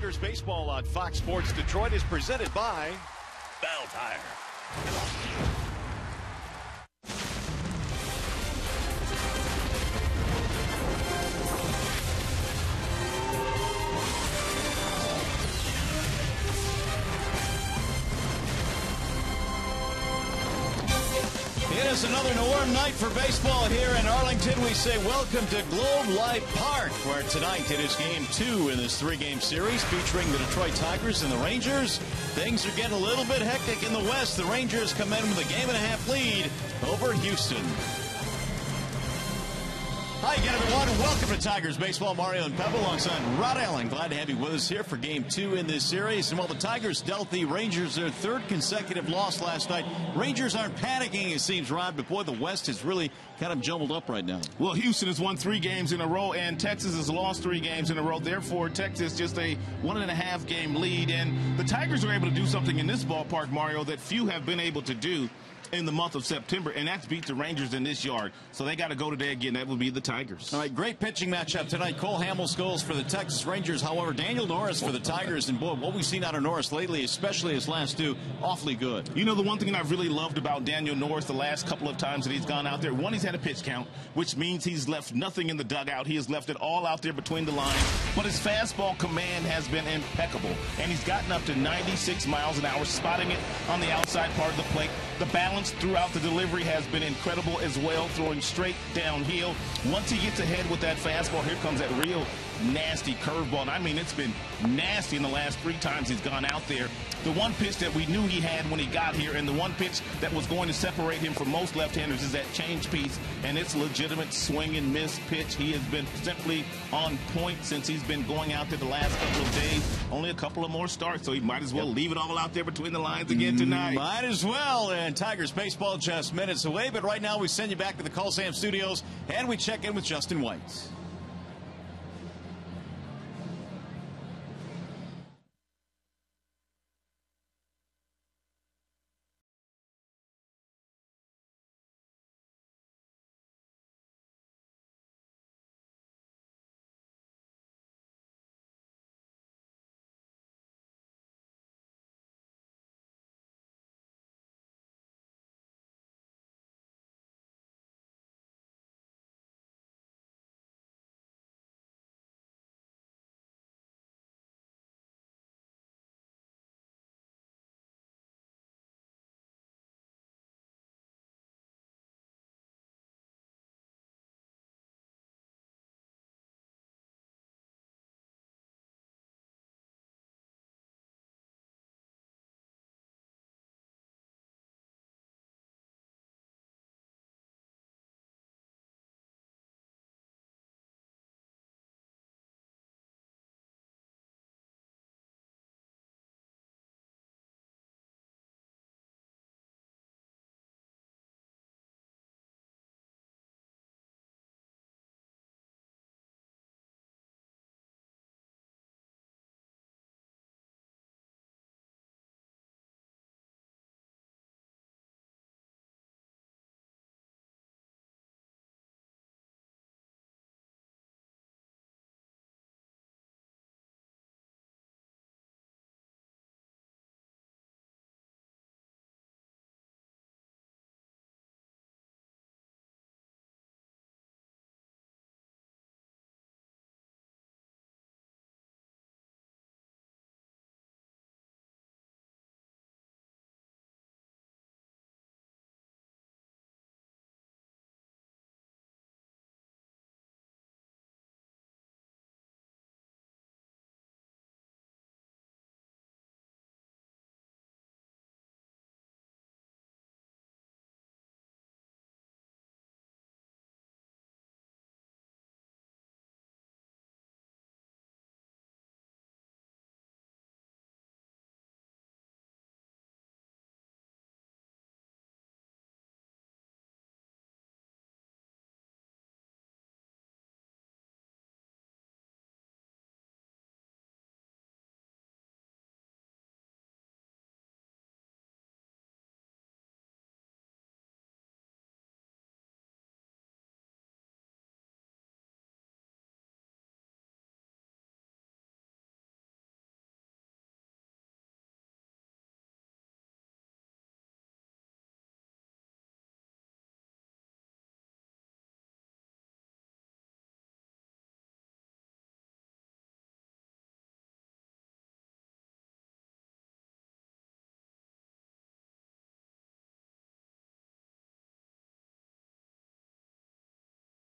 Tigers baseball on Fox Sports Detroit is presented by Bell Tire. It is another warm night for baseball here in Arlington. We say welcome to Globe Life Park, where tonight it is Game 2 in this three-game series featuring the Detroit Tigers and the Rangers. Things are getting a little bit hectic in the West. The Rangers come in with a game-and-a-half lead over Houston. Hi again, everyone, and welcome to Tigers Baseball. Mario and Pebble alongside Rod Allen. Glad to have you with us here for Game 2 in this series. And while the Tigers dealt the Rangers their third consecutive loss last night, Rangers aren't panicking, it seems, Rod. But, boy, the West is really kind of jumbled up right now. Well, Houston has won 3 games in a row, and Texas has lost 3 games in a row. Therefore, Texas just a 1.5-game lead. And the Tigers are able to do something in this ballpark, Mario, that few have been able to do in the month of September, and that's beat the Rangers in this yard. So they got to go today again. That would be the Tigers. All right, great pitching matchup tonight. Cole Hamels goes for the Texas Rangers. However, Daniel Norris for the Tigers. And, boy, what we've seen out of Norris lately, especially his last 2, awfully good. You know, the one thing I've really loved about Daniel Norris the last couple of times that he's gone out there, one, he's had a pitch count, which means he's left nothing in the dugout. He has left it all out there between the lines. But his fastball command has been impeccable. And he's gotten up to 96 miles an hour, spotting it on the outside part of the plate. The balance throughout the delivery has been incredible as well, throwing straight downhill. Once he gets ahead with that fastball, here comes that real nasty curveball. And I mean, it's been nasty in the last 3 times he's gone out there. The one pitch that we knew he had when he got here, and the one pitch that was going to separate him from most left-handers, is that change piece, and it's legitimate swing and miss pitch. He has been simply on point since he's been going out there the last couple of days. Only a couple of more starts, so he might as well leave it all out there between the lines again tonight. Might as well. And Tigers baseball just minutes away, but right now we send you back to the Coliseum Studios, and we check in with Justin White.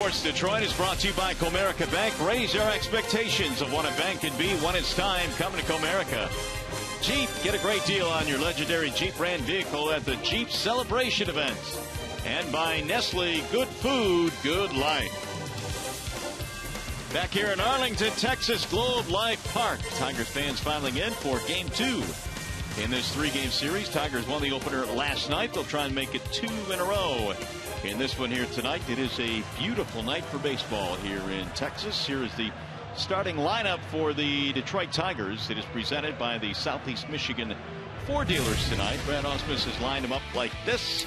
Sports Detroit is brought to you by Comerica Bank. Raise your expectations of what a bank can be when it's time. Coming to Comerica. Jeep, get a great deal on your legendary Jeep brand vehicle at the Jeep Celebration events. And by Nestle, good food, good life. Back here in Arlington, Texas, Globe Life Park. Tigers fans filing in for Game 2 in this 3-game series. Tigers won the opener last night. They'll try and make it 2 in a row in this one here tonight. It is a beautiful night for baseball here in Texas. Here is the starting lineup for the Detroit Tigers. It is presented by the Southeast Michigan Ford dealers tonight. Brad Ausmus has lined them up like this.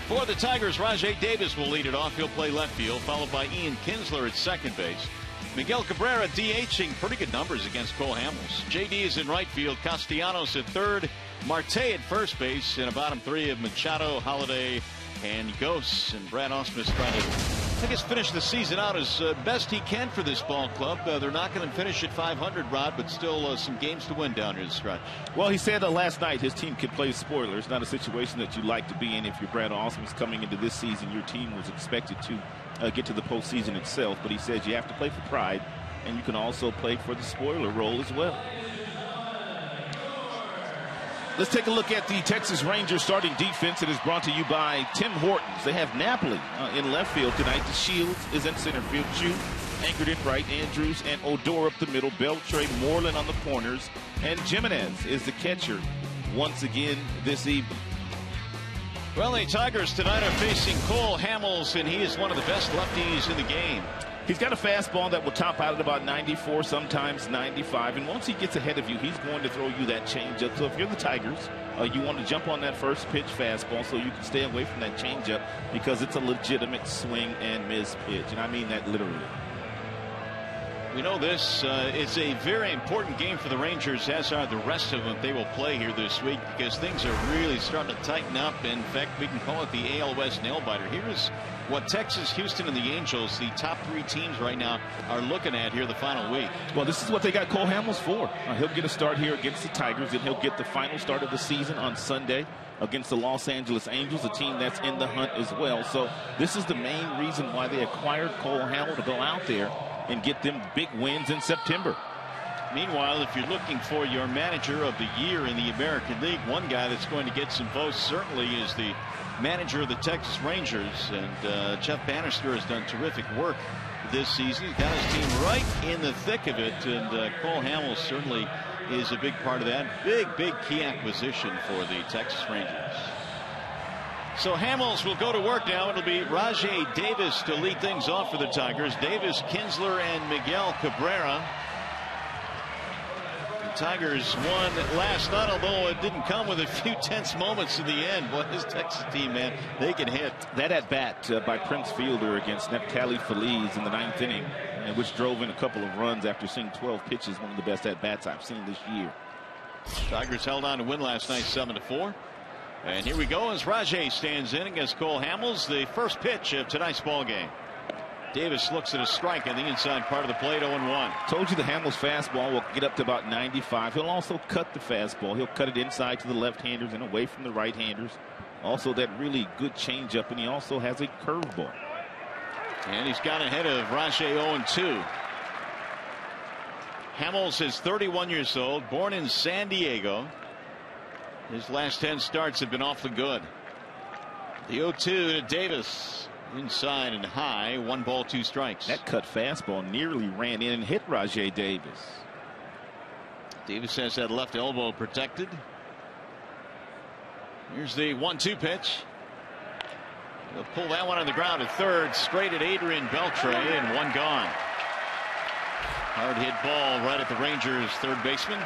For the Tigers, Rajai Davis will lead it off. He'll play left field, followed by Ian Kinsler at second base. Miguel Cabrera DHing pretty good numbers against Cole Hamels. JD is in right field. Castellanos at third. Marte at first base. And a bottom three of Machado, Holiday, and Ghosts. And Brad Ausmus trying to, I guess, finish the season out as best he can for this ball club. They're not going to finish at 500, Rod, but still some games to win down here the stretch. Well, he said last night his team could play spoiler. It's not a situation that you like to be in if you're Brad Ausmus coming into this season. Your team was expected to get to the postseason itself, but he says you have to play for pride, and you can also play for the spoiler role as well. Let's take a look at the Texas Rangers starting defense. It is brought to you by Tim Hortons. They have Napoli in left field tonight. The Shields is in center field. Chu anchored in right. Andrews and Odor up the middle. Beltre, Moreland on the corners. And Jimenez is the catcher once again this evening. Well, the Tigers tonight are facing Cole Hamels, and he is one of the best lefties in the game. He's got a fastball that will top out at about 94, sometimes 95. And once he gets ahead of you, he's going to throw you that changeup. So if you're the Tigers, you want to jump on that first pitch fastball so you can stay away from that changeup, because it's a legitimate swing and miss pitch. And I mean that literally. We know this is a very important game for the Rangers, as are the rest of them they will play here this week, because things are really starting to tighten up. In fact, we can call it the AL West nail biter. Here's what Texas, Houston, and the Angels, the top 3 teams right now, are looking at here the final week. Well, this is what they got Cole Hamels for. He'll get a start here against the Tigers, and he'll get the final start of the season on Sunday against the Los Angeles Angels, a team that's in the hunt as well. So this is the main reason why they acquired Cole Hamels, to go out there and get them big wins in September. Meanwhile, if you're looking for your manager of the year in the American League, one guy that's going to get some votes certainly is the manager of the Texas Rangers. And Jeff Bannister has done terrific work this season. He's got his team right in the thick of it. And Cole Hamels certainly is a big part of that. Big key acquisition for the Texas Rangers. So Hamels will go to work now. It'll be Rajai Davis to lead things off for the Tigers. Davis, Kinsler, and Miguel Cabrera. The Tigers won last night, although it didn't come with a few tense moments in the end. What is Texas team, man? They can hit. That at bat by Prince Fielder against Neftali Feliz in the 9th inning, which drove in a couple of runs after seeing 12 pitches. One of the best at bats I've seen this year. Tigers held on to win last night 7-4. And here we go as Rajai stands in against Cole Hamels, the first pitch of tonight's ball game. Davis looks at a strike on the inside part of the plate, 0-1. Told you the Hamels fastball will get up to about 95. He'll also cut the fastball. He'll cut it inside to the left-handers and away from the right-handers. Also that really good changeup, and he also has a curveball. And he's got ahead of Rajai 0-2. Hamels is 31 years old, born in San Diego. His last 10 starts have been awfully good. The 0-2 to Davis. Inside and high. 1 ball, 2 strikes. That cut fastball nearly ran in and hit Rajai Davis. Davis has that left elbow protected. Here's the 1-2 pitch. They'll pull that one on the ground at third. Straight at Adrian Beltre, and 1 gone. Hard hit ball right at the Rangers' third baseman.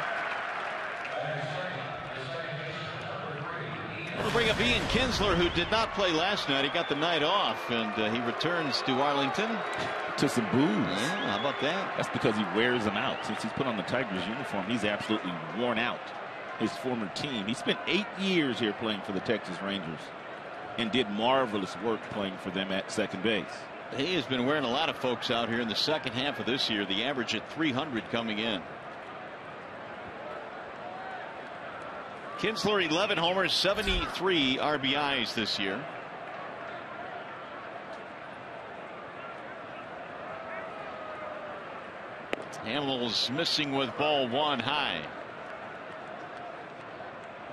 We'll bring up Ian Kinsler, who did not play last night. He got the night off, and he returns to Arlington. To some booze. Yeah, how about that? That's because he wears them out. Since he's put on the Tigers uniform, he's absolutely worn out his former team. He spent 8 years here playing for the Texas Rangers and did marvelous work playing for them at second base. He has been wearing a lot of folks out here in the second half of this year. The average at 300 coming in. Kinsler 11 homers, 73 RBIs this year. Hamels missing with ball one high.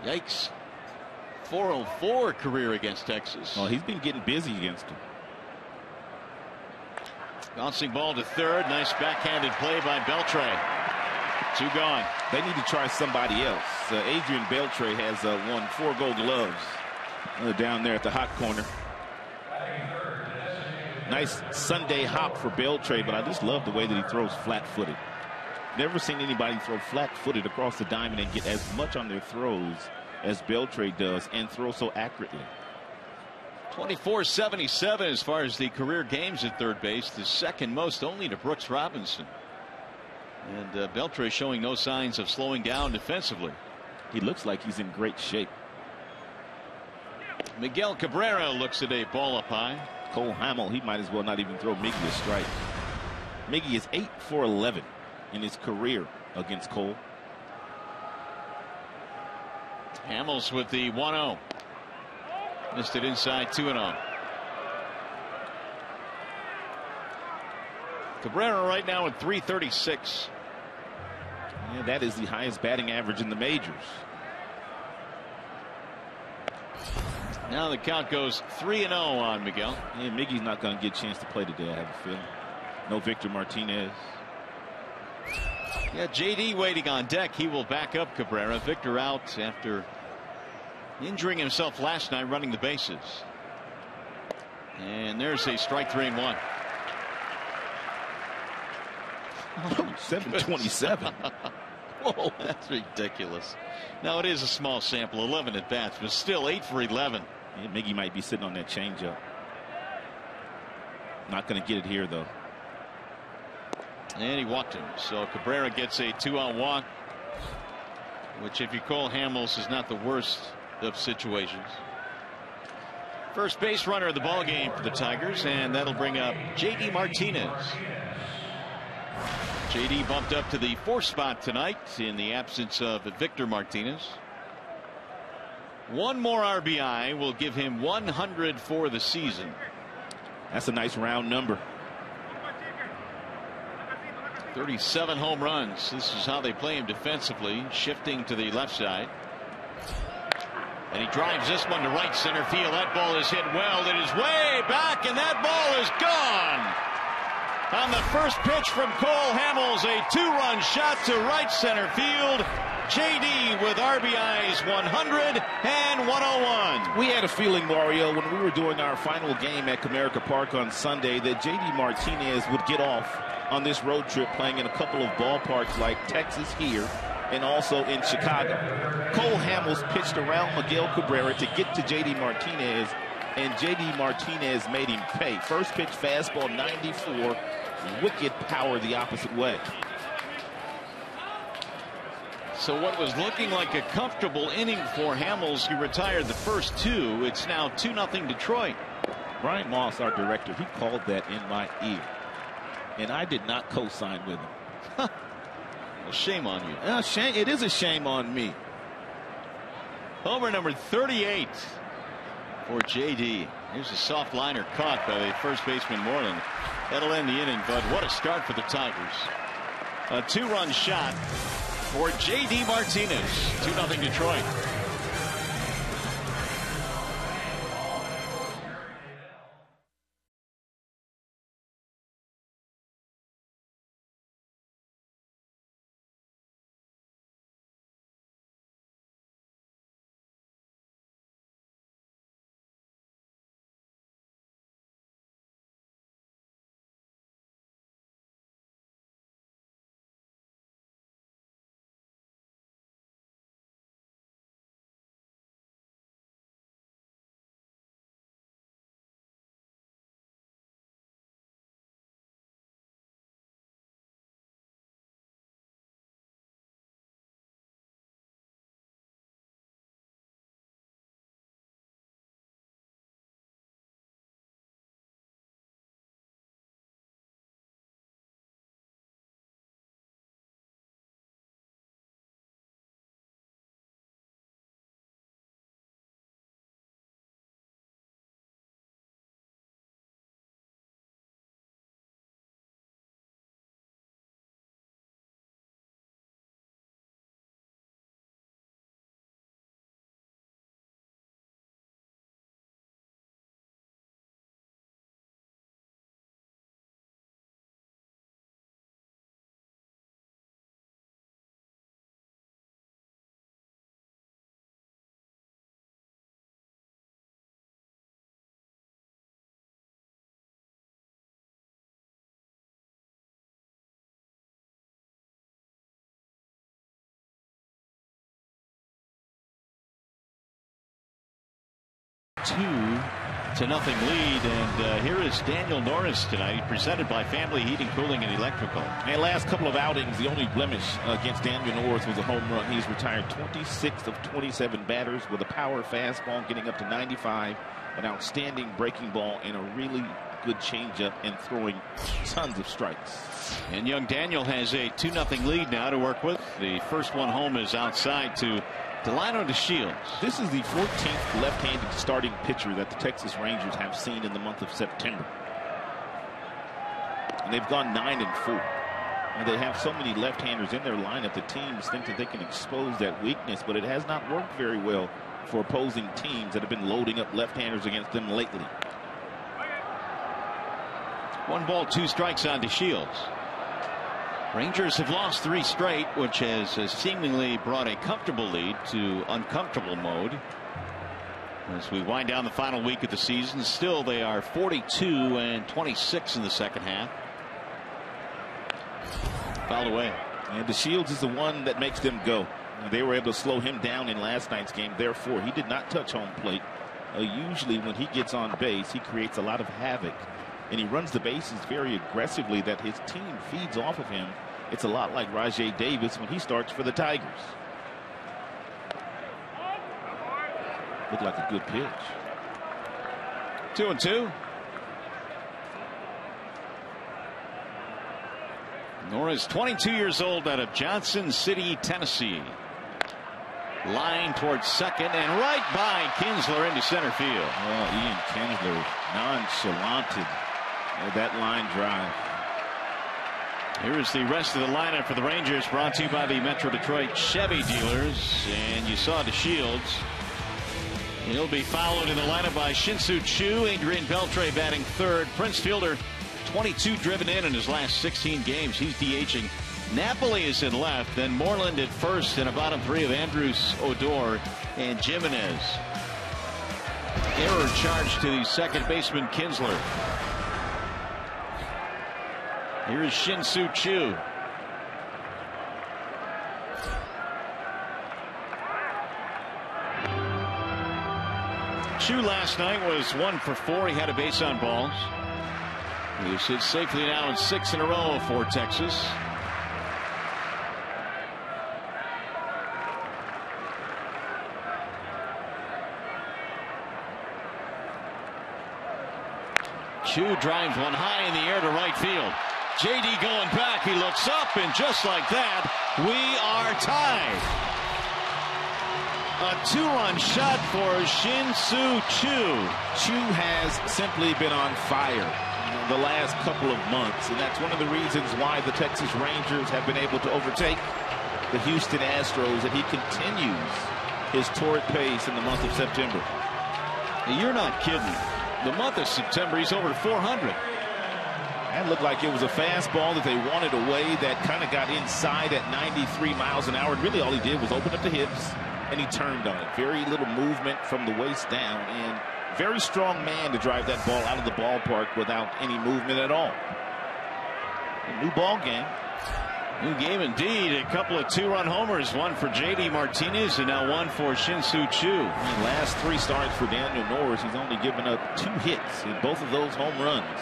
Yikes. 404 career against Texas. Oh, he's been getting busy against him. Bouncing ball to third. Nice backhanded play by Beltre. 2 gone. They need to try somebody else. Adrian Beltre has won 4 Gold Gloves down there at the hot corner. Nice Sunday hop for Beltre, but I just love the way that he throws flat-footed. Never seen anybody throw flat-footed across the diamond and get as much on their throws as Beltre does and throw so accurately. 24-77 as far as the career games at third base, the second most only to Brooks Robinson. And Beltre showing no signs of slowing down defensively. He looks like he's in great shape. Miguel Cabrera looks at a ball up high. Cole Hamel, he might as well not even throw Miggy a strike. Miggy is 8 for 11 in his career against Cole. Hamels with the 1-0. Missed it inside 2-0. Cabrera right now at 336. Yeah, that is the highest batting average in the majors. Now the count goes 3-0 on Miguel. Yeah, Miggy's not going to get a chance to play today, I have a feeling. No Victor Martinez. Yeah, JD waiting on deck. He will back up Cabrera. Victor out after injuring himself last night running the bases. And there's a strike 3-1. 727. Whoa, that's ridiculous. Now it is a small sample, 11 at bats, but still 8 for 11. Yeah, Miggy might be sitting on that changeup. Not going to get it here though. And he walked him. So Cabrera gets a 2-out walk, which if you call Hamels is not the worst of situations. First base runner of the ball game for the Tigers, and that'll bring up JD Martinez. JD bumped up to the 4th spot tonight in the absence of Victor Martinez. One more RBI will give him 100 for the season. That's a nice round number. 37 home runs. This is how they play him defensively, shifting to the left side. And he drives this one to right center field. That ball is hit well. It is way back, and that ball is gone. On the first pitch from Cole Hamels, a 2-run shot to right center field. JD with RBIs 100 and 101. We had a feeling, Mario, when we were doing our final game at Comerica Park on Sunday, that JD Martinez would get off on this road trip playing in a couple of ballparks like Texas here and also in Chicago. Cole Hamels pitched around Miguel Cabrera to get to JD Martinez, and JD Martinez made him pay. First pitch fastball 94, wicked power the opposite way. So what was looking like a comfortable inning for Hamels, he retired the first 2. It's now 2-0 Detroit. Brian Moss, our director, he called that in my ear, and I did not co-sign with him. Well, shame on you. Shame. It is a shame on me. Homer number 38 for JD. Here's a soft liner caught by the first baseman Moreland. That'll end the inning, but what a start for the Tigers. A 2-run shot for JD Martinez. 2-0 Detroit. 2-0 lead, and here is Daniel Norris tonight, presented by Family Heating, Cooling, and Electrical. And last couple of outings, the only blemish against Daniel Norris was a home run. He's retired 26 of 27 batters with a power fastball getting up to 95, an outstanding breaking ball, and a really good changeup, and throwing tons of strikes. And young Daniel has a 2-0 lead now to work with. The first one home is outside to Delino DeShields. This is the 14th left-handed starting pitcher that the Texas Rangers have seen in the month of September. And they've gone 9-4. And they have so many left-handers in their lineup, the teams think that they can expose that weakness, but it has not worked very well for opposing teams that have been loading up left-handers against them lately. 1 ball, 2 strikes on DeShields. Rangers have lost 3 straight, which has seemingly brought a comfortable lead to uncomfortable mode. As we wind down the final week of the season, still they are 42-26 in the second half. Fouled away. And DeShields is the one that makes them go. They were able to slow him down in last night's game. Therefore, he did not touch home plate. Usually when he gets on base, he creates a lot of havoc. And he runs the bases very aggressively that his team feeds off of him. It's a lot like Rajay Davis when he starts for the Tigers. Looked like a good pitch. 2-2. Norris, 22 years old, out of Johnson City, Tennessee. Line towards second and right by Kinsler into center field. Ian Kinsler nonchalanted that line drive. Here is the rest of the lineup for the Rangers, brought to you by the Metro Detroit Chevy dealers. And you saw DeShields. He'll be followed in the lineup by Shin-Soo Choo, Adrian Beltre batting third. Prince Fielder, 22 driven in his last 16 games. He's DHing. Napoli is in left, then Moreland at first, and a bottom 3 of Andrews, Odor, and Jimenez. Error charge to the second baseman Kinsler. Here is Shin-Soo Choo. Choo last night was 1 for 4. He had a base on balls. He sits safely now in 6 in a row for Texas. Choo drives one high in the air to right field. JD going back. He looks up, and just like that, we are tied. A 2-run shot for Shin-Soo Choo. Choo has simply been on fire the last couple of months, and that's one of the reasons why the Texas Rangers have been able to overtake the Houston Astros, and he continues his torrid pace in the month of September. You're not kidding. The month of September, he's over 400. That looked like it was a fastball that they wanted away that kind of got inside at 93 miles an hour. And really all he did was open up the hips, and he turned on it. Very little movement from the waist down, and very strong man to drive that ball out of the ballpark without any movement at all. A new ball game. New game indeed. A couple of 2-run homers, one for J.D. Martinez and now one for Shin-Soo Choo. In the last 3 starts for Daniel Norris, he's only given up 2 hits in both of those home runs.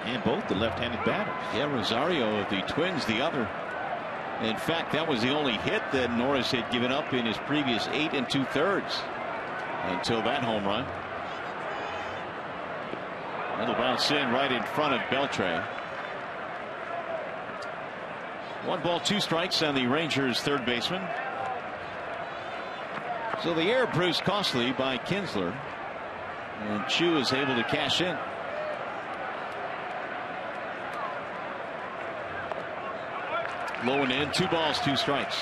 And both the left-handed batters. Yeah, Rosario of the Twins, the other. In fact, that was the only hit that Norris had given up in his previous 8 2/3 until that home run. It'll bounce in right in front of Beltre. 1 ball, 2 strikes on the Rangers' third baseman. So the error proves costly by Kinsler, and Choo is able to cash in. Low and in, 2 balls, 2 strikes.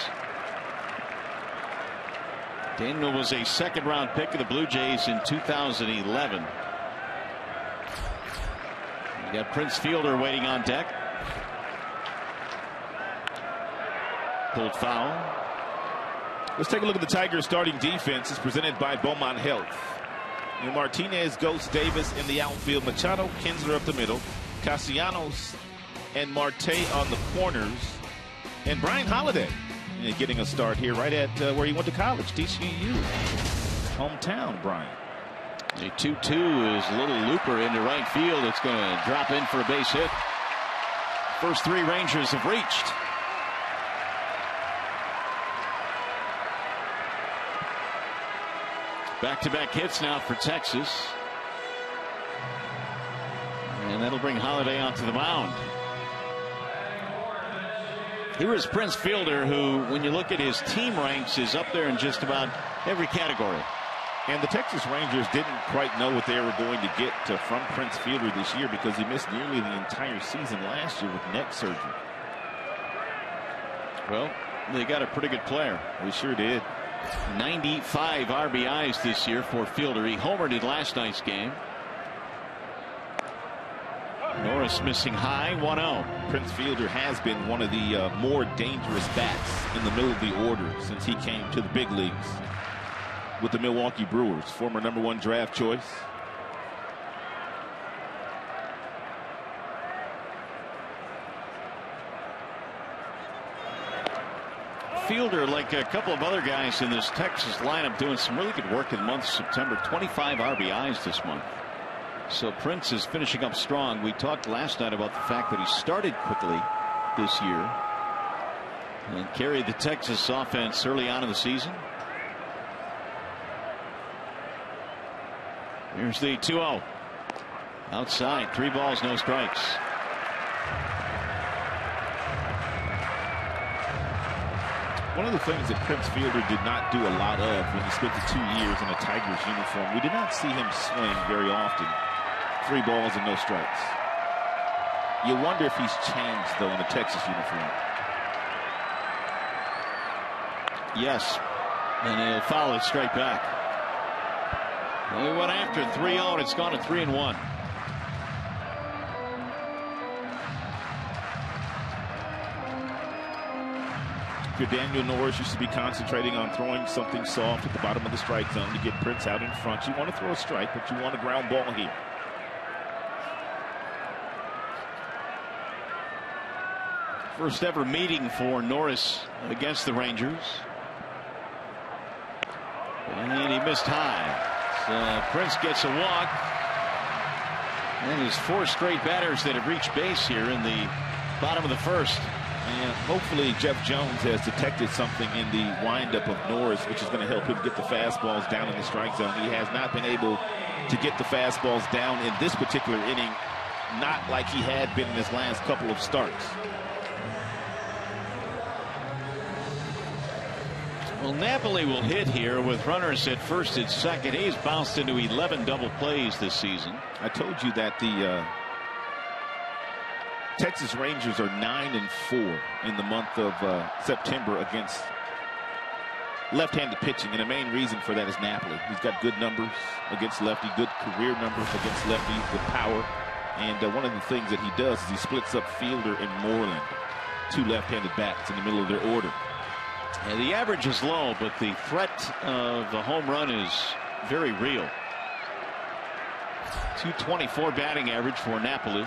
Daniel was a second-round pick of the Blue Jays in 2011. You got Prince Fielder waiting on deck. Pulled foul. Let's take a look at the Tigers' starting defense. It's presented by Beaumont Health. And Martinez, Ghost, Davis in the outfield. Machado, Kinsler up the middle. Castellanos and Marte on the corners. And Brian Holiday getting a start here right at where he went to college, TCU. Hometown, Brian. The 2-2 is a little looper into right field. It's going to drop in for a base hit. First three Rangers have reached. Back-to-back hits now for Texas. And that'll bring Holiday onto the mound. Here is Prince Fielder, who, when you look at his team ranks, is up there in just about every category. And the Texas Rangers didn't quite know what they were going to get from Prince Fielder this year because he missed nearly the entire season last year with neck surgery. Well, they got a pretty good player. They sure did. 95 RBIs this year for Fielder. He homered in last night's game. Norris missing high, 1-0. Prince Fielder has been one of the more dangerous bats in the middle of the order since he came to the big leagues with the Milwaukee Brewers, former #1 draft choice. Fielder, like a couple of other guys in this Texas lineup, doing some really good work in the month of September. 25 RBIs this month. So Prince is finishing up strong. We talked last night about the fact that he started quickly this year and carried the Texas offense early on in the season. Here's the 2-0. Outside, 3 balls, no strikes. One of the things that Prince Fielder did not do a lot of when he spent the 2 years in a Tigers uniform, we did not see him swing very often. 3 balls and no strikes. You wonder if he's changed, though, in a Texas uniform. Yes, and he'll foul it straight back. He went after 3-0, and it's gone to 3-1. If you're Daniel Norris, you should be concentrating on throwing something soft at the bottom of the strike zone to get Prince out in front. You want to throw a strike, but you want a ground ball here. First ever meeting for Norris against the Rangers. And he missed high. So Prince gets a walk. And his 4 straight batters that have reached base here in the bottom of the first. And hopefully Jeff Jones has detected something in the windup of Norris, which is going to help him get the fastballs down in the strike zone. He has not been able to get the fastballs down in this particular inning, not like he had been in his last couple of starts. Well, Napoli will hit here with runners at first and second. He's bounced into 11 double plays this season. I told you that the Texas Rangers are 9-4 in the month of September against left-handed pitching, and the main reason for that is Napoli. He's got good numbers against lefty, good career numbers against lefty with power, and one of the things that he does is he splits up Fielder and Moreland, 2 left-handed bats in the middle of their order. And the average is low, but the threat of the home run is very real. 224 batting average for Napoli.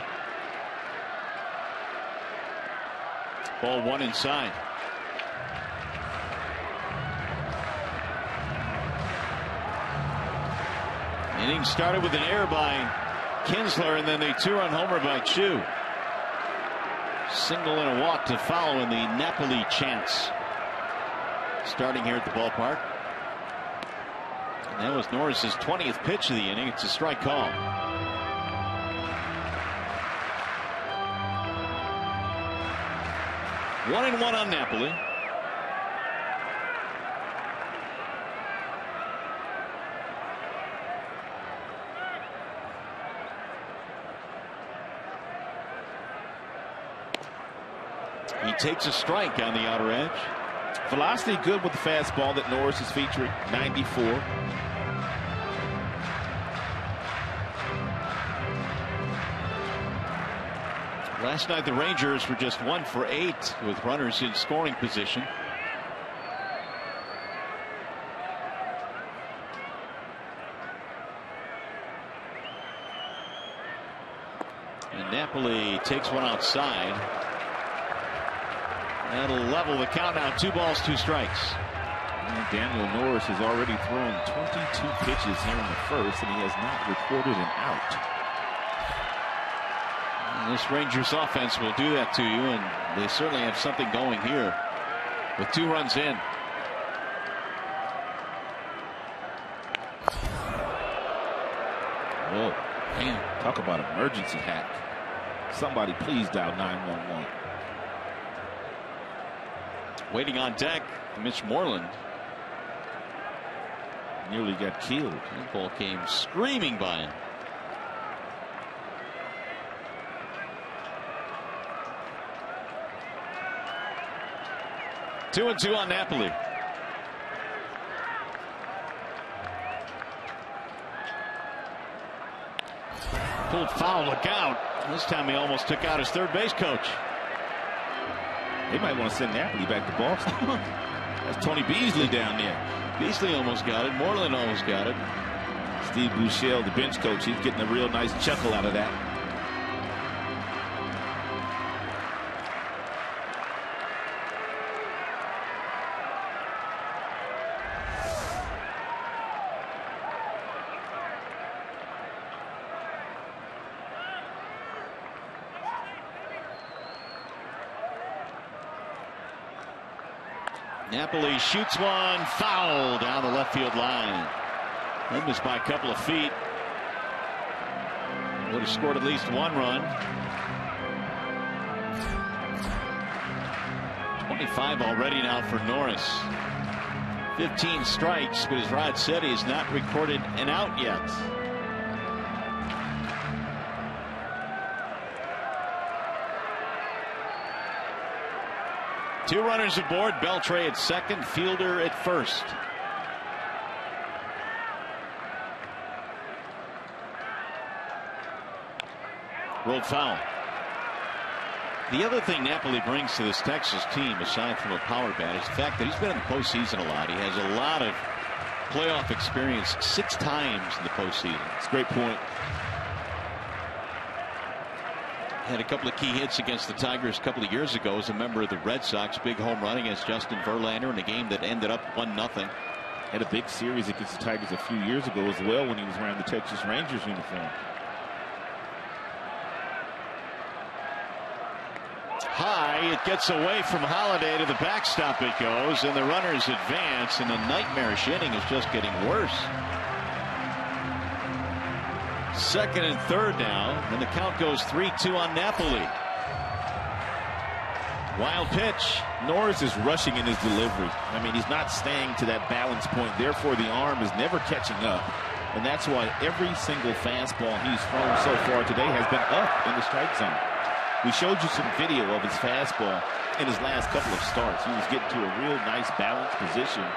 Ball 1 inside. Inning started with an error by Kinsler, and then the 2-run homer by Chu. Single and a walk to follow in the Napoli chants. Starting here at the ballpark. And that was Norris's 20th pitch of the inning. It's a strike call. One and one on Napoli. He takes a strike on the outer edge. Velocity good with the fastball that Norris is featuring, 94. Last night the Rangers were just 1 for 8 with runners in scoring position. And Napoli takes one outside. That'll level the count now. 2 balls, 2 strikes. And Daniel Norris has already thrown 22 pitches here in the first, and he has not recorded an out. And this Rangers offense will do that to you, and they certainly have something going here with 2 runs in. Whoa, man, talk about emergency hack. Somebody please dial 911. Waiting on deck, Mitch Moreland. Nearly got killed. That ball came screaming by him. Two and two on Napoli. Pulled foul, look out. This time he almost took out his third base coach. They might want to send Napoli back to Boston. That's Tony Beasley down there. Beasley almost got it. Moreland almost got it. Steve Buechele, the bench coach, he's getting a real nice chuckle out of that. Napoli shoots one, foul down the left field line. They missed by a couple of feet. Would have scored at least 1 run. 25 already now for Norris. 15 strikes, but as Rod said, he's not recorded an out yet. Two runners aboard. Beltre at second, Fielder at first. Rolled foul. The other thing Napoli brings to this Texas team, aside from a power bat, is the fact that he's been in the postseason a lot. He has a lot of playoff experience, 6 times in the postseason. That's a great point. Had a couple of key hits against the Tigers a couple of years ago as a member of the Red Sox. Big home run against Justin Verlander in a game that ended up 1-0. Had a big series against the Tigers a few years ago as well when he was wearing the Texas Rangers uniform. High, it gets away from Holiday to the backstop it goes, and the runners advance, and the nightmarish inning is just getting worse. Second and third now, and the count goes 3-2 on Napoli. Wild pitch. Norris is rushing in his delivery. I mean, he's not staying to that balance point. Therefore, the arm is never catching up. And that's why every single fastball he's thrown so far today has been up in the strike zone. We showed you some video of his fastball in his last couple of starts. He was getting to a real nice balanced position,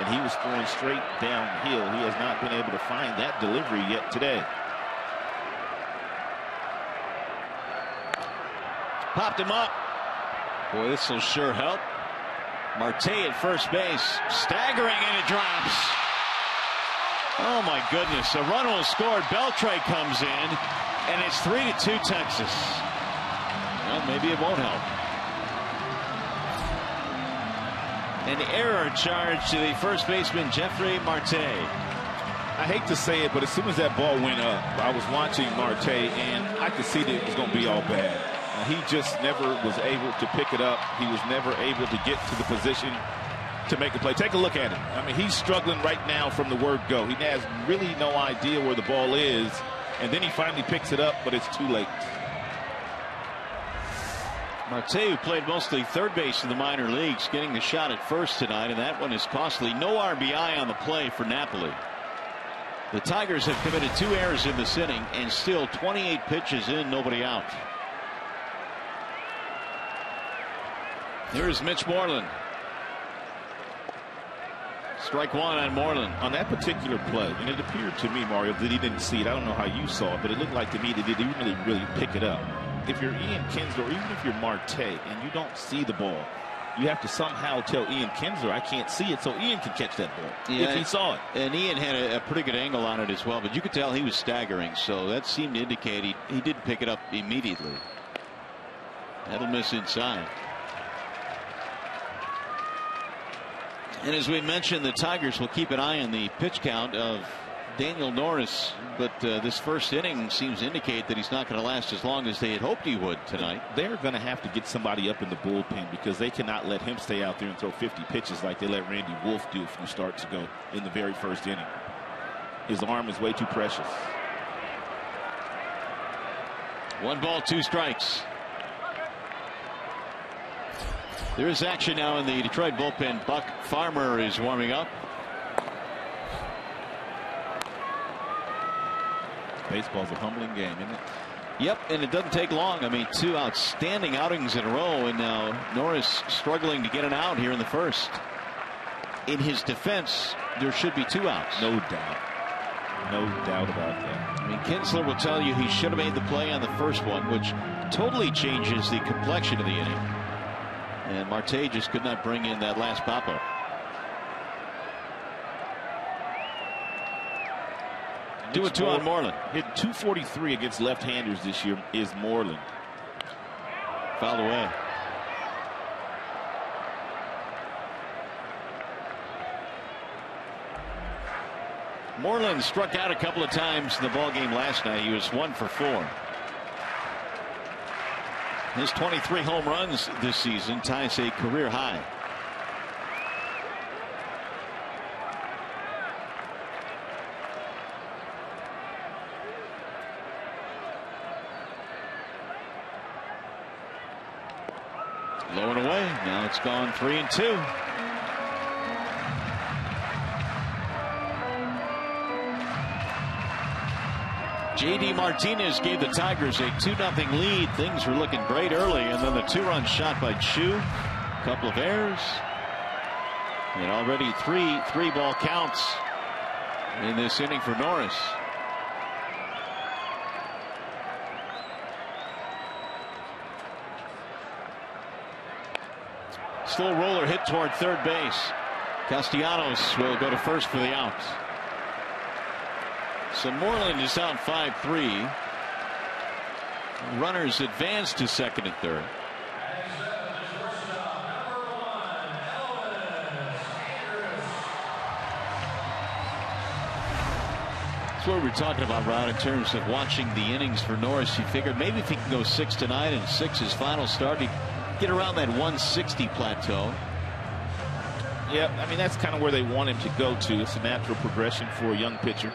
and he was throwing straight downhill. He has not been able to find that delivery yet today. Popped him up. Boy, this will sure help. Marte at first base, staggering, and it drops. Oh my goodness, a run will score. Beltre comes in, and it's 3-2 Texas. Well, maybe it won't help. An error charge to the first baseman, Jeffrey Marte. I hate to say it, but as soon as that ball went up, I was watching Marte, and I could see that it was going to be all bad. He just never was able to pick it up. He was never able to get to the position to make a play. Take a look at him. I mean, he's struggling right now from the word go. He has really no idea where the ball is, and then he finally picks it up, but it's too late. Marte, who played mostly third base in the minor leagues, getting the shot at first tonight, and that one is costly. No RBI on the play for Napoli. The Tigers have committed 2 errors in this inning, and still 28 pitches in, nobody out. Here's Mitch Moreland. Strike one on Moreland. On that particular play, and it appeared to me, Mario, that he didn't see it. I don't know how you saw it, but it looked like to me that he didn't really pick it up. If you're Ian Kinsler, or even if you're Marte, and you don't see the ball, you have to somehow tell Ian Kinsler, I can't see it, so Ian can catch that ball if he saw it. And Ian had a pretty good angle on it as well, but you could tell he was staggering, so that seemed to indicate he didn't pick it up immediately. That'll miss inside. And as we mentioned, the Tigers will keep an eye on the pitch count of Daniel Norris, but this first inning seems to indicate that he's not going to last as long as they had hoped he would tonight. They're going to have to get somebody up in the bullpen because they cannot let him stay out there and throw 50 pitches like they let Randy Wolf do a few starts ago in the very first inning. His arm is way too precious. 1 ball, 2 strikes. There is action now in the Detroit bullpen. Buck Farmer is warming up. Baseball's a humbling game, isn't it? Yep, and it doesn't take long. I mean, 2 outstanding outings in a row, and now Norris struggling to get an out here in the first. In his defense, there should be 2 outs. No doubt. No doubt about that. I mean, Kinsler will tell you he should have made the play on the first one, which totally changes the complexion of the inning. And Marte just could not bring in that last pop-up. Do it 2 on Moreland. Hit .243 against left-handers this year is Moreland. Fouled away. Moreland struck out a couple of times in the ballgame last night. He was 1 for 4. His 23 home runs this season ties a career high. Low and away. Now it's gone 3-2. J.D. Martinez gave the Tigers a 2-0 lead. Things were looking great early, and then the 2-run shot by Chu. A couple of errors. And already 3 ball counts in this inning for Norris. Slow roller hit toward third base. Castellanos will go to first for the out. So Moreland is down 5-3. Runners advance to second and third. That's what we're talking about, Rod, in terms of watching the innings for Norris. You figured maybe if he can go 6 tonight and 6 his final start, he'd get around that 160 plateau. Yeah, I mean, that's kind of where they want him to go to. It's a natural progression for a young pitcher.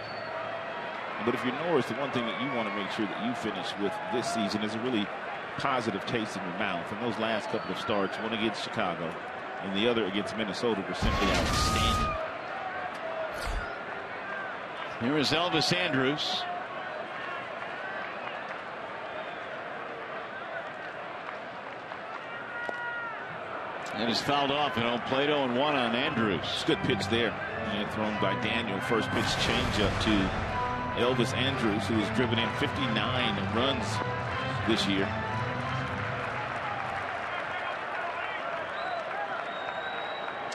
But if you're Norris, the one thing that you want to make sure that you finish with this season is a really positive taste in your mouth. And those last couple of starts, one against Chicago and the other against Minnesota, were simply outstanding. Here is Elvis Andrus. And is fouled off, and on play 0-1 on Andrus. It's a good pitch there. And thrown by Daniel. First pitch changeup to Elvis Andrus, who has driven in 59 runs this year.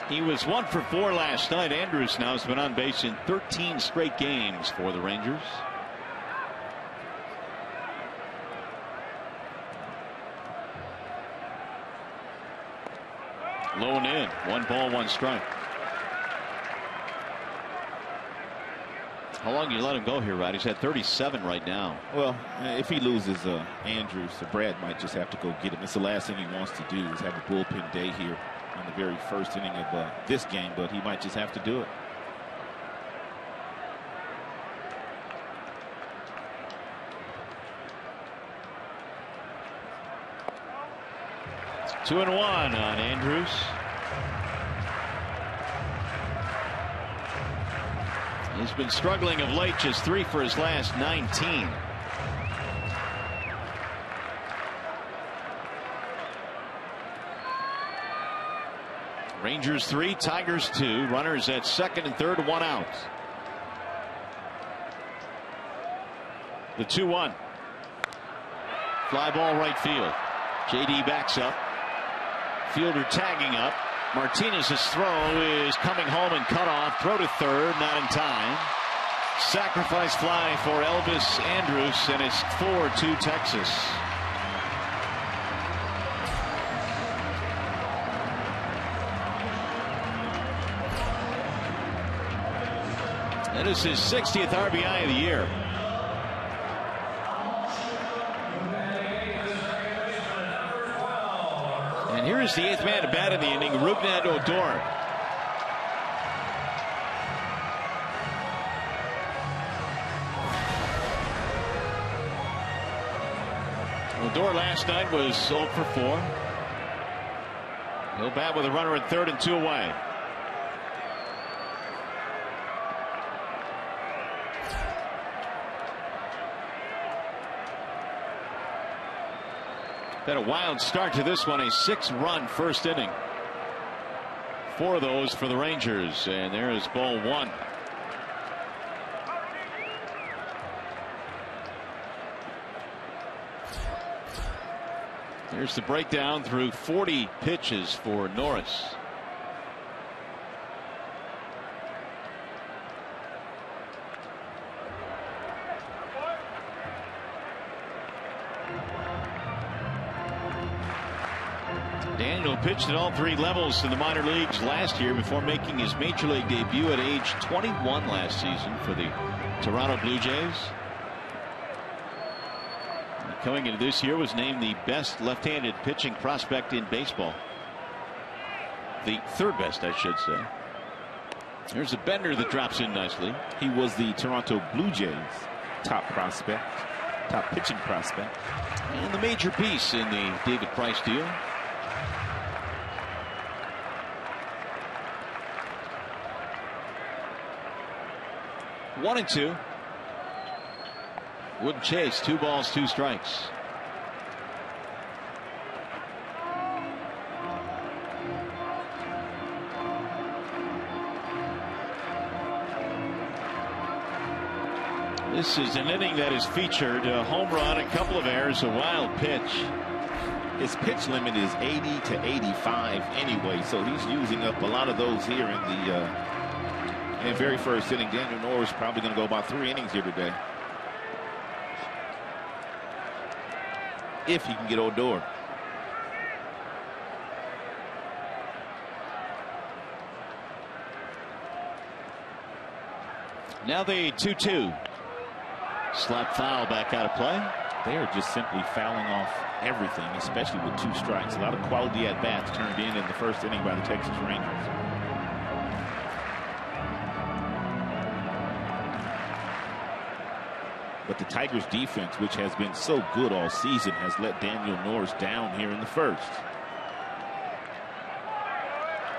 He was 1 for 4 last night. Andrus now has been on base in 13 straight games for the Rangers. Low and in. 1 ball, 1 strike. How long do you let him go here, Rod? He's at 37 right now. Well, if he loses Andrus, Brad might just have to go get him. It's the last thing he wants to do is have a bullpen day here on the very first inning of this game, but he might just have to do it. It's 2-1 on Andrus. He's been struggling of late, just 3 for his last 19. Rangers 3, Tigers 2. Runners at second and third, 1 out. The 2-1. Fly ball right field. JD backs up. Fielder tagging up. Martinez's throw is coming home and cut off. Throw to third, not in time. Sacrifice fly for Elvis Andrus, and it's 4-2 Texas. is his 60th RBI of the year. And here is the 8th man to bat in the inning, Rougned Odor. Odor last night was 0 for 4. He'll bat with a runner at third and 2 away. Had a wild start to this one, a 6-run first inning. 4 of those for the Rangers, and there is ball 1. Here's the breakdown through 40 pitches for Norris. Daniel pitched at all 3 levels in the minor leagues last year before making his major league debut at age 21 last season for the Toronto Blue Jays. Coming into this year was named the best left-handed pitching prospect in baseball. The 3rd best, I should say. There's a bender that drops in nicely. He was the Toronto Blue Jays top prospect, top pitching prospect. And the major piece in the David Price deal. One and 2. Wouldn't chase. 2 balls, 2 strikes. This is an inning that is featured a home run, a couple of errors, a wild pitch. His pitch limit is 80 to 85 anyway, so he's using up a lot of those here in the very first inning. Daniel Norris probably going to go about 3 innings here today, if he can get Odor. Now the 2-2. Slap foul back out of play. They are just simply fouling off everything, especially with 2 strikes. A lot of quality at-bats turned in the first inning by the Texas Rangers. But the Tigers defense, which has been so good all season, has let Daniel Norris down here in the first.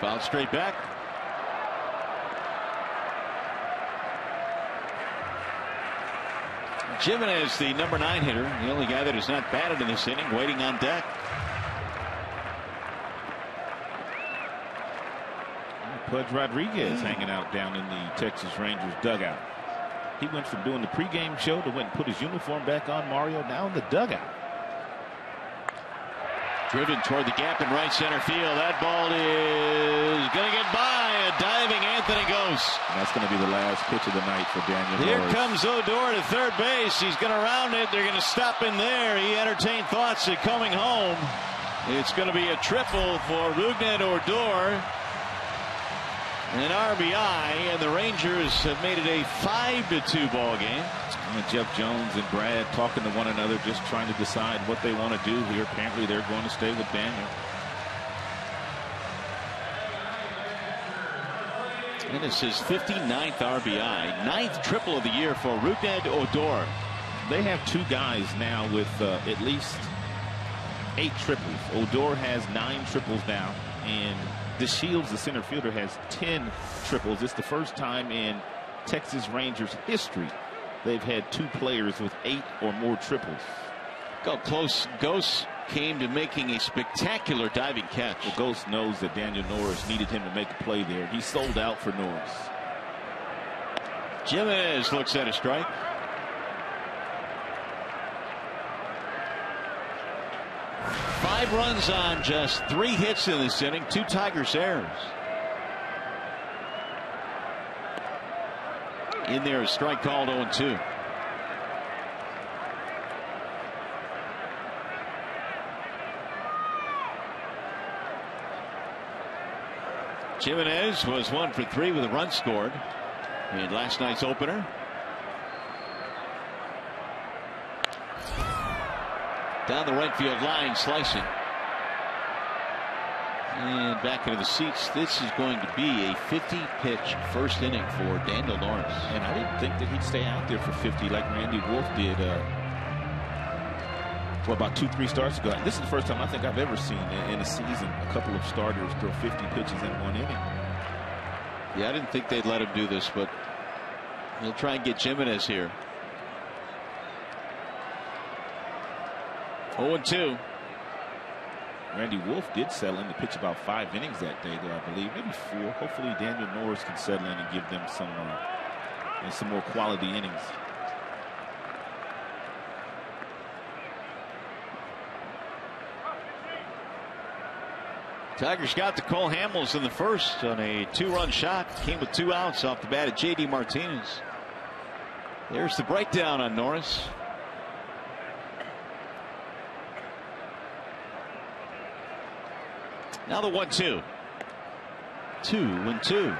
Fouled straight back. Jimenez, the number 9 hitter, the only guy that has not batted in this inning, waiting on deck. Pudge Rodriguez hanging out down in the Texas Rangers dugout. He went from doing the pregame show to went and put his uniform back on. Mario now in the dugout. Driven toward the gap in right center field. That ball is going to get by a diving Anthony Gose. And that's going to be the last pitch of the night for Daniel Here Norris. comes Odor to third base. He's going to round it. They're going to stop him there. He entertained thoughts of coming home. It's going to be a triple for Rougned Odor. An RBI, and the Rangers have made it a 5-2 ball game. And Jeff Jones and Brad talking to one another, just trying to decide what they want to do here. Apparently they're going to stay with Daniel. And it's his 59th RBI, 9th triple of the year for Rougned Odor. They have 2 guys now with at least 8 triples. Odor has 9 triples now, and DeShields, the center fielder, has 10 triples. It's the first time in Texas Rangers history they've had 2 players with 8 or more triples. Look how close Gose came to making a spectacular diving catch. Well, Gose knows that Daniel Norris needed him to make a play there. He sold out for Norris. Jimenez looks at a strike. Five runs on just 3 hits in this inning, 2 Tigers errors. In there, a strike called 0-2. Jimenez was 1 for 3 with a run scored. in last night's opener. Down the right field line, slicing. And back into the seats. This is going to be a 50-pitch first inning for Daniel Norris. And I didn't think that he'd stay out there for 50 like Randy Wolf did for about 2-3 starts ago. This is the first time I think I've ever seen in a season a couple of starters throw 50 pitches in one inning. Yeah, I didn't think they'd let him do this, but he'll try and get Jimenez here. 0-2. Randy Wolf did settle in to pitch about 5 innings that day, though, I believe, maybe 4. Hopefully Daniel Norris can settle in and give them some more quality innings. Tigers got to Cole Hamels in the first on a 2-run shot. Came with 2 outs off the bat of J.D. Martinez. There's the breakdown on Norris. Now the 1-2. 2-2.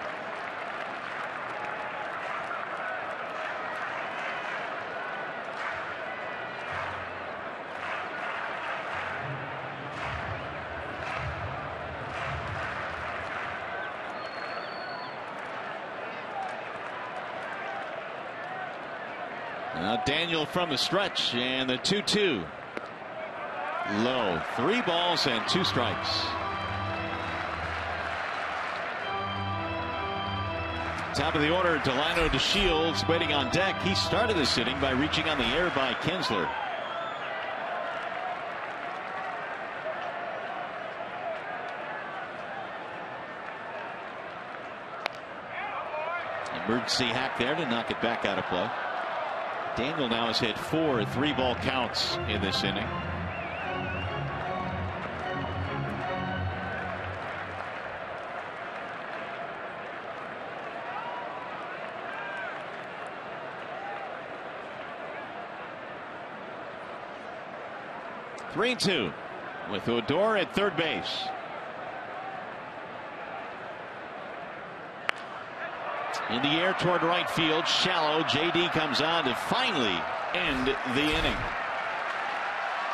Now Daniel from the stretch, and the 2-2. Low. 3 balls and 2 strikes. Top of the order, Delano DeShields waiting on deck. He started this inning by reaching on the air by Kinsler. Emergency hack there to knock it back out of play. Daniel now has hit 4 3-ball counts in this inning. Three 2 with Odor at third base. In the air toward right field, shallow. JD comes on to finally end the inning.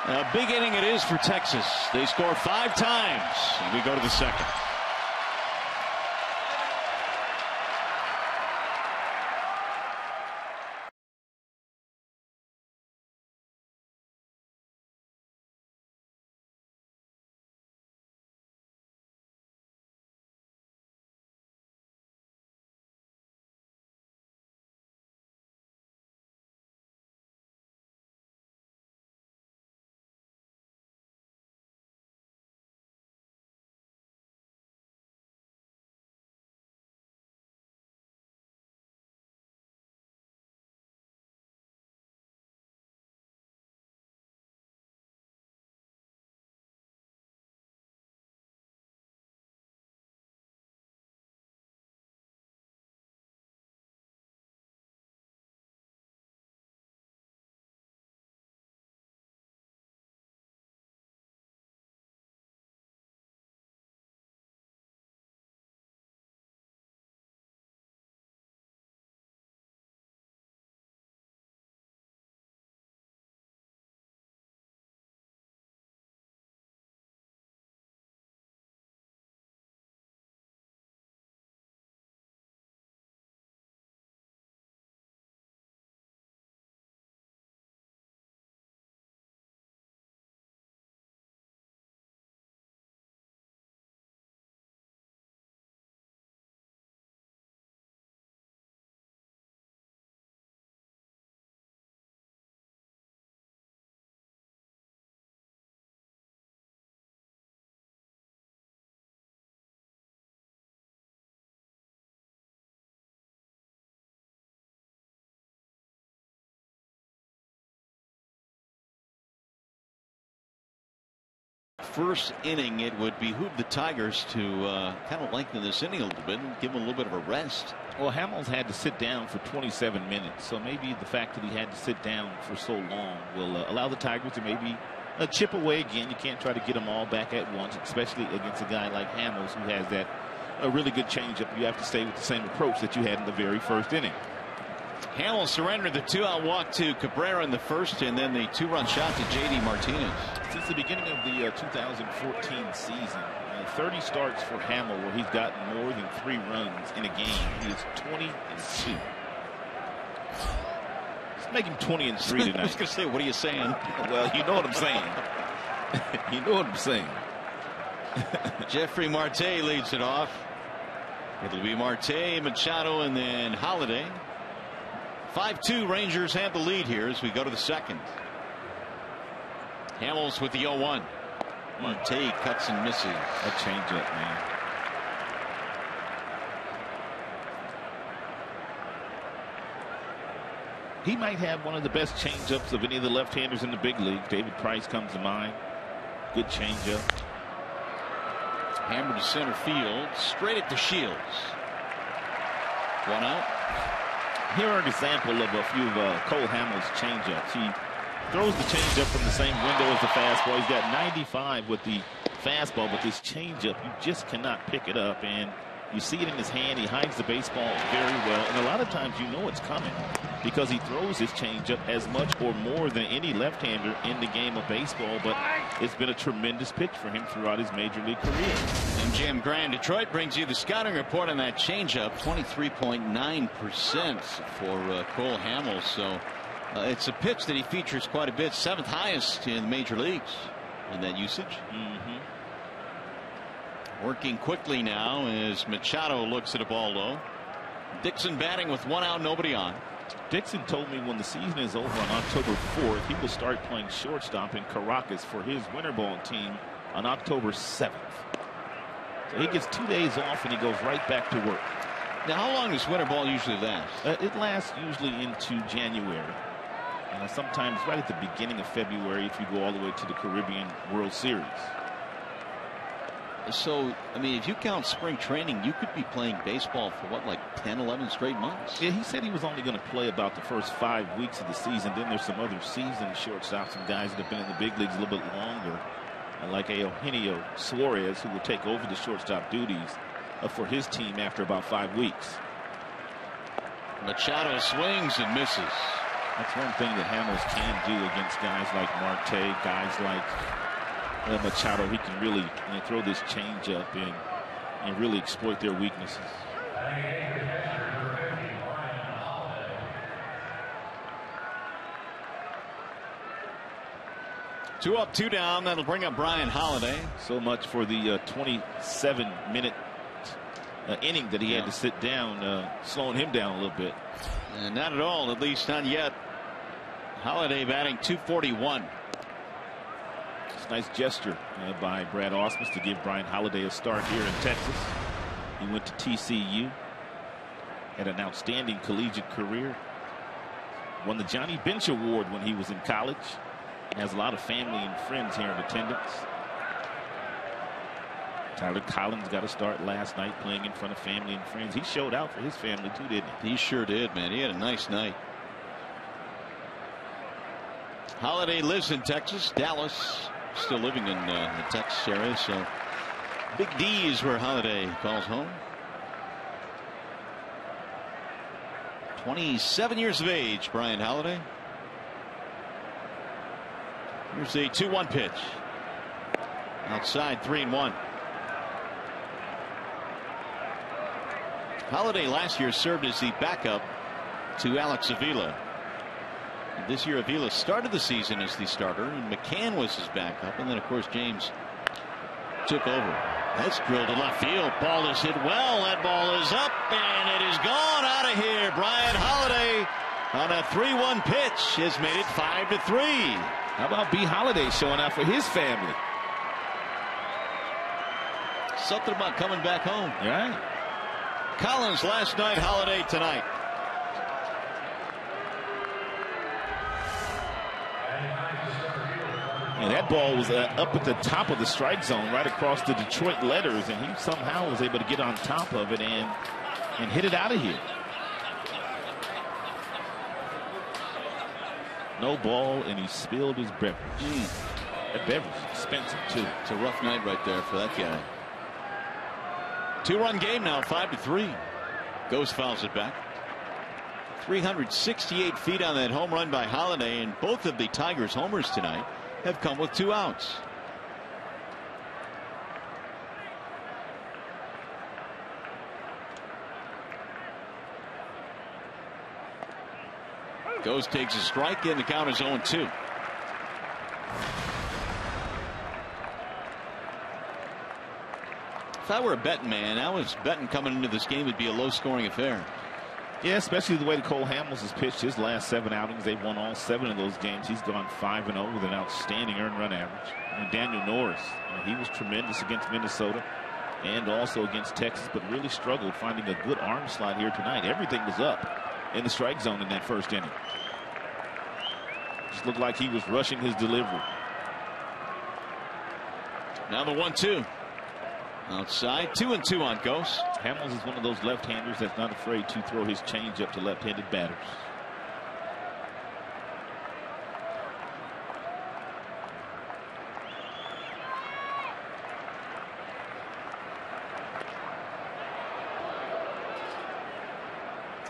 A big inning it is for Texas. They score 5 times, and we go to the second. First inning, it would behoove the Tigers to kind of lengthen this inning a little bit and give them a little bit of a rest. Well, Hamels had to sit down for 27 minutes, so maybe the fact that he had to sit down for so long will allow the Tigers to maybe chip away again. You can't try to get them all back at once, especially against a guy like Hamels, who has that a really good changeup, you have to stay with the same approach that you had in the very first inning. Hamill surrendered the 2-out walk to Cabrera in the first, and then the 2-run shot to J.D. Martinez. Since the beginning of the 2014 season, 30 starts for Hamill where he's gotten more than 3 runs in a game. He is 20-2. Let's make him 20-3 tonight. I was going to say, what are you saying? Well, you know what I'm saying. You know what I'm saying. Jeffrey Marte leads it off. It'll be Marte, Machado, and then Holiday. 5-2 Rangers have the lead here as we go to the second. Hamels with the 0-1. Marte cuts and misses. That changeup, man. He might have one of the best changeups of any of the left-handers in the big league. David Price comes to mind. Good changeup. Hammered to center field, straight at the Shields. 1 out. Here are an example of a few of Cole Hamels changeups. He throws the changeup from the same window as the fastball. He's got 95 with the fastball, but this changeup, you just cannot pick it up, and you see it in his hand. He hides the baseball very well, and a lot of times you know it's coming because he throws his changeup as much or more than any left-hander in the game of baseball, but it's been a tremendous pitch for him throughout his major league career. MGM Grand Detroit brings you the scouting report on that changeup. 23.9% for Cole Hamels. So it's a pitch that he features quite a bit. 7th highest in the major leagues in that usage. Working quickly now as Machado looks at a ball low. Dixon batting with 1 out, nobody on. Dixon told me when the season is over on October 4th, he will start playing shortstop in Caracas for his winter ball team on October 7th. So he gets 2 days off and he goes right back to work. Now, how long does winter ball usually last? It lasts usually into January. Sometimes right at the beginning of February if you go all the way to the Caribbean World Series. So, I mean, if you count spring training, you could be playing baseball for what, like 10, 11 straight months? Yeah, he said he was only going to play about the first 5 weeks of the season. Then there's some other seasoned shortstops and guys that have been in the big leagues a little bit longer, like Eugenio Suarez, who will take over the shortstop duties for his team after about 5 weeks. Machado swings and misses. That's one thing that Hamels can do against guys like Marte, guys like Machado. He can really throw this changeup and really exploit their weaknesses. Two up, 2 down. That'll bring up Brian Holiday. So much for the 27-minute inning that he had to sit down, slowing him down a little bit. And not at all, at least not yet. Holiday batting 241. It's a nice gesture by Brad Ausmus to give Brian Holiday a start here in Texas. He went to TCU, had an outstanding collegiate career, won the Johnny Bench Award when he was in college, and has a lot of family and friends here in attendance. Tyler Collins got a start last night playing in front of family and friends. He showed out for his family too, didn't he? He sure did, man. He had a nice night. Holiday lives in Texas, Dallas, still living in the Texas area, so Big D is where Holiday calls home. 27 years of age, Brian Holiday. Here's a 2-1 pitch. Outside, 3-1. Holiday last year served as the backup to Alex Avila. This year Avila started the season as the starter and McCann was his backup, and then of course James took over. That's drilled to left field. Ball is hit well. That ball is up and it is gone out of here. Brian Holiday on a 3-1 pitch has made it 5-3. How about B. Holiday showing out for his family? Something about coming back home. Right. Collins last night, Holiday tonight. And that ball was up at the top of the strike zone, right across the Detroit letters, and he somehow was able to get on top of it and hit it out of here. No ball, and he spilled his beverage. That beverage is expensive, too. It's a rough night right there for that guy. Two-run game now, 5-3. Ghost fouls it back. 368 feet on that home run by Holiday, and both of the Tigers' homers tonight have come with 2 outs. Ghost takes a strike, and the count is 0-2. If I were a betting man, I was betting coming into this game would be a low-scoring affair. Yeah, especially the way that Cole Hamels has pitched his last 7 outings. They've won all 7 of those games. He's gone 5-0 with an outstanding earned run average. And Daniel Norris, he was tremendous against Minnesota and also against Texas, but really struggled finding a good arm slot here tonight. Everything was up in the strike zone in that first inning. Just looked like he was rushing his delivery. Now the 1-2. Outside, 2-2 on Ghost. Hamels is one of those left-handers that's not afraid to throw his changeup to left-handed batters.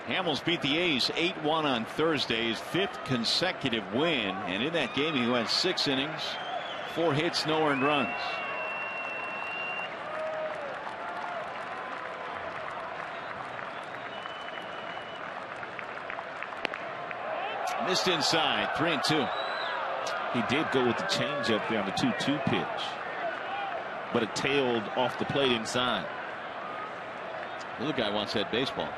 Hamels beat the A's 8-1 on Thursday, his 5th consecutive win, and in that game he went 6 innings, 4 hits, no earned runs. Missed inside, 3-2. He did go with the changeup there on the 2-2 pitch, but it tailed off the plate inside. The other guy wants that baseball.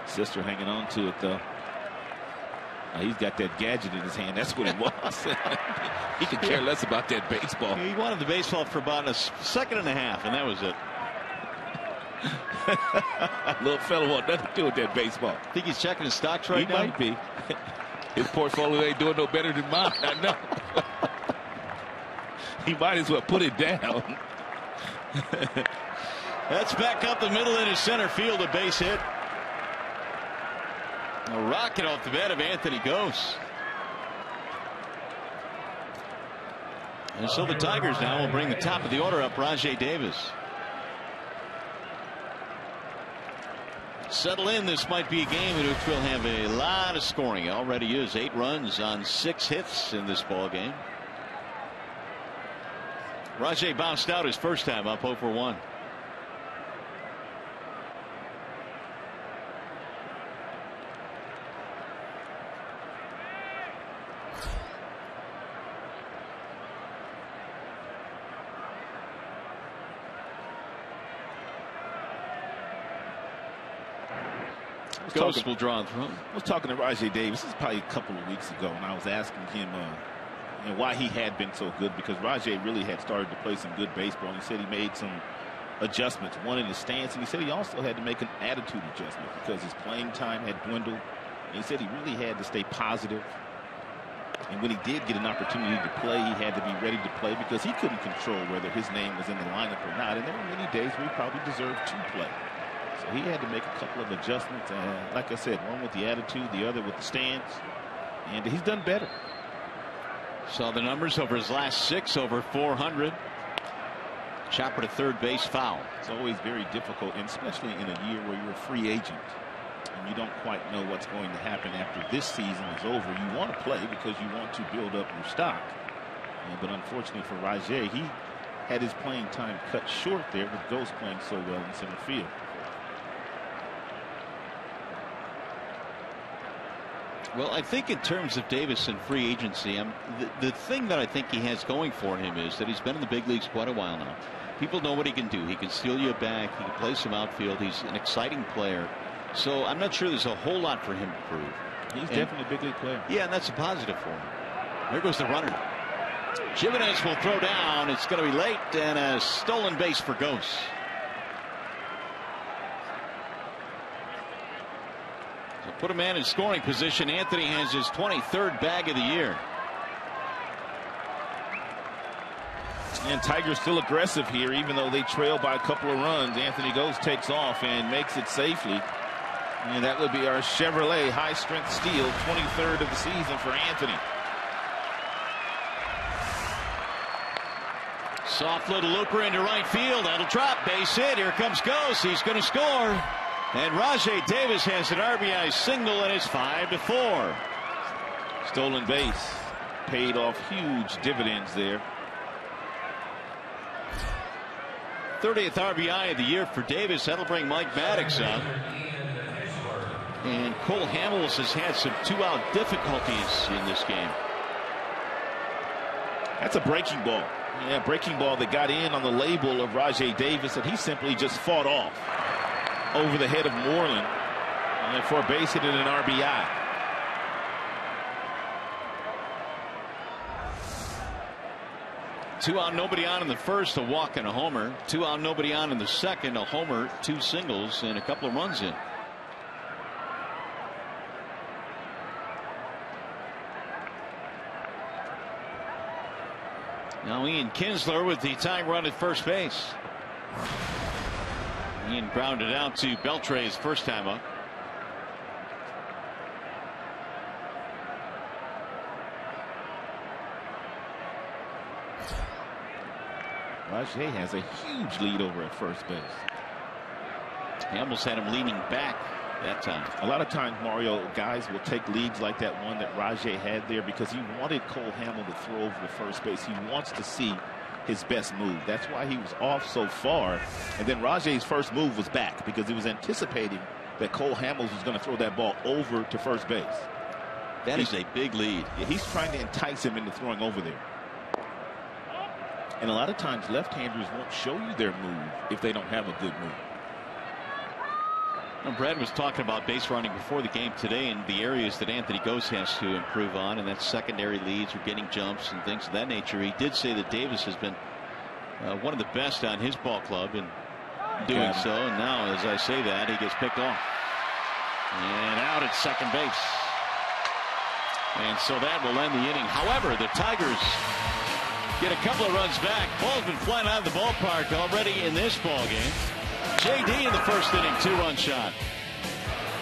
Sister hanging on to it, though. He's got that gadget in his hand. That's what it was. He could care less about that baseball. He wanted the baseball for about a second and a half, and that was it. Little fella want nothing to do with that baseball. Think he's checking his stocks right now? He might be. His portfolio ain't doing no better than mine. I know. He might as well put it down. That's back up the middle into center field, a base hit. A rocket off the bat of Anthony Ghost. And so the Tigers now will bring the top of the order up, Rajai Davis. Settle in. This might be a game in which we'll have a lot of scoring. It already is 8 runs on 6 hits in this ball game. Rajai bounced out his first time up 0 for 1. Ghost will draw through. I was talking to Rajai Davis. This is probably a couple of weeks ago, and I was asking him why he had been so good, because Rajai really had started to play some good baseball. And he said he made some adjustments, one in his stance, and he said he also had to make an attitude adjustment because his playing time had dwindled. And he said he really had to stay positive. And when he did get an opportunity to play, he had to be ready to play because he couldn't control whether his name was in the lineup or not. And there were many days where he probably deserved to play. So he had to make a couple of adjustments. Like I said, one with the attitude, the other with the stance. And he's done better. Saw the numbers over his last 6, over 400. Chopper to third base, foul. It's always very difficult, and especially in a year where you're a free agent and you don't quite know what's going to happen after this season is over. You want to play because you want to build up your stock. But unfortunately for Rajai, he had his playing time cut short there with Ghost playing so well in center field. Well, I think in terms of Davis and free agency, the thing that I think he has going for him is that he's been in the big leagues quite a while now. People know what he can do. He can steal you back. He can play some outfield. He's an exciting player. So I'm not sure there's a whole lot for him to prove. He's definitely a big league player. Yeah, and that's a positive for him. There goes the runner. Jimenez will throw down. It's going to be late, and a stolen base for Ghost. So put a man in scoring position. Anthony has his 23rd bag of the year. And Tigers still aggressive here, even though they trail by a couple of runs. Anthony Ghost takes off and makes it safely. And that would be our Chevrolet high-strength steel, 23rd of the season for Anthony. Soft little looper into right field. That'll drop. Base hit. Here comes Ghost. He's going to score. And Rajai Davis has an RBI single, and it's 5-4. Stolen base paid off huge dividends there. 30th RBI of the year for Davis. That'll bring Mike Maddox up. And Cole Hamels has had some two-out difficulties in this game. That's a breaking ball. Yeah, breaking ball that got in on the label of Rajai Davis, and he simply just fought off over the head of Moreland for a base hit and an RBI. Two out, nobody on in the first, a walk and a homer. Two out, nobody on in the second, a homer, two singles, and a couple of runs in. Now Ian Kinsler with the tying run at first base. Ian grounded out to Beltre his first time up. Rajai has a huge lead over at first base. Hamels had him leaning back that time. A lot of times, Mario, guys will take leads like that one that Rajai had there because he wanted Cole Hamels to throw over to first base. He wants to see his best move. That's why he was off so far. And then Rajai's first move was back because he was anticipating that Cole Hamels was going to throw that ball over to first base. That is a big lead. Yeah, he's trying to entice him into throwing over there. And a lot of times left-handers won't show you their move if they don't have a good move. Well, Brad was talking about base running before the game today and the areas that Anthony Gose has to improve on, and that's secondary leads or getting jumps and things of that nature. He did say that Davis has been one of the best on his ball club in doing so, and now as I say that, he gets picked off and out at second base, and so that will end the inning. However, the Tigers get a couple of runs back. Ball's been flying out of the ballpark already in this ball game. J.D. in the first inning, two-run shot.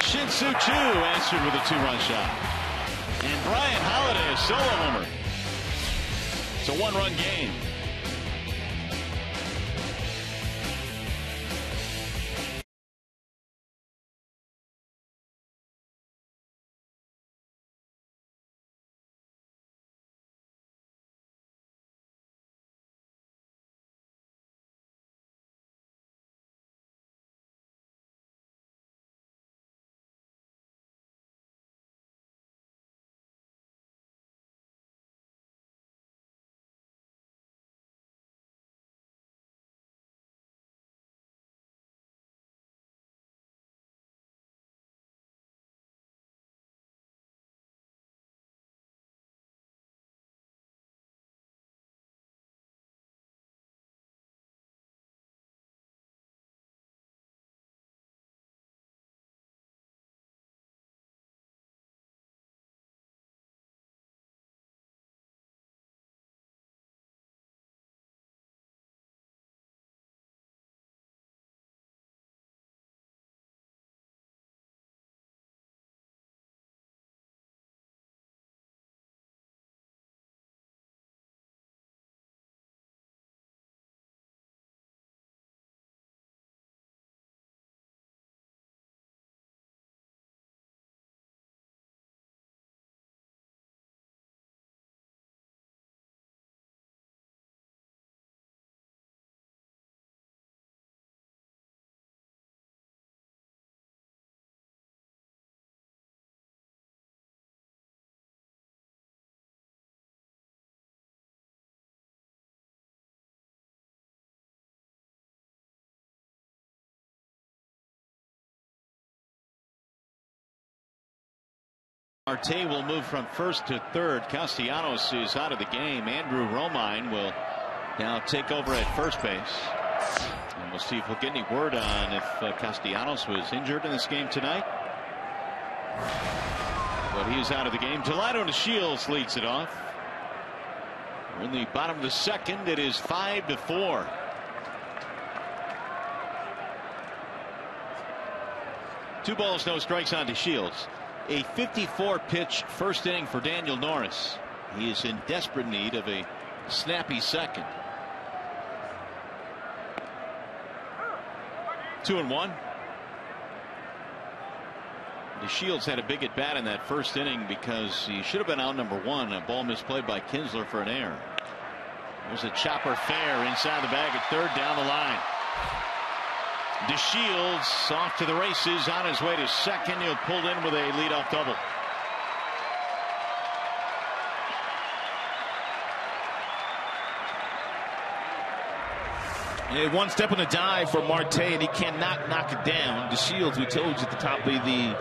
Shin-Soo Choo answered with a two-run shot. And Brian Holiday, a solo homer. It's a one-run game. Marte will move from first to third. Castellanos is out of the game. Andrew Romine will now take over at first base. And we'll see if we'll get any word on if Castellanos was injured in this game tonight. But he is out of the game. Delino to Shields leads it off. We're in the bottom of the second. It is 5-4. Two balls, no strikes on to Shields. A 54-pitch first inning for Daniel Norris. He is in desperate need of a snappy second. 2-1. DeShields had a big at bat in that first inning because he should have been out number 1. A ball misplayed by Kinsler for an error. There's a chopper fair inside the bag at third, down the line. DeShields off to the races, on his way to second. He'll pull in with a leadoff double. One step on the dive for Marte, and he cannot knock it down. DeShields, we told you at the top of the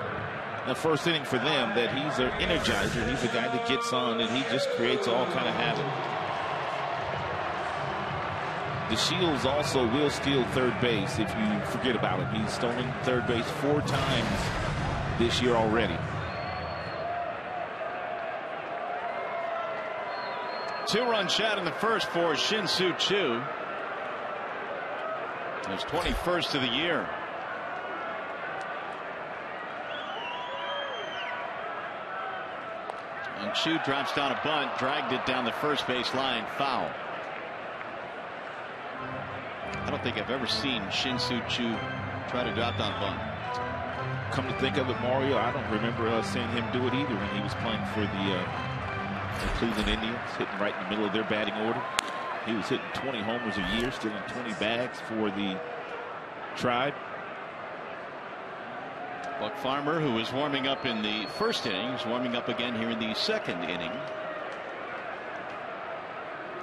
first inning for them that he's an energizer. He's a guy that gets on, and he just creates all kind of havoc. DeShields also will steal third base if you forget about him. He's stolen third base 4 times this year already. 2-run shot in the first for Shin-Soo Choo. His 21st of the year. And Choo drops down a bunt, dragged it down the first base line, foul. I don't think I've ever seen Shin-Soo Choo try to drop down a bunt. Come to think of it, Mario, I don't remember seeing him do it either when he was playing for the Cleveland Indians, hitting right in the middle of their batting order. He was hitting 20 homers a year, stealing 20 bags for the Tribe. Buck Farmer, who was warming up in the first inning, is warming up again here in the second inning.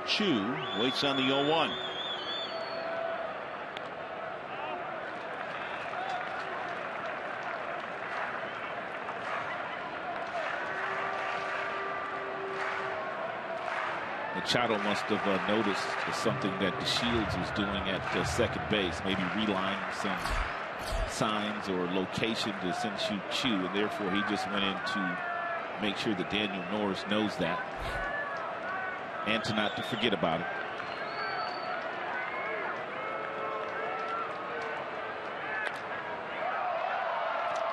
Choo waits on the 0-1. Machado must have noticed something that DeShields was doing at second base, maybe relying some signs or location to Shin-Soo Choo, and therefore he just went in to make sure that Daniel Norris knows that and to not to forget about it.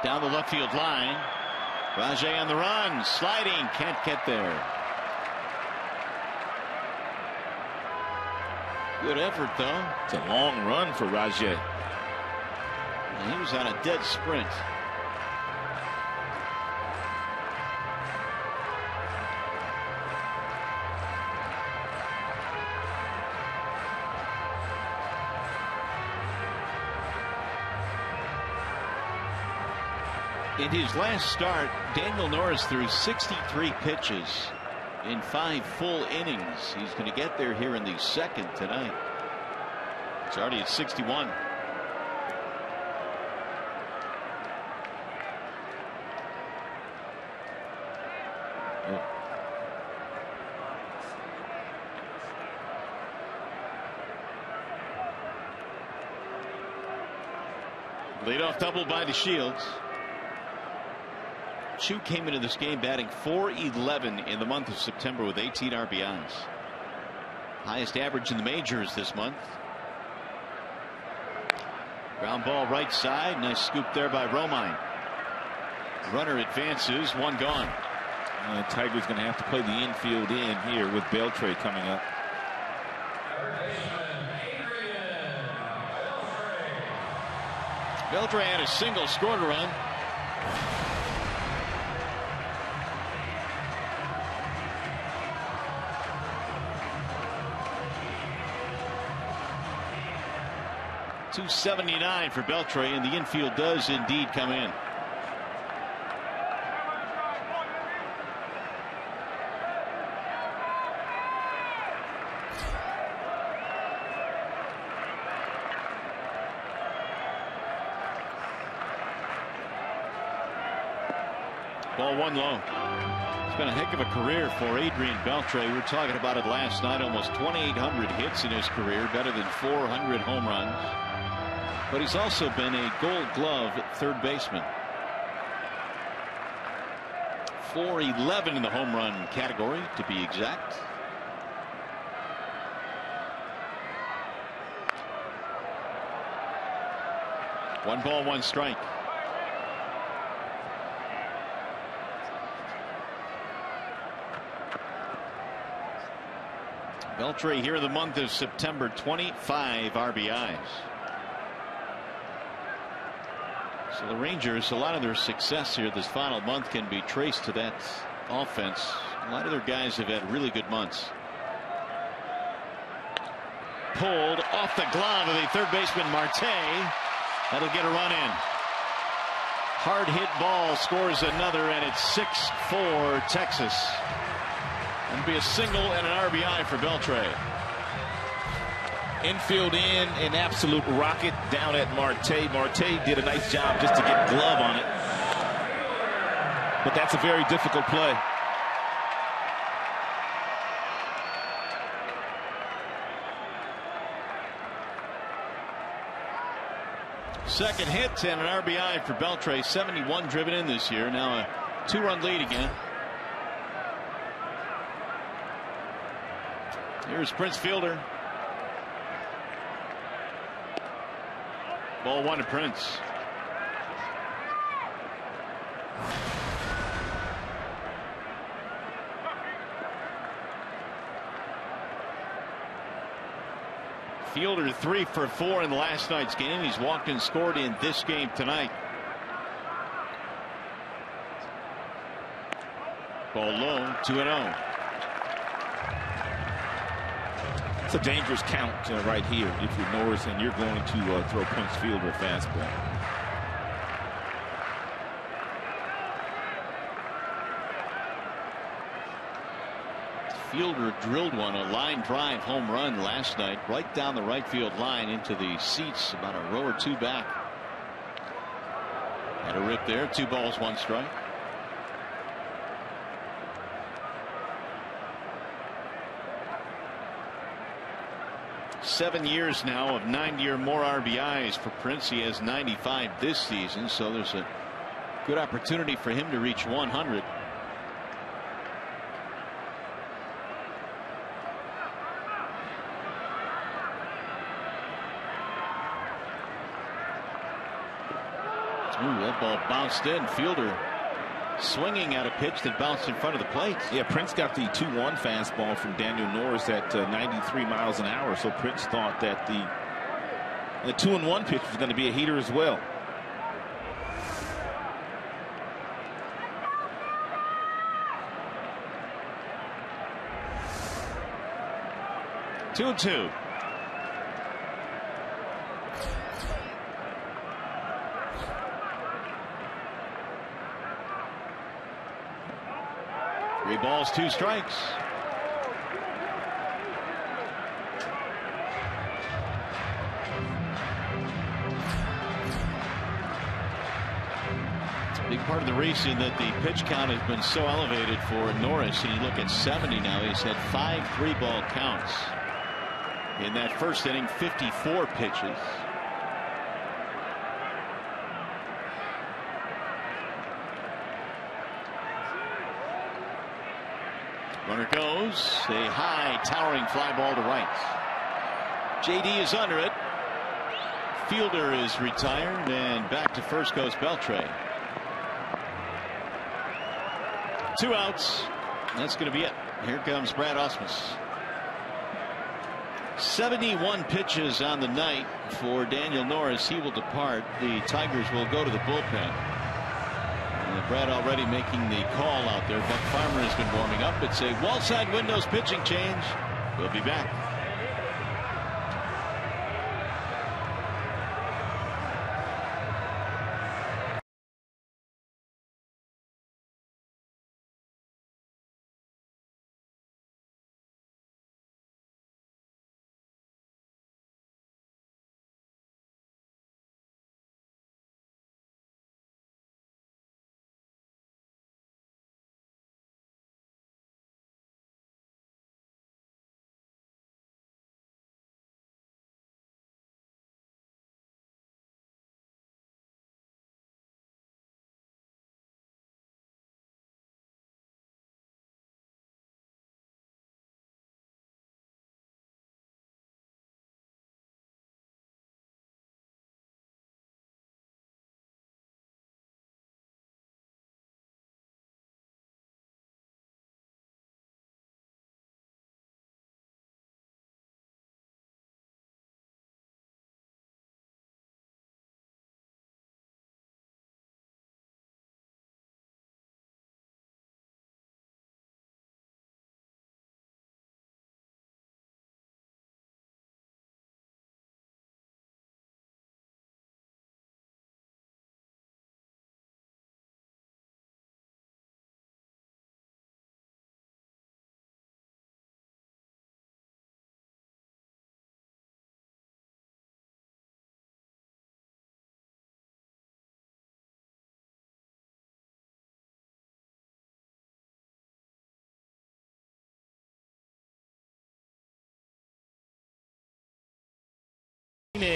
Down the left field line, Rajay on the run, sliding, can't get there. Good effort, though. It's a long run for Rajay. And he was on a dead sprint. In his last start, Daniel Norris threw 63 pitches in 5 full innings. He's going to get there here in the second tonight. It's already at 61. Leadoff double by DeShields. Choo came into this game batting .411 in the month of September with 18 RBIs. Highest average in the majors this month. Ground ball right side. Nice scoop there by Romine. Runner advances, 1 gone. Tiger's going to have to play the infield in here with Beltre coming up. Beltre had a single, scored a run. .279 for Beltre, and the infield does indeed come in. Ball 1 low. It's been a heck of a career for Adrian Beltre. We were talking about it last night. Almost 2,800 hits in his career, better than 400 home runs. But he's also been a Gold Glove third baseman. .411 in the home run category, to be exact. One ball, 1 strike. Beltre here in the month of September, 25 RBIs. So the Rangers, a lot of their success here this final month can be traced to that offense. A lot of their guys have had really good months. Pulled off the glove of the third baseman Marte. That'll get a run in. Hard hit ball scores another, and it's 6-4 Texas. It'll be a single and an RBI for Beltre. Infield in, an absolute rocket down at Marte. Marte did a nice job just to get glove on it. But that's a very difficult play. Second hit and an RBI for Beltre. 71 driven in this year. Now a 2-run lead again. Here's Prince Fielder. Ball one to Prince. Fielder 3 for 4 in last night's game. He's walked and scored in this game tonight. Ball low, 2-0. It's a dangerous count right here if you're Norris and you're going to throw Prince Fielder a fastball. Fielder drilled one, a line drive home run last night, right down the right field line into the seats, about a row or two back. Had a rip there. 2 balls, 1 strike. Seven years now of 90 or more RBIs for Prince. He has 95 this season, so there's a good opportunity for him to reach 100. Ooh, that ball bounced in. Fielder swinging at a pitch that bounced in front of the plate. Yeah, Prince got the 2-1 fastball from Daniel Norris at 93 miles an hour. So Prince thought that the 2-1 pitch was going to be a heater as well. Two and two. Three balls, 2 strikes. Big part of the reason that the pitch count has been so elevated for Norris, and you look at 70 now, he's had 5 3-ball counts. In that first inning, 54 pitches. Runner goes. A high towering fly ball to right. JD is under it. Fielder is retired, and back to first goes Beltre. 2 outs. That's going to be it. Here comes Brad Ausmus. 71 pitches on the night for Daniel Norris. He will depart. The Tigers will go to the bullpen. And Brad already making the call out there. Buck Farmer has been warming up. It's a wall side windows pitching change. We'll be back.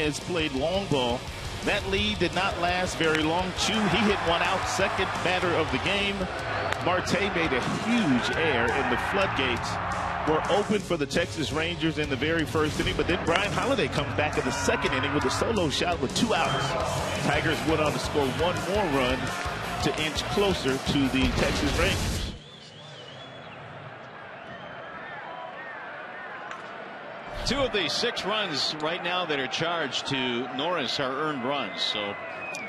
Martinez played long ball. That lead did not last very long. Chu, he hit one out, second batter of the game. Marte made a huge error, and the floodgates were open for the Texas Rangers in the very first inning. But then Brian Holiday comes back in the second inning with a solo shot with 2 outs. Tigers went on to score 1 more run to inch closer to the Texas Rangers. Two of the 6 runs right now that are charged to Norris are earned runs. So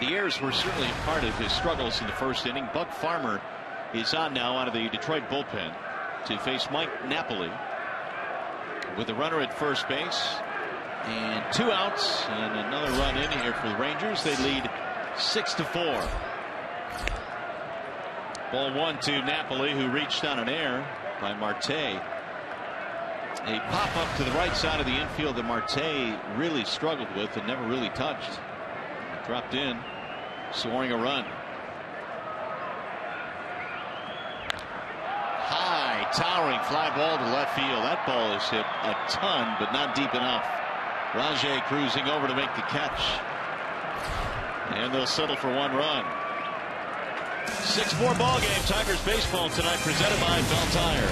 the errors were certainly a part of his struggles in the first inning. Buck Farmer is on now out of the Detroit bullpen to face Mike Napoli with a runner at first base and 2 outs and another run in here for the Rangers. They lead 6-4. Ball 1 to Napoli, who reached on an error by Marte. A pop up to the right side of the infield that Marte really struggled with and never really touched. Dropped in, scoring a run. High, towering fly ball to left field. That ball is hit a ton, but not deep enough. Rajay cruising over to make the catch. And they'll settle for 1 run. 6-4 ball game. Tigers baseball tonight, presented by Bell Tire.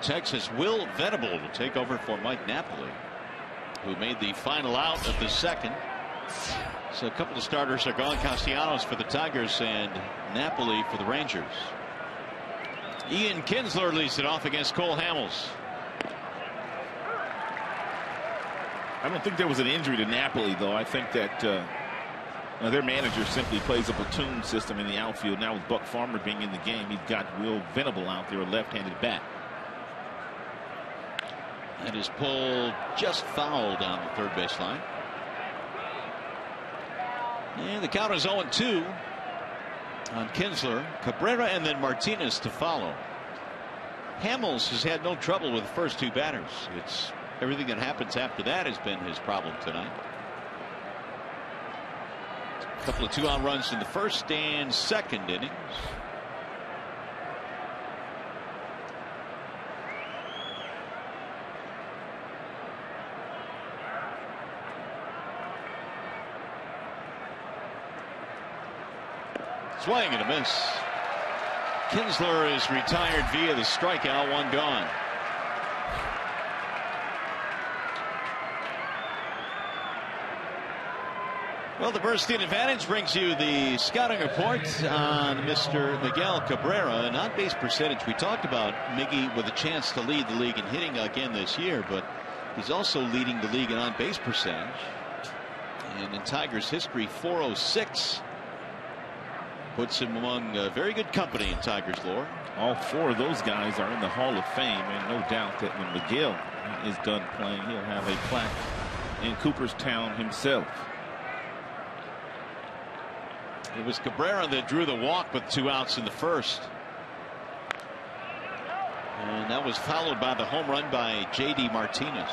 Texas Will Venable will take over for Mike Napoli, who made the final out of the second. So a couple of starters are gone. Castellanos for the Tigers and Napoli for the Rangers. Ian Kinsler leads it off against Cole Hamels. I don't think there was an injury to Napoli, though. I think that their manager simply plays a platoon system in the outfield. Now with Buck Farmer being in the game, he's got Will Venable out there, a left-handed bat. That is pulled just foul down the third baseline. And the count is 0-2 on Kinsler, Cabrera, and then Martinez to follow. Hamels has had no trouble with the first 2 batters. It's everything that happens after that has been his problem tonight. A couple of 2-out runs in the first and second innings. Swing and a miss. Kinsler is retired via the strikeout, 1 gone. Well, the Bernstein advantage brings you the scouting report on Mr. Miguel Cabrera. An on-base percentage. We talked about Miggy with a chance to lead the league in hitting again this year, but he's also leading the league in on-base percentage. And in Tigers history, 406. Puts him among very good company in Tigers lore. All 4 of those guys are in the Hall of Fame, and no doubt that when Miguel is done playing, he'll have a plaque in Cooperstown himself. It was Cabrera that drew the walk with 2 outs in the first. And that was followed by the home run by J.D. Martinez.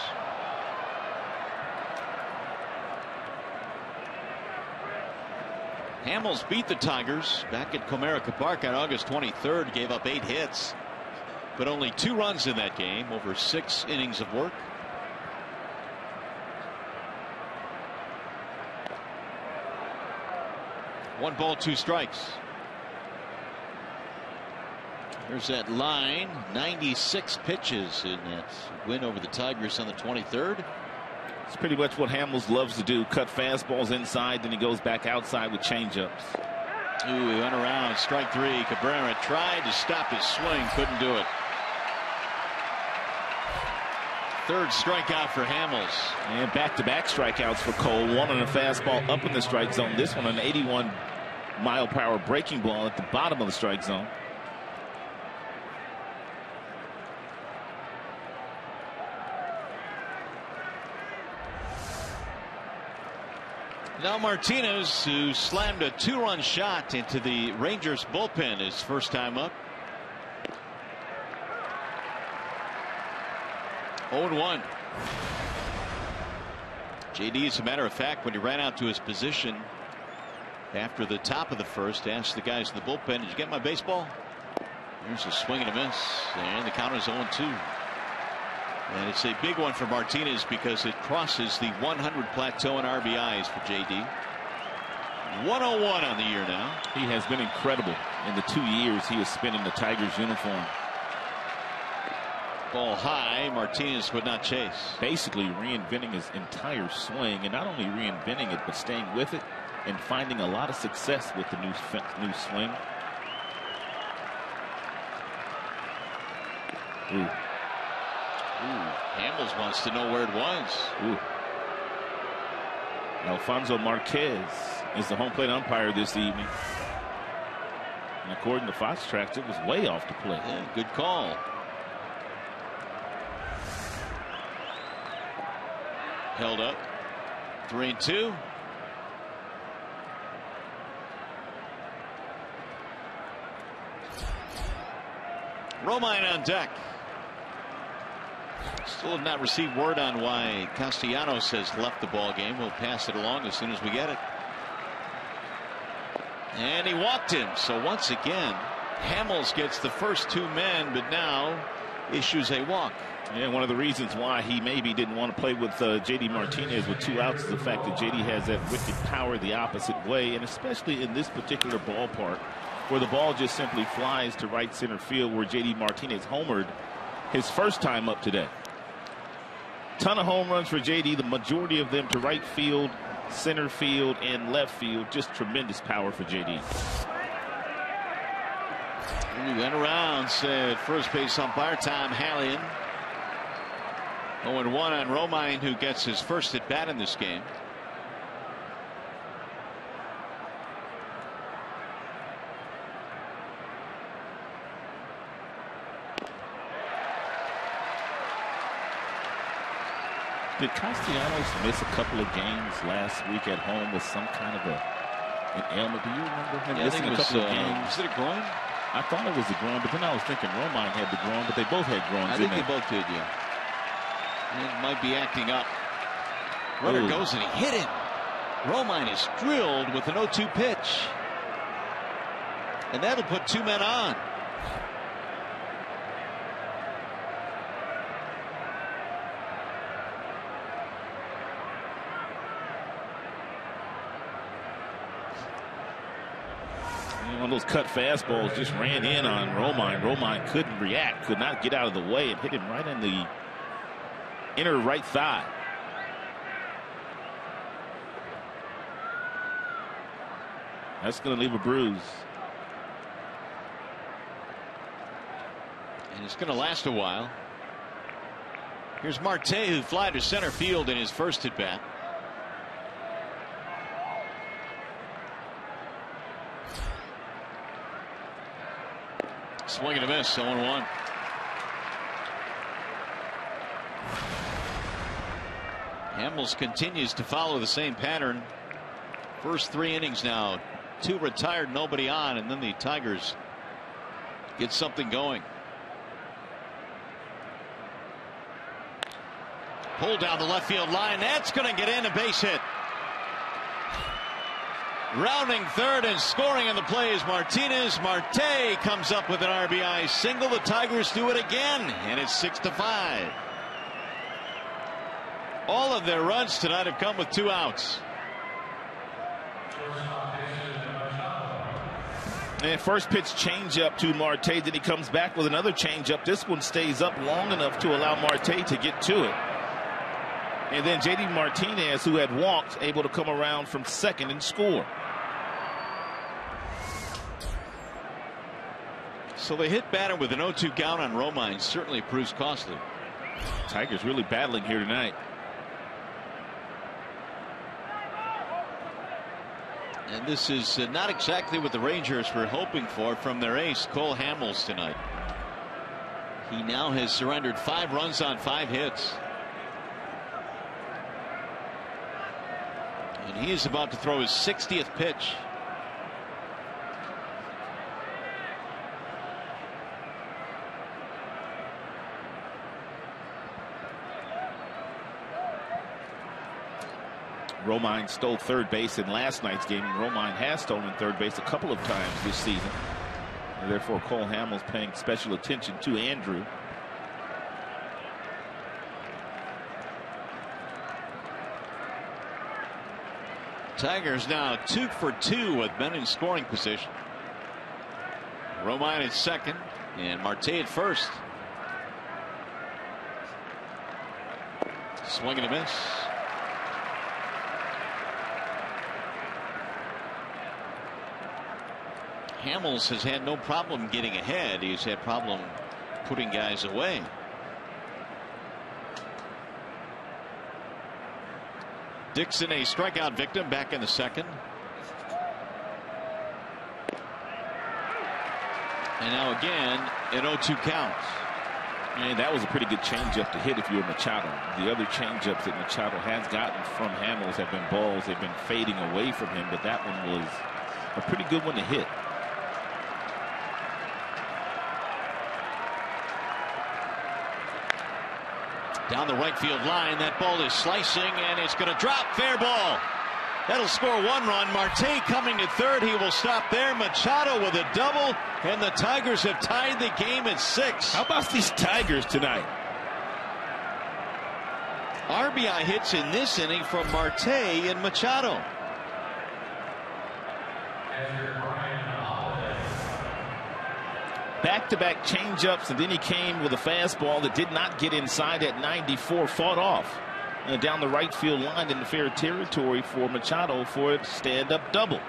Hamels beat the Tigers back at Comerica Park on August 23rd. Gave up 8 hits, but only 2 runs in that game over 6 innings of work. One ball, 2 strikes. There's that line. 96 pitches in that win over the Tigers on the 23rd. It's pretty much what Hamels loves to do. Cut fastballs inside, then he goes back outside with changeups. Ooh, he went around. Strike 3. Cabrera tried to stop his swing. Couldn't do it. 3rd strikeout for Hamels. And back-to-back strikeouts for Cole. One on a fastball up in the strike zone. This one an 81-mile-per-hour breaking ball at the bottom of the strike zone. Now Martinez, who slammed a 2-run shot into the Rangers bullpen his first time up. 0-1. JD, as a matter of fact, when he ran out to his position after the top of the first, asked the guys in the bullpen, "Did you get my baseball?" Here's a swing and a miss, and the count is 0-2. And it's a big one for Martinez because it crosses the 100 plateau in RBIs for JD. 101 on the year now. He has been incredible in the 2 years he has spent in the Tigers uniform. Ball high. Martinez would not chase. Basically reinventing his entire swing, and not only reinventing it, but staying with it and finding a lot of success with the new swing. Ooh. Hamels wants to know where it was. Ooh. Alfonso Marquez is the home plate umpire this evening. And according to Fox Tracks, it was way off the plate. Yeah, good call. Held up. 3-2. Romine on deck. Still have not received word on why Castellanos has left the ball game. We'll pass it along as soon as we get it. And he walked him. So once again, Hamels gets the first 2 men, but now issues a walk. Yeah, one of the reasons why he maybe didn't want to play with J.D. Martinez with 2 outs is the fact that J.D. has that wicked power the opposite way, and especially in this particular ballpark where the ball just simply flies to right center field, where J.D. Martinez homered his first time up today. Ton of home runs for JD, the majority of them to right field, center field, and left field. Just tremendous power for JD. He went around, said first base umpire Tom Hallion. 0-1 on Romine, who gets his first at bat in this game. Did Castellanos miss a couple of games last week at home with some kind of an ailment? Do you remember him missing a couple of games? Was it a groin? I thought it was a groin, but then I was thinking Romine had the groin, but they both had groins. I think they both did, yeah. It might be acting up. Runner goes and he hit him. Romine is drilled with an 0-2 pitch. And that'll put 2 men on. One of those cut fastballs just ran in on Romine. Romine couldn't react, could not get out of the way, and hit him right in the inner right thigh. That's going to leave a bruise. And it's going to last a while. Here's Marte, who fly to center field in his first at bat. Swing and a miss, 0-1. Hamels continues to follow the same pattern. First 3 innings now, 2 retired, nobody on, and then the Tigers get something going. Pull down the left field line. That's going to get in, a base hit. Rounding third and scoring in the play is Martinez. Marte comes up with an RBI single. The Tigers do it again, and it's 6-5. All of their runs tonight have come with 2 outs. And first pitch changeup to Marte. Then he comes back with another changeup. This one stays up long enough to allow Marte to get to it. And then J.D. Martinez, who had walked, able to come around from second and score. So the hit batter with an 0-2 count on Romine certainly proves costly. Tigers really battling here tonight. And this is not exactly what the Rangers were hoping for from their ace, Cole Hamels, tonight. He now has surrendered 5 runs on 5 hits. And he is about to throw his 60th pitch. Romine stole third base in last night's game. Romine has stolen third base a couple of times this season. And therefore, Cole Hamels paying special attention to Andrew. Tigers now 2 for 2 with men in scoring position. Romine at second and Marte at first. Swing and a miss. Hamels has had no problem getting ahead. He's had problem putting guys away. Dixon, a strikeout victim, back in the second. And now again an 0-2 count. And that was a pretty good changeup to hit if you're Machado. The other changeups that Machado has gotten from Hamels have been balls. They've been fading away from him, but that one was a pretty good one to hit. Down the right field line, that ball is slicing, and it's going to drop. Fair ball. That'll score 1 run. Marte coming to third. He will stop there. Machado with a double, and the Tigers have tied the game at 6. How about these Tigers tonight? RBI hits in this inning from Marte and Machado. Back-to-back changeups, and then he came with a fastball that did not get inside at 94, fought off down the right field line in the fair territory for Machado for a stand-up double.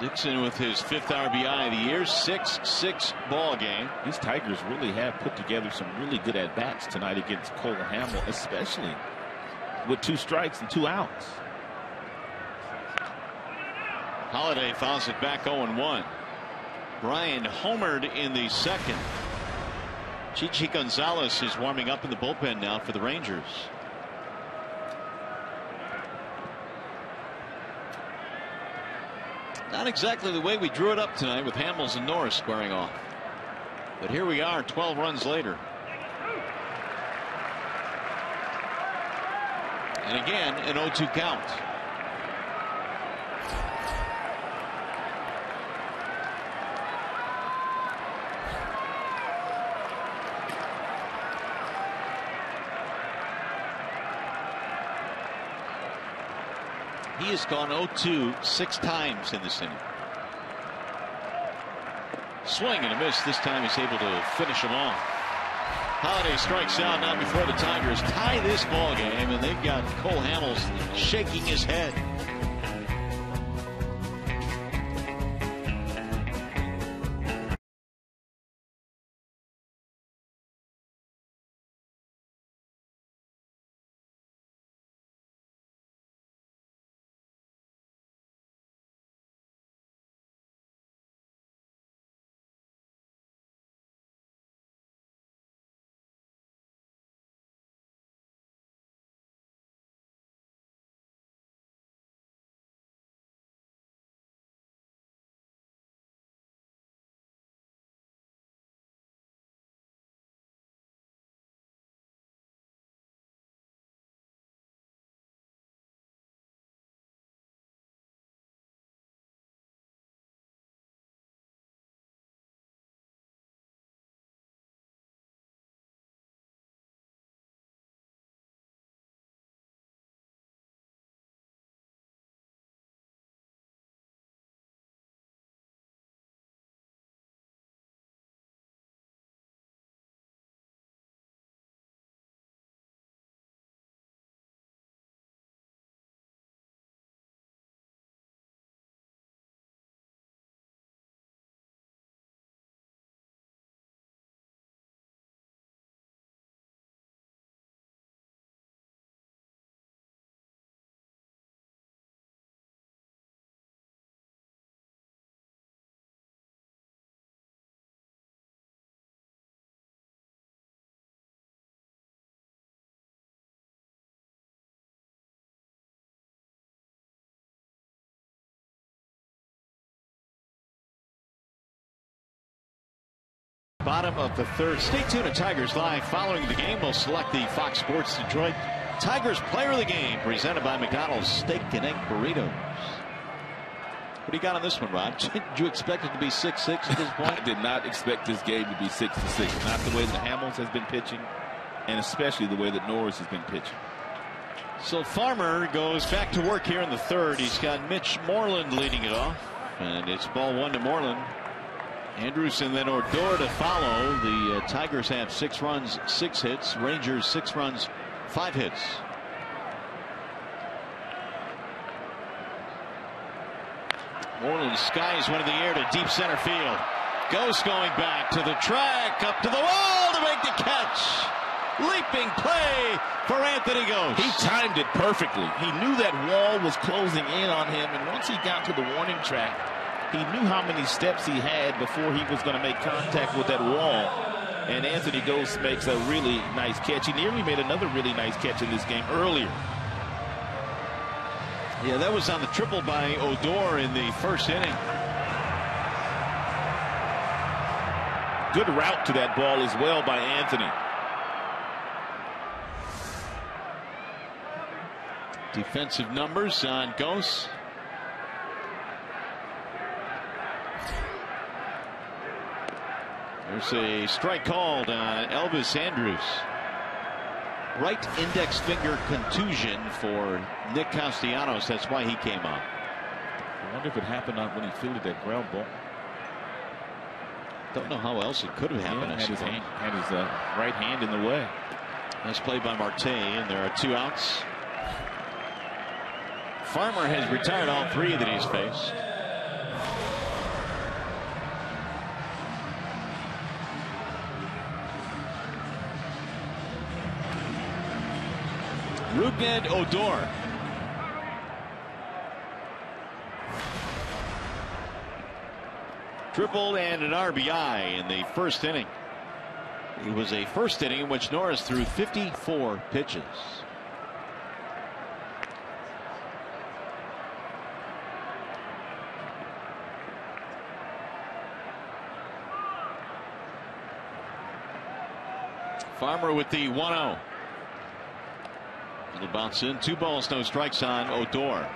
Dixon with his 5th RBI of the year, 6-6 ball game. These Tigers really have put together some really good at-bats tonight against Cole Hamels, especially with 2 strikes and 2 outs. Holiday fouls it back 0-1. Brian homered in the second. Chichi Gonzalez is warming up in the bullpen now for the Rangers. Not exactly the way we drew it up tonight with Hamels and Norris squaring off. But here we are 12 runs later. And again an 0-2 count. He has gone 0-2 6 times in this inning. Swing and a miss. This time he's able to finish him off. Holiday strikes out now before the Tigers tie this ball game, and they've got Cole Hamels shaking his head. bottom of the third. Stay tuned to Tigers Live. Following the game, we'll select the Fox Sports Detroit Tigers Player of the Game, presented by McDonald's Steak and Egg Burritos. What do you got on this one, Rod? Did you expect it to be 6-6 at this point? I did not expect this game to be 6-6. Not the way that Hamels has been pitching, and especially the way that Norris has been pitching. So Farmer goes back to work here in the third. He's got Mitch Moreland leading it off, and it's ball 1 to Moreland. Andrews and then Odor to follow. The Tigers have 6 runs, 6 hits. Rangers 6 runs, 5 hits. Moreland skies one in the air to deep center field. Ghost going back to the track, up to the wall to make the catch. Leaping play for Anthony Ghost. He timed it perfectly. He knew that wall was closing in on him, and once he got to the warning track, he knew how many steps he had before he was going to make contact with that wall. And Anthony Ghost makes a really nice catch. He nearly made another really nice catch in this game earlier. Yeah, that was on the triple by Odor in the first inning. Good route to that ball as well by Anthony. Defensive numbers on Ghost. There's a strike called on Elvis Andrews. Right index finger contusion for Nick Castellanos. That's why he came on. I wonder if it happened when he fielded that ground ball. Don't know how else it could have happened. Had his right hand in the way. Nice play by Marte, and there are 2 outs. Farmer has retired all 3 that he's faced. Rougned Odor. Triple and an RBI in the first inning. It was a first inning in which Norris threw 54 pitches. Farmer with the 1-0. It'll bounce in. 2 balls, no strikes on Odor.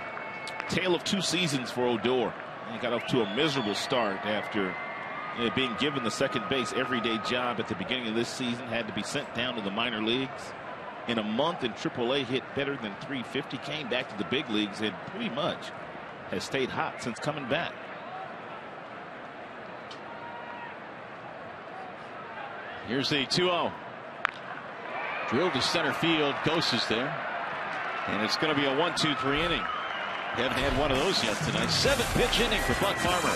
Tale of 2 seasons for Odor. He got off to a miserable start after being given the second base everyday job at the beginning of this season. Had to be sent down to the minor leagues. In a month in AAA, hit better than .350. Came back to the big leagues and pretty much has stayed hot since coming back. Here's the 2-0. Drilled to center field. Ghost is there. And it's going to be a 1-2-3 inning. Haven't had one of those yet tonight. 7-pitch inning for Buck Farmer.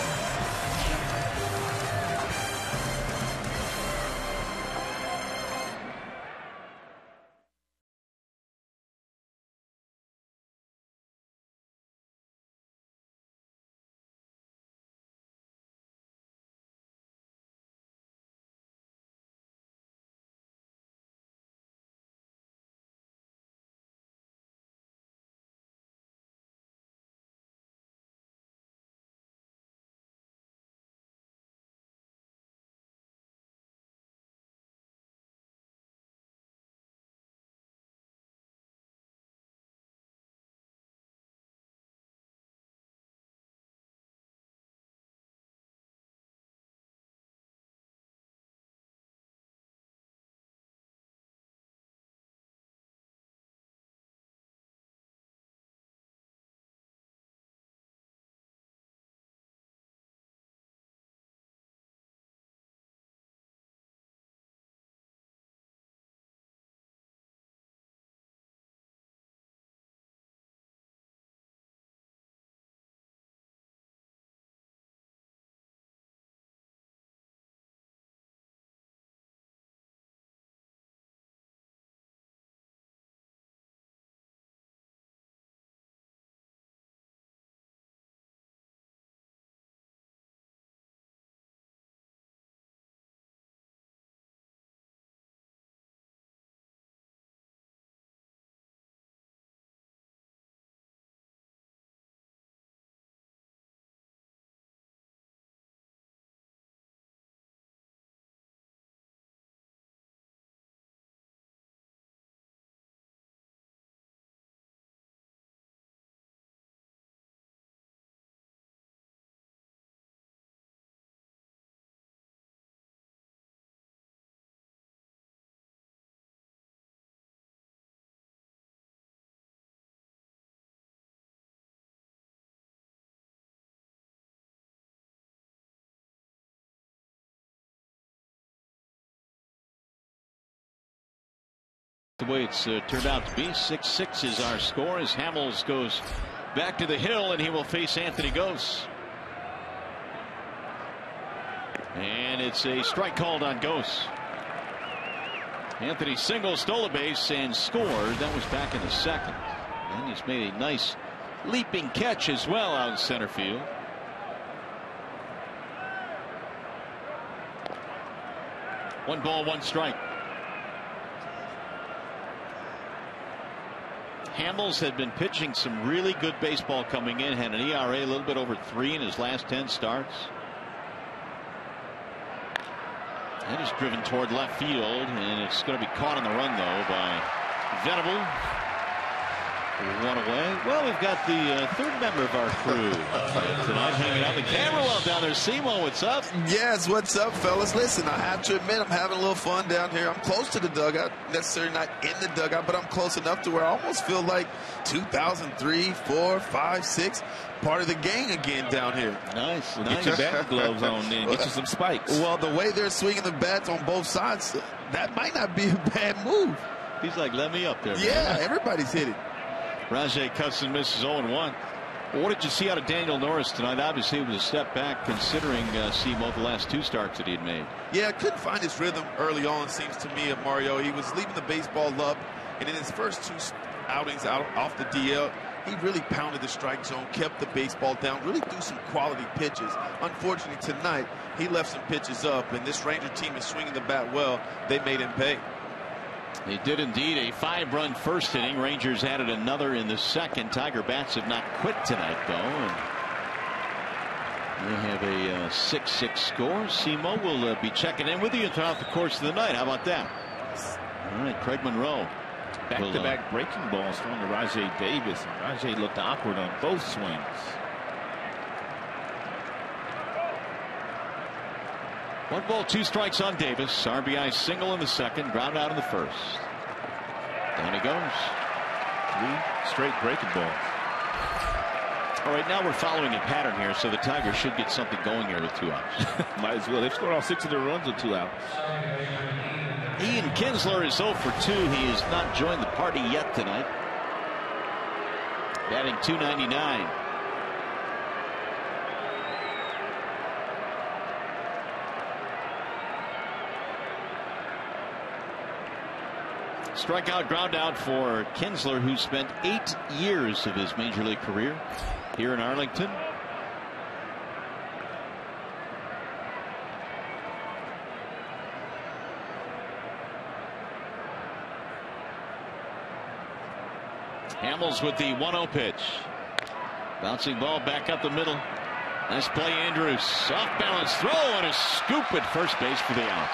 The way it's turned out to be, 6-6 is our score as Hamels goes back to the hill, and he will face Anthony Gose. And it's a strike called on Gose. Anthony singles, stole a base, and scored. That was back in the second. And he's made a nice leaping catch as well out in center field. One ball, one strike. Hamels had been pitching some really good baseball coming in. Had an ERA a little bit over 3 in his last 10 starts. That is driven toward left field, and it's going to be caught on the run, though, by Venable. One away. Well, we've got the third member of our crew tonight hanging out. The camera well down there. Simo, what's up? Yes, what's up, fellas? Listen, I have to admit, I'm having a little fun down here. I'm close to the dugout, necessarily not in the dugout, but I'm close enough to where I almost feel like 2003, 4, 5, 6, part of the gang again down here. Nice. Get your batting gloves on then. Get you some spikes. Well, the way they're swinging the bats on both sides, that might not be a bad move. He's like, let me up there. Yeah, man. Everybody's hit it. Rajay Cusson misses 0-1. Well, what did you see out of Daniel Norris tonight? Obviously, it was a step back considering Simo the last 2 starts that he had made. Yeah, couldn't find his rhythm early on, seems to me, of Mario. He was leaving the baseball up, and in his first 2 outings out off the DL, he really pounded the strike zone, kept the baseball down, really threw some quality pitches. Unfortunately, tonight, he left some pitches up, and this Ranger team is swinging the bat well. They made him pay. They did indeed. A 5-run first inning. Rangers added another in the second. Tiger bats have not quit tonight, though. And they have a 6-6 score. Simo will be checking in with you throughout the course of the night. How about that? All right, Craig Monroe. Back-to-back breaking balls thrown to Rajay Davis. And Rajay looked awkward on both swings. One ball, 2 strikes on Davis. RBI single in the second, ground out in the first. Down he goes. 3 straight breaking balls. All right, now we're following a pattern here, so the Tigers should get something going here with 2 outs. Might as well. They've scored all 6 of their runs with 2 outs. Ian Kinsler is 0 for 2. He has not joined the party yet tonight. Batting .299. Strikeout, ground out for Kinsler, who spent 8 years of his major league career here in Arlington. Hamels with the 1-0 pitch. Bouncing ball back up the middle. Nice play, Andrews. Soft balance throw and a scoop at first base for the out.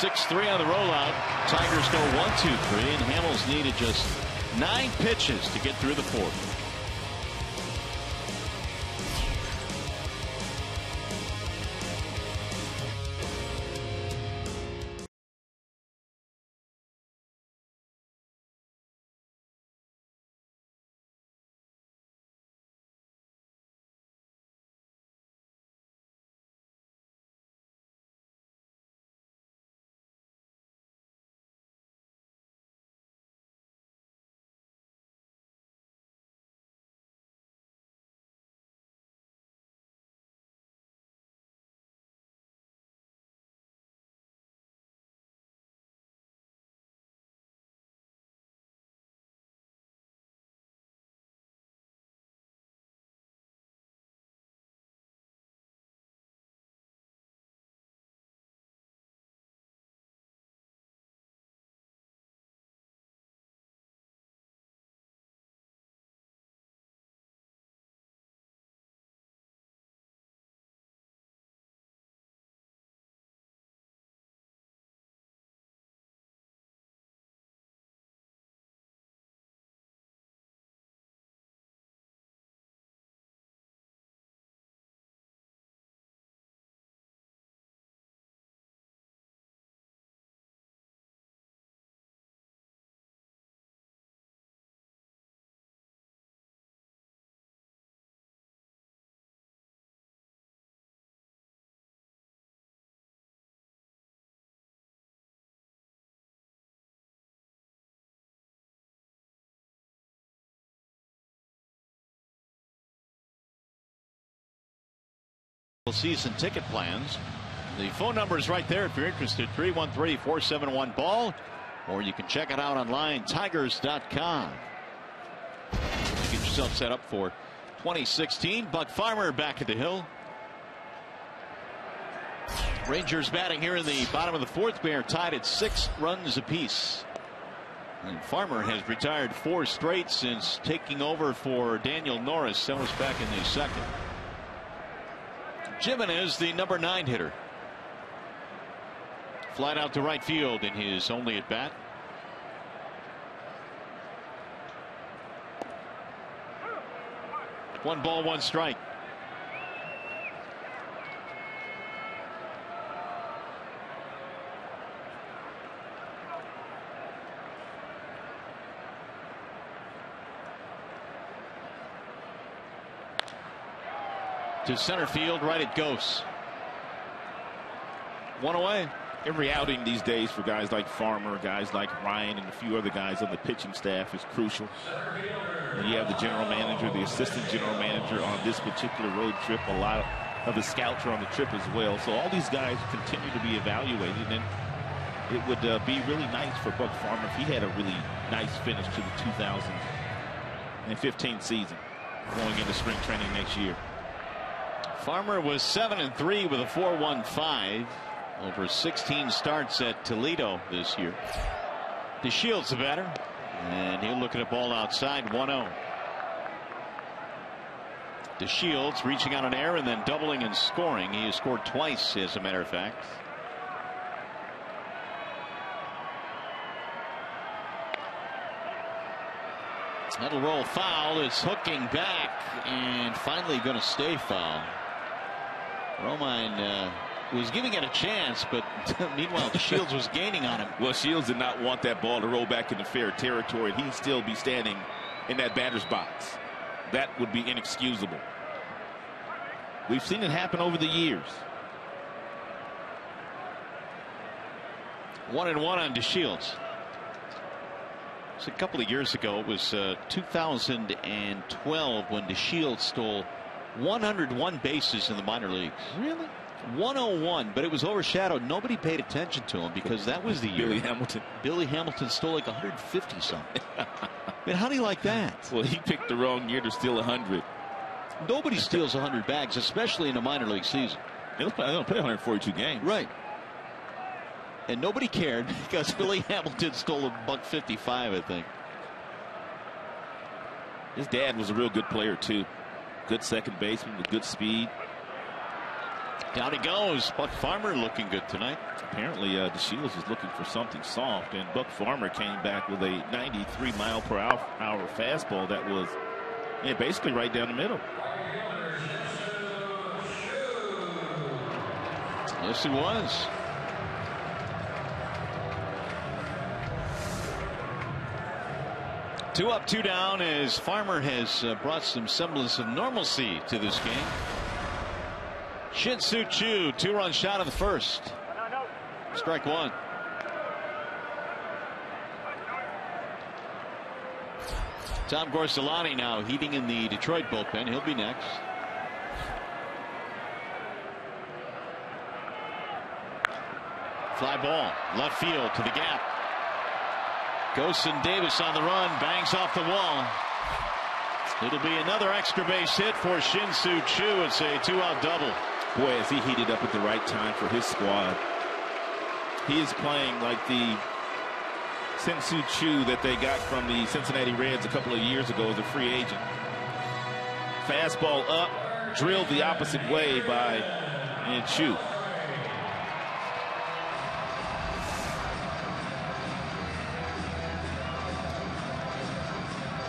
6-3 on the rollout. Tigers go 1-2-3, and Hamels needed just 9 pitches to get through the 4th. Season ticket plans. The phone number is right there if you're interested. 313-471-BALL, or you can check it out online, tigers.com. Get yourself set up for 2016. Buck Farmer back at the hill. Rangers batting here in the bottom of the fourth. They are tied at 6 runs apiece. And Farmer has retired 4 straight since taking over for Daniel Norris. That was back in the second. Jimenez, the number 9 hitter. Flat out to right field in his only at bat. One ball, one strike. To center field, right it goes. One away. Every outing these days for guys like Farmer, guys like Ryan, and a few other guys on the pitching staff is crucial. And you have the general manager, the assistant general manager on this particular road trip. A lot of the scouts are on the trip as well. So all these guys continue to be evaluated, and it would be really nice for Buck Farmer if he had a really nice finish to the 2015 season going into spring training next year. Farmer was 7-3 with a 4.15 over 16 starts at Toledo this year. DeShields the batter, and he'll look at a ball outside. 1-0. DeShields reaching on an error and then doubling and scoring. He has scored twice, as a matter of fact. That'll roll foul. It's hooking back and finally going to stay foul. Romine was giving it a chance, but meanwhile Shields was gaining on him. Well, Shields did not want that ball to roll back into fair territory. He'd still be standing in that batter's box. That would be inexcusable. We've seen it happen over the years. 1-1 on DeShields. It's a couple of years ago. It was 2012 when DeShields stole 101 bases in the minor leagues. Really? 101, but it was overshadowed. Nobody paid attention to him because that was the year. Billy Hamilton. Billy Hamilton stole like 150 something. I mean, how do you like that? Well, he picked the wrong year to steal 100. Nobody steals 100 bags, especially in a minor league season. They don't play 142 games. Right. And nobody cared because Billy Hamilton stole $155, I think. His dad was a real good player, too. Good second baseman with good speed. Down he goes. Buck Farmer looking good tonight. Apparently, DeShields was looking for something soft, and Buck Farmer came back with a 93-mile-per-hour fastball that was basically right down the middle. Yes, it was. Two up, two down as Farmer has brought some semblance of normalcy to this game. Shin-Soo Choo, 2-run shot in the first. Strike one. Tom Gorsolani now heating in the Detroit bullpen. He'll be next. Fly ball, left field to the gap. Gosen Davis on the run, bangs off the wall. It'll be another extra base hit for Shin-Soo Choo. It's a 2-out double. Boy, has he heated up at the right time for his squad. He is playing like the Shin-Soo Choo that they got from the Cincinnati Reds a couple of years ago as a free agent. Fastball up, drilled the opposite way by Choo.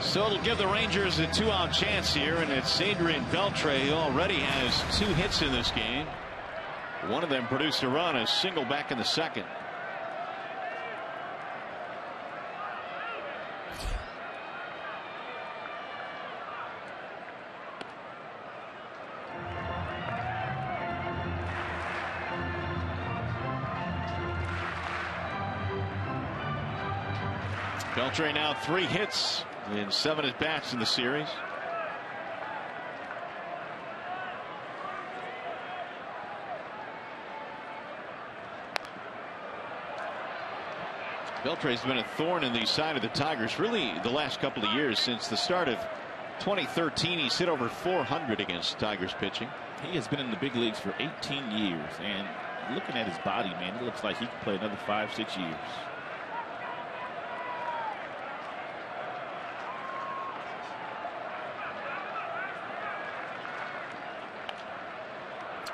So it'll give the Rangers a 2-out chance here, and it's Adrian Beltre, who already has 2 hits in this game. One of them produced a run, a single back in the second. Beltre now 3 hits in 7 at-bats in the series. Beltre's been a thorn in the side of the Tigers really the last couple of years. Since the start of 2013, he's hit over 400 against Tigers pitching. He has been in the big leagues for 18 years, and looking at his body, man, it looks like he could play another 5-6 years.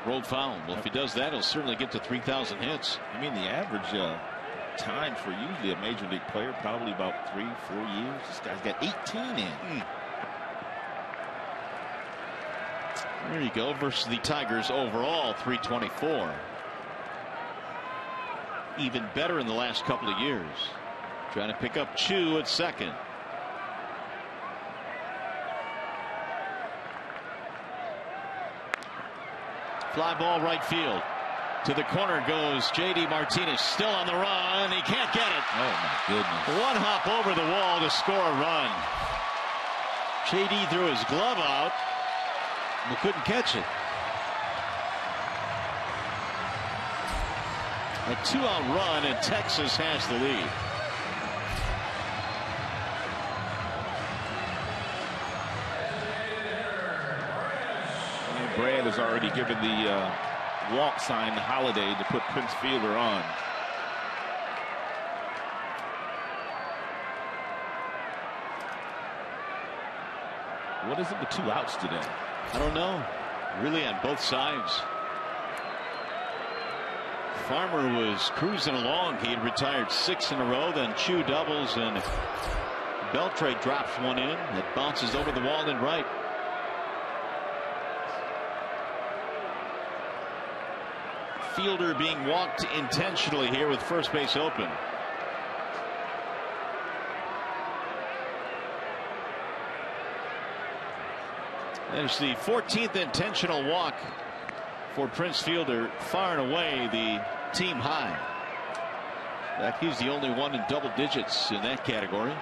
Rolled foul. Well, if he does that, he'll certainly get to 3,000 hits. I mean, the average time for usually a major league player, probably about 3-4 years. This guy's got 18 in. There you go. Versus the Tigers overall, 324. Even better in the last couple of years. Trying to pick up Chu at second. Fly ball right field. To the corner goes J.D. Martinez, still on the run. He can't get it. Oh, my goodness. One hop over the wall to score a run. J.D. threw his glove out, but couldn't catch it. A 2-out run, and Texas has the lead. And Brad has already given the walk sign to Holiday to put Prince Fielder on. What is it with 2 outs today? I don't know. Really on both sides. Farmer was cruising along. He had retired 6 in a row. Then Chu doubles, and Beltre drops one in. It bounces over the wall and right. Fielder being walked intentionally here with first base open. There's the 14th intentional walk for Prince Fielder, far and away the team high. In fact, he's the only one in double digits in that category.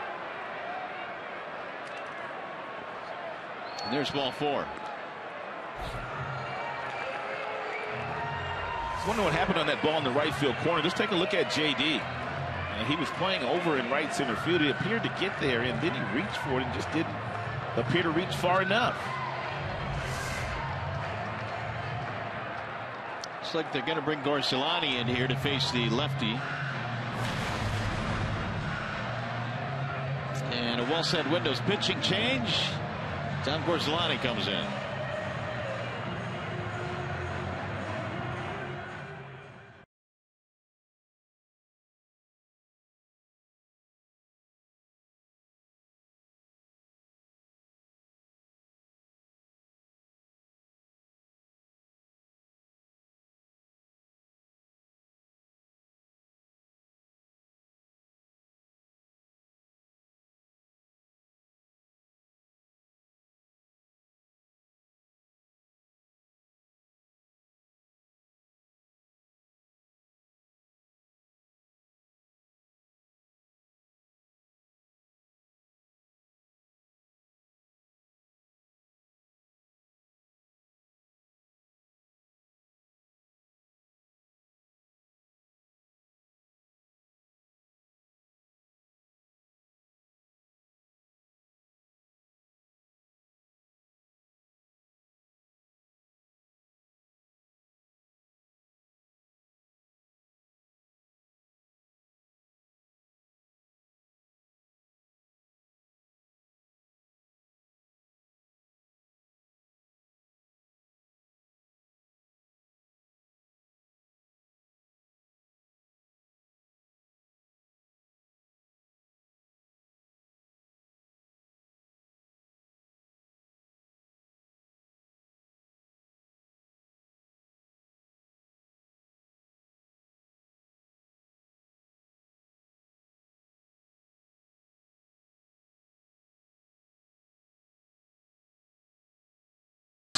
And there's ball 4. I wonder what happened on that ball in the right field corner. Just take a look at J.D. And he was playing over in right center field. He appeared to get there, and then he reached for it and just didn't appear to reach far enough. Looks like they're going to bring Gorsolani in here to face the lefty. And a well-set Windows pitching change. Tom Gorsolani comes in.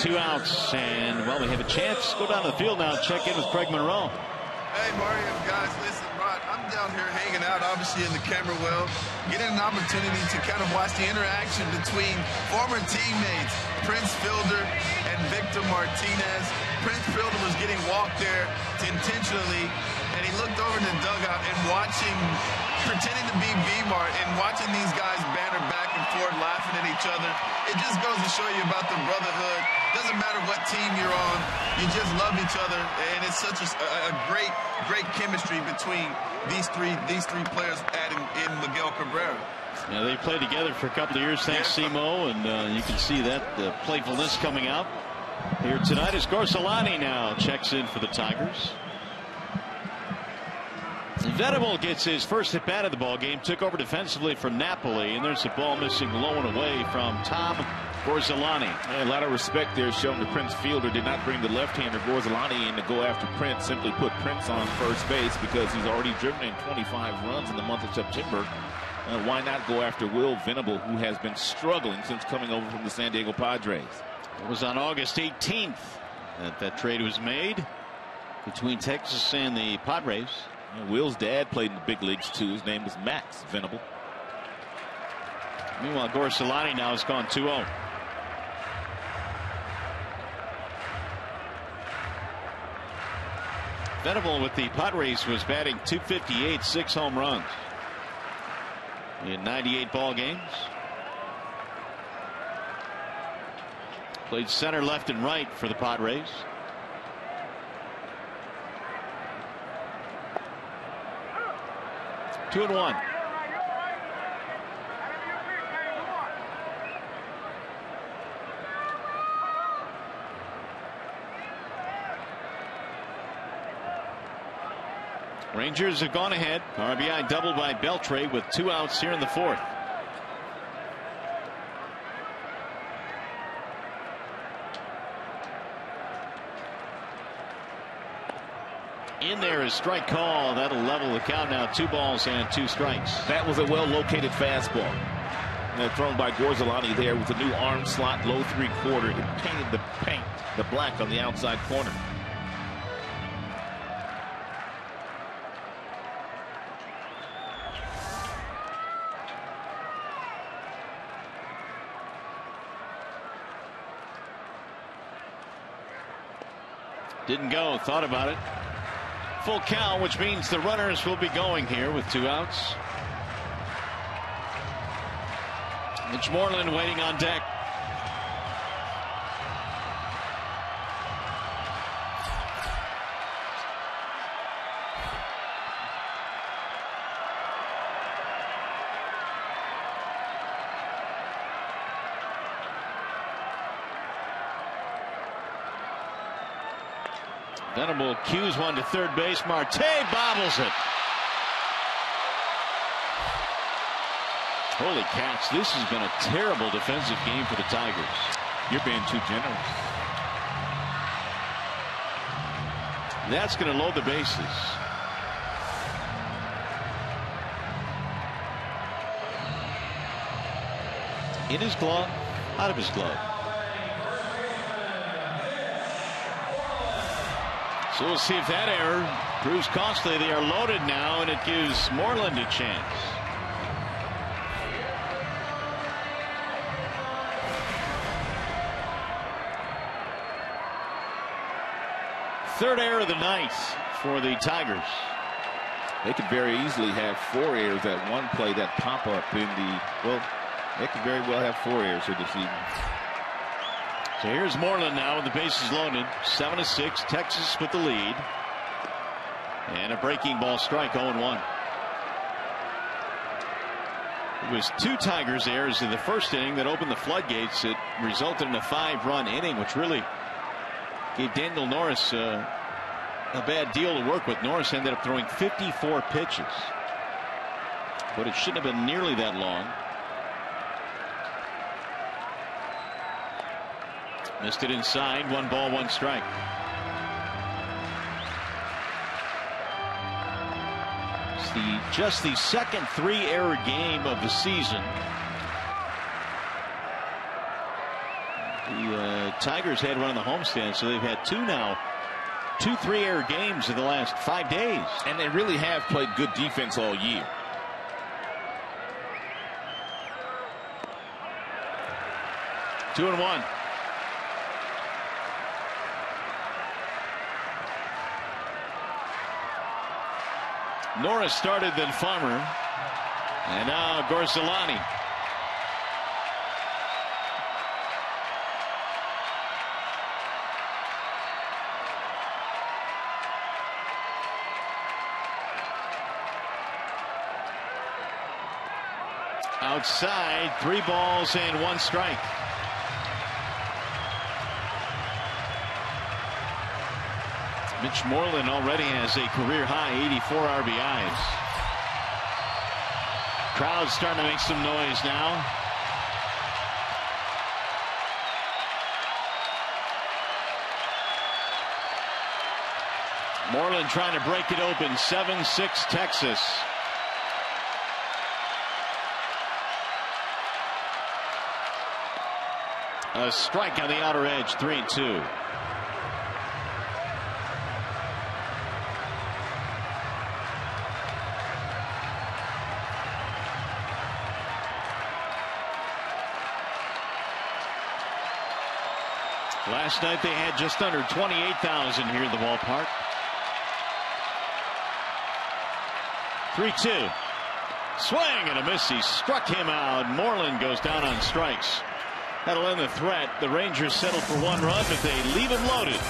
Two outs, and well, we have a chance. Go down to the field now and check in with Craig Monroe. Hey, Mario, guys, listen, Rod, I'm down here hanging out, obviously, in the camera well, getting an opportunity to kind of watch the interaction between former teammates Prince Fielder and Victor Martinez. Prince Fielder was getting walked there to intentionally and he looked over in the dugout and watching, pretending to be B-Mart and watching these guys banter back and forth, laughing at each other. It just goes to show you about the brotherhood. Doesn't matter what team you're on, you just love each other, and it's such a great chemistry between these three players in Miguel Cabrera. Yeah, they played together for a couple of years, thanks Simo, and you can see that playfulness coming out here tonight as Gorsolani now checks in for the Tigers. Venable gets his first at bat of the ball game, took over defensively from Napoli, and there's a ball missing low and away from Tom Gorsolani. A lot of respect there shown to Prince Fielder. Did not bring the left-hander Gorsolani in to go after Prince. Simply put Prince on first base because he's already driven in 25 runs in the month of September. Why not go after Will Venable, who has been struggling since coming over from the San Diego Padres? It was on August 18th that trade was made between Texas and the Padres. Will's dad played in the big leagues too. His name was Max Venable. Meanwhile, Gorsolani now has gone 2-0. Venable with the Padres was batting .258, 6 home runs in 98 ball games. Played center, left, and right for the Padres. Two and one. Rangers have gone ahead. RBI doubled by Beltre with 2 outs here in the 4th. In there is strike call. That'll level the count now. 2 balls and 2 strikes. That was a well-located fastball. Thrown by Gorsolani there with a new arm slot, low 3/4. It painted the black on the outside corner. Didn't go. Thought about it. Full count, which means the runners will be going here with 2 outs. Mitch Moreland waiting on deck. Venable cues one to third base. Marte bobbles it. Holy cats, this has been a terrible defensive game for the Tigers. You're being too generous. That's going to load the bases. In his glove, out of his glove. So we'll see if that error proves costly. They are loaded now, and it gives Moreland a chance. Third error of the night for the Tigers. They could very easily have 4 errors at one play that pop up in the, well, they could very well have 4 errors here this evening. So here's Moreland now with the bases loaded. 7-6, Texas with the lead. And a breaking ball strike, 0-1. It was 2 Tigers errors in the first inning that opened the floodgates. It resulted in a 5-run inning, which really gave Daniel Norris a bad deal to work with. Norris ended up throwing 54 pitches. But it shouldn't have been nearly that long. Missed it inside. 1 ball, 1 strike. It's just the second 3-error game of the season. The Tigers had one on the homestand, so they've had 2 now. 2 3-error games in the last 5 days. And they really have played good defense all year. Two and one. Norris started, then Farmer. And now Gorsalani. Outside, 3 balls and 1 strike. Mitch Moreland already has a career high 84 RBIs. Crowd's starting to make some noise now. Moreland trying to break it open. 7-6 Texas. A strike on the outer edge. 3-2. Last night they had just under 28,000 here in the ballpark. 3-2. Swing and a miss. He struck him out. Moreland goes down on strikes. That'll end the threat. The Rangers settle for 1 run, but they leave him loaded.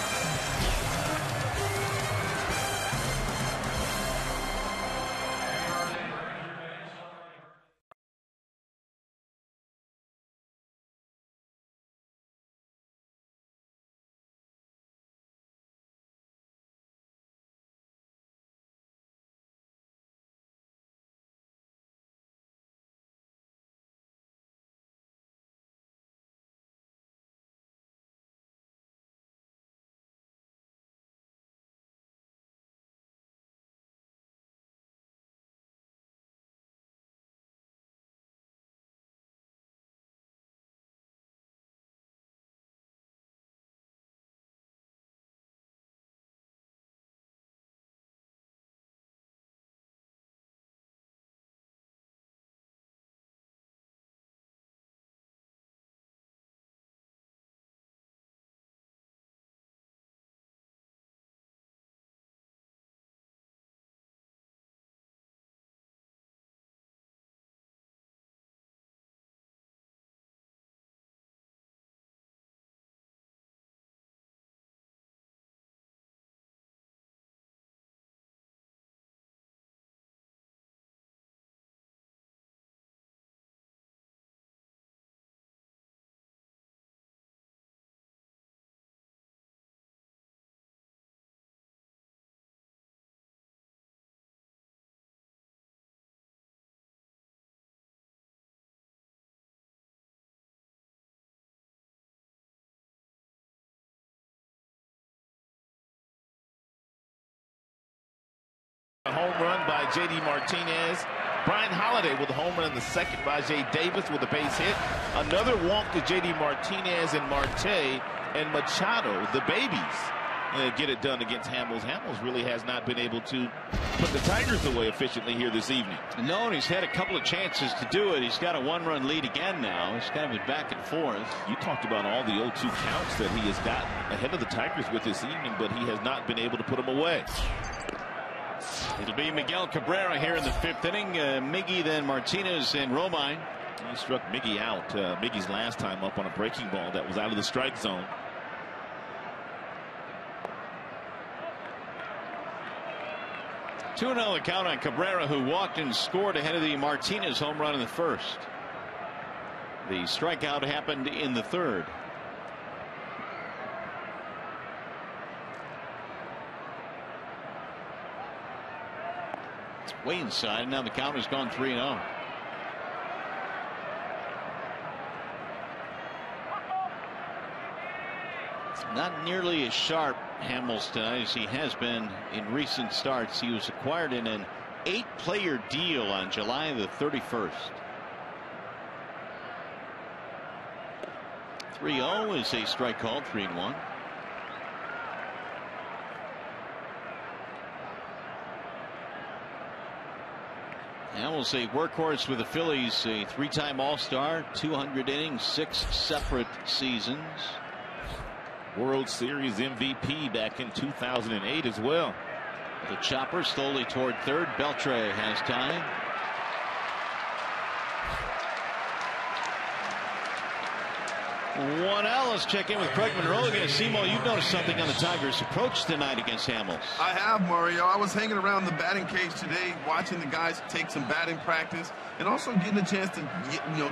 A home run by J.D. Martinez. Brian Holiday with a home run in the second. Rajay Davis with a base hit. Another walk to J.D. Martinez and Marte and Machado, the babies, get it done against Hamels. Hamels really has not been able to put the Tigers away efficiently here this evening. No, and he's had a couple of chances to do it. He's got a 1-run lead again now. He's kind of been back and forth. You talked about all the 0-2 counts that he has gotten ahead of the Tigers with this evening, but he has not been able to put them away. It'll be Miguel Cabrera here in the 5th inning. Miggy, then Martinez and Romine. He struck Miggy out. Miggy's last time up on a breaking ball that was out of the strike zone. Two-0 the count on Cabrera, who walked and scored ahead of the Martinez home run in the 1st. The strikeout happened in the 3rd. Way inside. Now the count has gone 3-0. Not nearly as sharp, Hamels, tonight as he has been in recent starts. He was acquired in an 8-player deal on July the 31st. 3-0 is a strike call. 3-1. Hamels, a workhorse with the Phillies, a 3-time All-Star, 200 innings, 6 separate seasons. World Series MVP back in 2008 as well. The chopper slowly toward third. Beltre has time. One L. Let's check in with Craig Monroe again. Simo, you've noticed something on the Tigers' approach tonight against Hamels. I have, Mario. I was hanging around the batting cage today, watching the guys take some batting practice, and also getting a chance to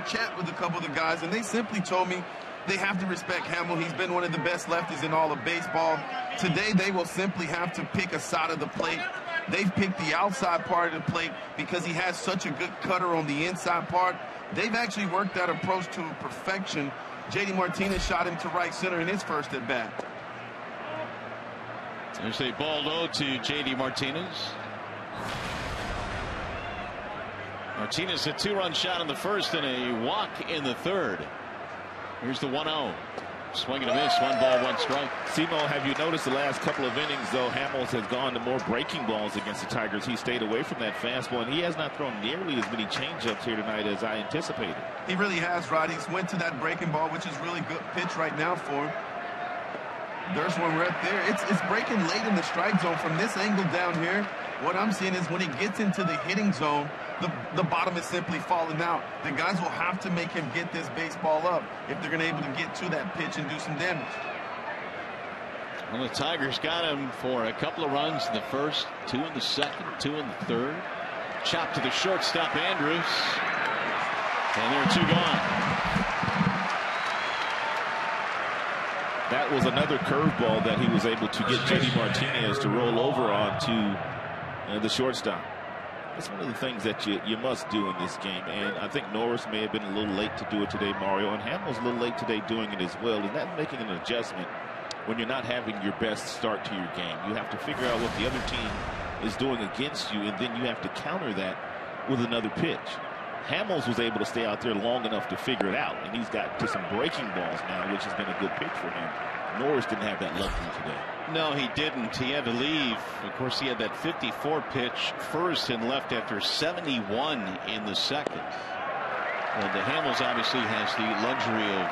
chat with a couple of the guys. And they simply told me they have to respect Hamel. He's been one of the best lefties in all of baseball. Today, they will simply have to pick a side of the plate. They've picked the outside part of the plate because he has such a good cutter on the inside part. They've actually worked that approach to perfection. J.D. Martinez shot him to right center in his first at bat. There's a ball low to J.D. Martinez. Martinez a 2-run shot in the first and a walk in the third. Here's the 1-0. Swing and a miss. 1 ball, 1 strike. Simo, have you noticed the last couple of innings, though, Hamels has gone to more breaking balls against the Tigers. He stayed away from that fastball, and he has not thrown nearly as many changeups here tonight as I anticipated. He really has, Rod. He's went to that breaking ball, which is really good pitch right now for him. There's one right there. It's breaking late in the strike zone from this angle down here. What I'm seeing is when he gets into the hitting zone, the bottom is simply falling out. The guys will have to make him get this baseball up if they're going to be able to get to that pitch and do some damage. Well, the Tigers got him for a couple of runs in the first, 2 in the second, 2 in the third. Chop to the shortstop, Andrews. And there are 2 gone. That was another curveball that he was able to get J.D. Martinez to roll over onto the shortstop. That's one of the things that you must do in this game, and I think Norris may have been a little late to do it today, Mario, and Hamels a little late today doing it as well. And that's making an adjustment when you're not having your best start to your game. You have to figure out what the other team is doing against you, and then you have to counter that with another pitch. Hamels was able to stay out there long enough to figure it out, and he's got to some breaking balls now, which has been a good pitch for him. Norris didn't have that luxury today. No, he didn't. He had to leave. Of course, he had that 54 pitch first and left after 71 in the second. And the Hamels obviously has the luxury of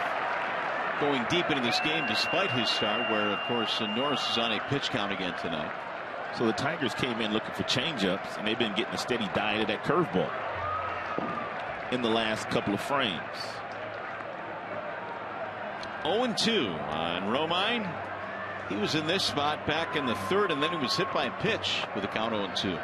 going deep into this game despite his start, where, of course, Norris is on a pitch count again tonight. So the Tigers came in looking for changeups, and they've been getting a steady diet of that curveball in the last couple of frames. 0-2 on Romine. He was in this spot back in the third, and then he was hit by a pitch with a count 0-2.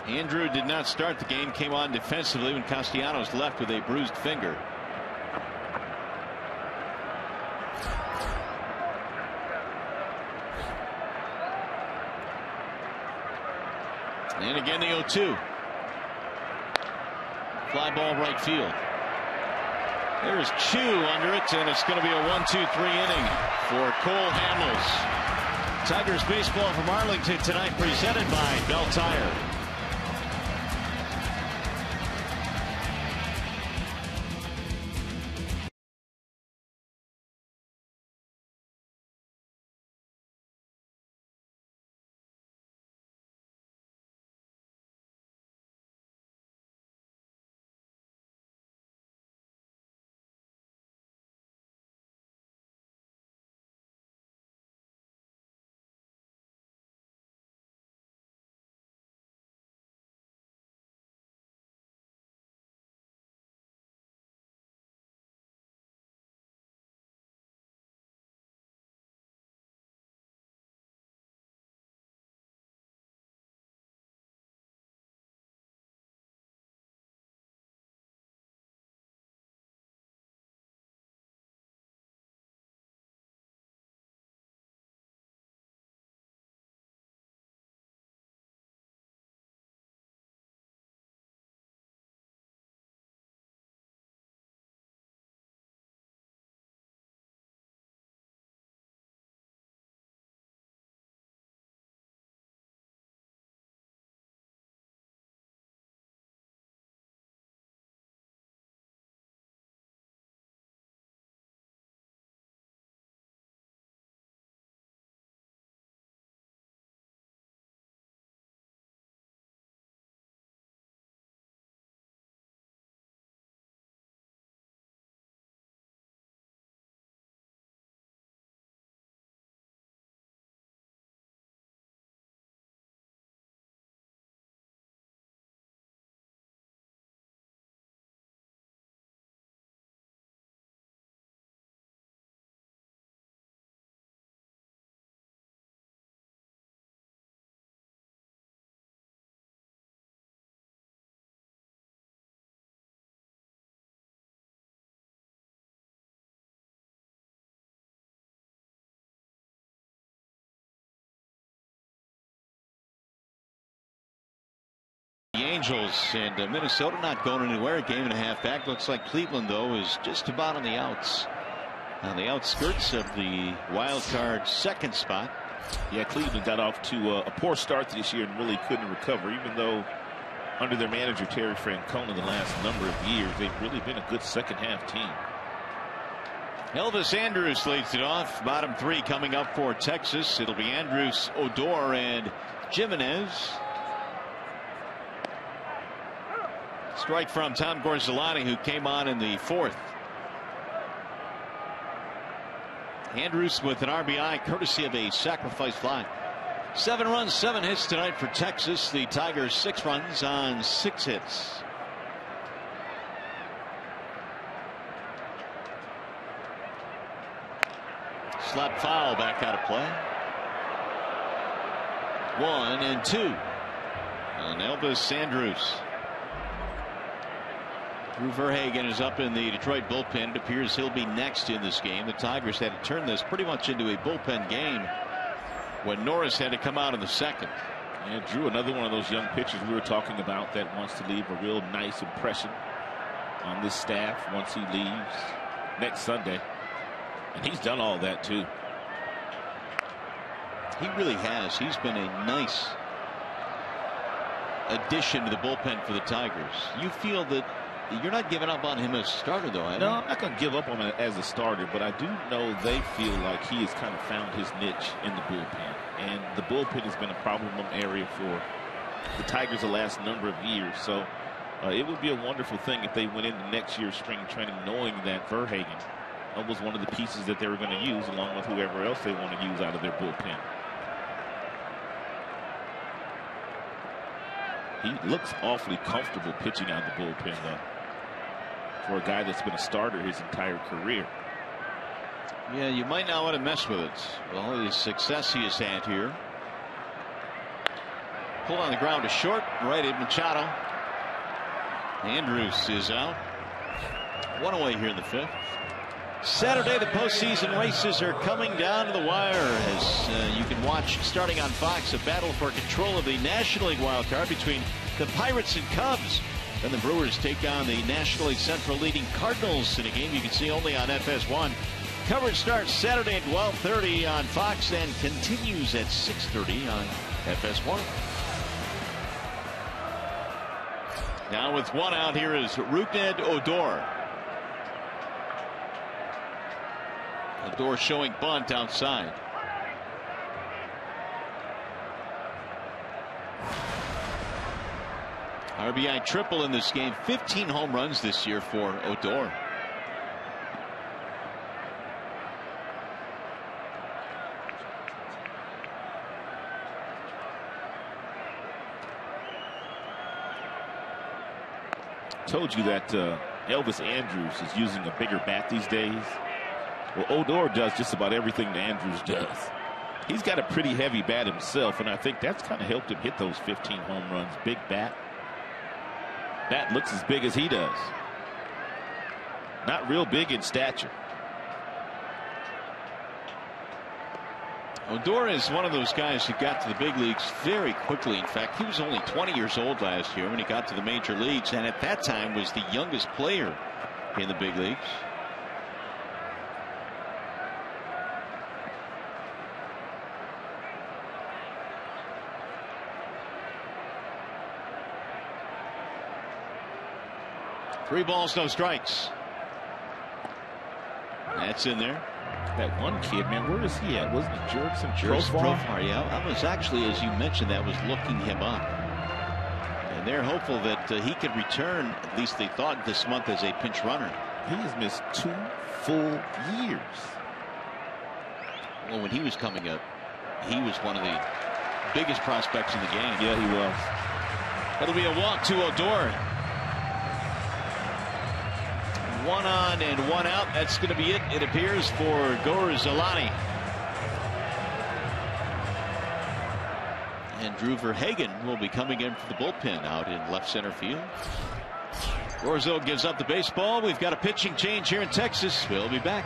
Andrew did not start the game, came on defensively when Castellanos left with a bruised finger. And again the 0-2. Fly ball right field. There's Chu under it, and it's going to be a 1-2-3 inning for Cole Hamels. Tigers baseball from Arlington tonight, presented by Bell Tire. Angels, and Minnesota not going anywhere. A game and a half back. Looks like Cleveland, though, is just about on the outs. On the outskirts of the wild card second spot. Yeah, Cleveland got off to a poor start this year and really couldn't recover, even though under their manager Terry Francona the last number of years they've really been a good second half team. Elvis Andrus leads it off. Bottom three coming up for Texas. It'll be Andrus, Odor, and Jimenez. Strike from Tom Gorzelani, who came on in the fourth. Andrus with an RBI courtesy of a sacrifice fly. 7 runs, 7 hits tonight for Texas. The Tigers 6 runs on 6 hits. Slap foul back out of play. 1 and 2 on Elvis Andrus. Drew Verhagen is up in the Detroit bullpen. It appears he'll be next in this game. The Tigers had to turn this pretty much into a bullpen game when Norris had to come out in the second. And Drew, another one of those young pitchers we were talking about that wants to leave a real nice impression on this staff once he leaves next Sunday. And he's done all that too. He really has. He's been a nice addition to the bullpen for the Tigers. You feel that you're not giving up on him as a starter, though, No, I'm not going to give up on him as a starter, but I do know they feel like he has kind of found his niche in the bullpen. And the bullpen has been a problem area for the Tigers the last number of years. So it would be a wonderful thing if they went into next year's spring training knowing that Verhagen was one of the pieces that they were going to use along with whoever else they want to use out of their bullpen. He looks awfully comfortable pitching out of the bullpen, though, for a guy that's been a starter his entire career. Yeah, you might not want to mess with it. Well, the success he has had here. Pulled on the ground to short. Righted Machado. Andrus is out. 1 away here in the 5th. Saturday, the postseason races are coming down to the wire as you can watch, starting on Fox, a battle for control of the National League wild card between the Pirates and Cubs. Then the Brewers take on the National League Central leading Cardinals in a game you can see only on FS1. Coverage starts Saturday at 12:30 on Fox and continues at 6:30 on FS1. Now with 1 out, here is Rougned Odor. Odor showing bunt outside. RBI triple in this game. 15 home runs this year for Odor. Told you that Elvis Andrus is using a bigger bat these days. Well, Odor does just about everything that Andrus does. He's got a pretty heavy bat himself, and I think that's kind of helped him hit those 15 home runs. Big bat. Bat looks as big as he does. Not real big in stature. Odor is one of those guys who got to the big leagues very quickly. In fact, he was only 20 years old last year when he got to the major leagues, and at that time was the youngest player in the big leagues. Three balls, no strikes. That's in there. That one kid, man, where is he at? Wasn't it Jurickson Profar? Yeah, I was actually, as you mentioned, that was looking him up. And they're hopeful that he could return, at least they thought, this month as a pinch runner. He has missed 2 full years. Well, when he was coming up, he was one of the biggest prospects in the game. Yeah, he was. That'll be a walk to Odor. 1 on and 1 out. That's going to be it, it appears, for Gorzelani. And Drew Verhagen will be coming in for the bullpen out in left center field. Gorzel gives up the baseball. We've got a pitching change here in Texas. We'll be back.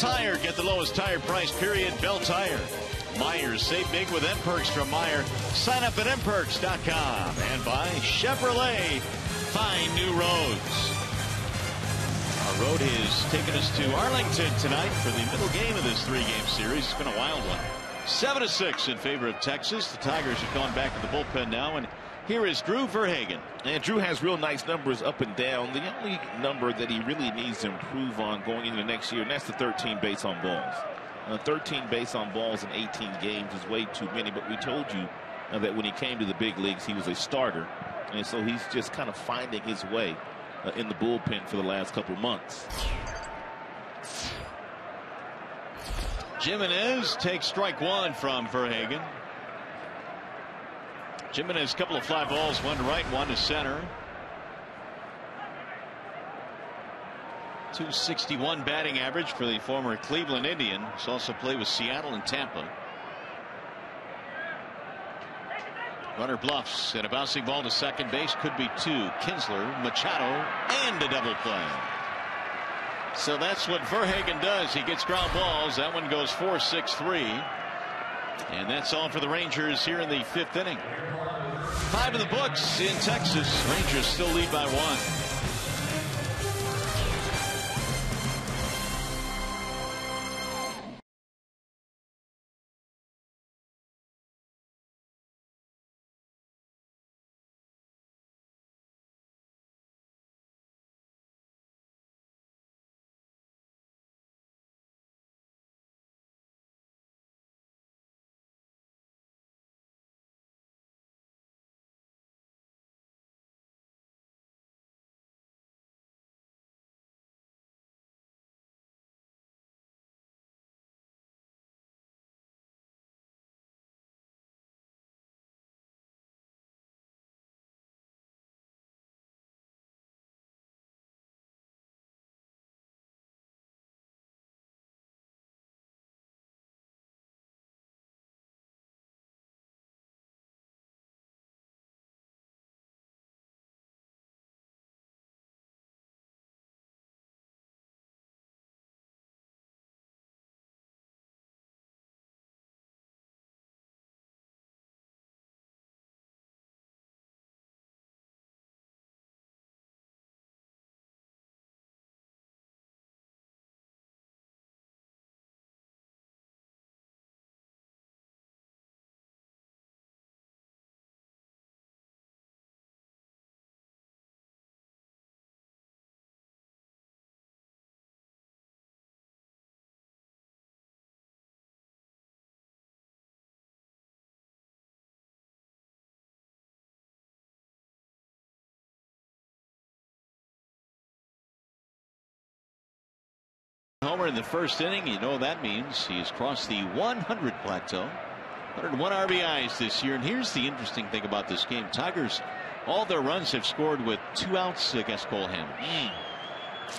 Tire. Get the lowest tire price, period. Bell Tire. Myers. Save big with M-Perks from Meyer. Sign up at mperks.com. And by Chevrolet. Find new roads. Our road has taken us to Arlington tonight for the middle game of this 3-game series. It's been a wild one. 7-6 in favor of Texas. The Tigers have gone back to the bullpen now, and here is Drew Verhagen. And Drew has real nice numbers up and down. The only number that he really needs to improve on going into next year, and that's the 13 base on balls. 13 base on balls in 18 games is way too many, but we told you that when he came to the big leagues, he was a starter, and so he's just kind of finding his way in the bullpen for the last couple months. Jimenez takes strike one from Verhagen. Jimenez, a couple of fly balls, one to right, one to center. .261 batting average for the former Cleveland Indian. He's also played with Seattle and Tampa. Runner bluffs, and a bouncing ball to second base. Could be two. Kinsler, Machado, and a double play. So that's what Verhagen does. He gets ground balls. That one goes 4-6-3. And that's all for the Rangers here in the 5th inning. 5 in the books in Texas. Rangers still lead by 1. Homer in the first inning. You know what that means. He's crossed the 100 plateau. 101 RBIs this year. And here's the interesting thing about this game. Tigers, all their runs have scored with 2 outs against Cole Hamels.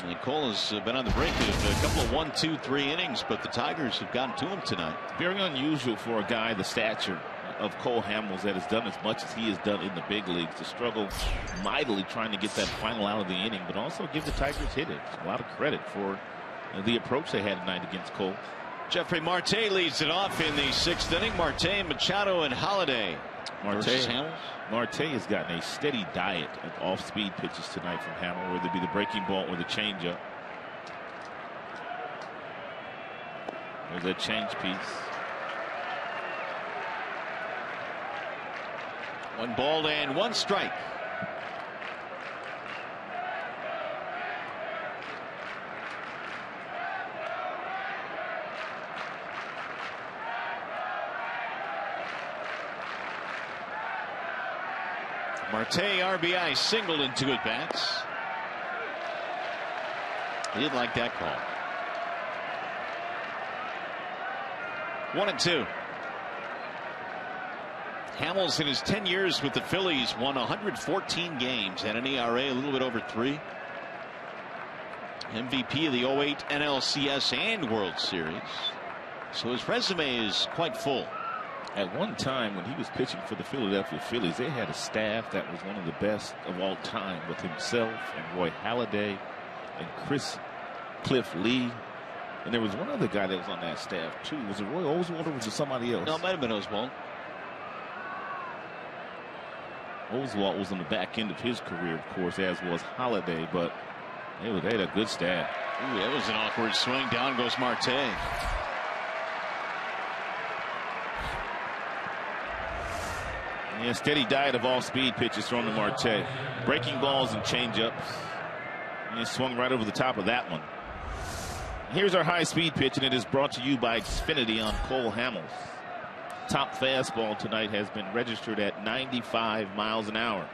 And Cole has been on the brink of a couple of 1, 2, 3 innings, but the Tigers have gotten to him tonight. Very unusual for a guy the stature of Cole Hamels that has done as much as he has done in the big leagues to struggle mightily trying to get that final out of the inning, but also give the Tigers hitters a lot of credit for the approach they had tonight against Cole. Jeffrey Marte leads it off in the 6th inning. Marte, Machado, and Holiday. Marte has gotten a steady diet of off-speed pitches tonight from Hamel, whether it be the breaking ball or the changeup. There's that change piece. 1 ball and 1 strike. Marte RBI singled in 2 at-bats. He didn't like that call. 1-2. Hamels in his 10 years with the Phillies won 114 games, had an ERA a little bit over 3. MVP of the 08 NLCS and World Series. So his resume is quite full. At one time when he was pitching for the Philadelphia Phillies, they had a staff that was one of the best of all time, with himself and Roy Halladay and Cliff Lee And there was one other guy that was on that staff, too. Was it Roy Oswald or was it somebody else? No, it might have been Oswald. Oswald was on the back end of his career, of course, as was Holiday, but they had a good staff. Ooh, that was an awkward swing. Down goes Marte. Yeah, steady diet of all-speed pitches thrown to Marte. Breaking balls and changeups. And he swung right over the top of that one. Here's our high-speed pitch, and it is brought to you by Xfinity on Cole Hamels. Top fastball tonight has been registered at 95 miles an hour.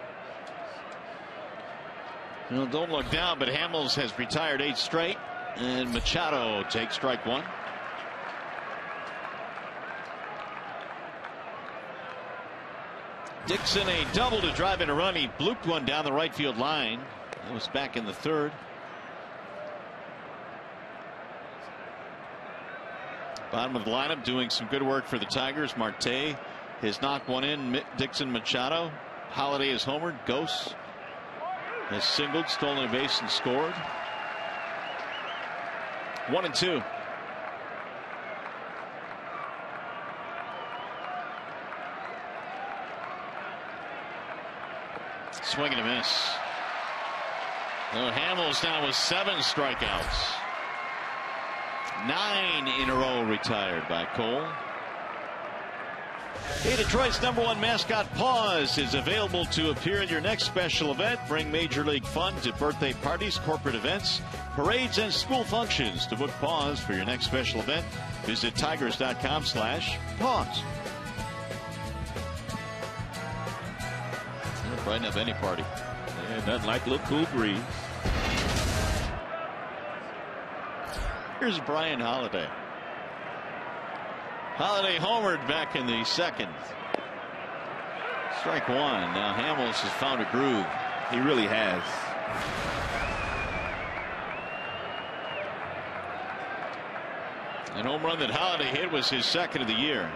Well, don't look down, but Hamels has retired 8 straight, and Machado takes strike 1. Dixon a double to drive in a run. He blooped one down the right field line. That was back in the 3rd. Bottom of the lineup doing some good work for the Tigers. Marte has knocked one in. Dixon, Machado. Holiday has homered. Ghost has singled, stolen a base, and scored. 1-2. Swing and a miss. Hamels now with 7 strikeouts. 9 in a row retired by Cole. Hey, Detroit's #1 mascot, Paws, is available to appear in your next special event. Bring Major League fun to birthday parties, corporate events, parades, and school functions. To book Paws for your next special event, visit tigers.com/paws. Brighten up any party. Yeah, nothing like a little cool breeze. Here's Brian Holiday. Holiday homered back in the 2nd. Strike 1. Now Hamels has found a groove. He really has. An home run that Holiday hit was his 2nd of the year.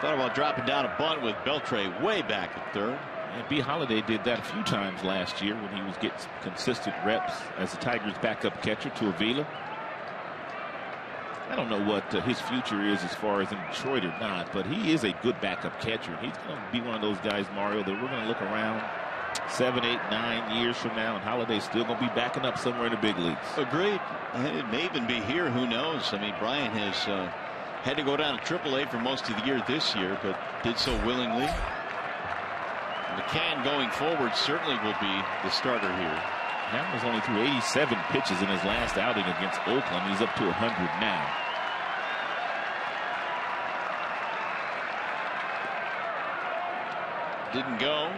Thought about dropping down a bunt with Beltre way back at 3rd. And B. Holiday did that a few times last year when he was getting consistent reps as the Tigers' backup catcher to Avila. I don't know what his future is as far as in Detroit or not, but he is a good backup catcher. He's going to be one of those guys, Mario, that we're going to look around 7, 8, 9 years from now, and Holiday's still going to be backing up somewhere in the big leagues. Agreed. It may even be here. Who knows? I mean, Brian has had to go down to AAA for most of the year this year, but did so willingly. McCann going forward certainly will be the starter here. Hamels only threw 87 pitches in his last outing against Oakland. He's up to 100 now. Didn't go.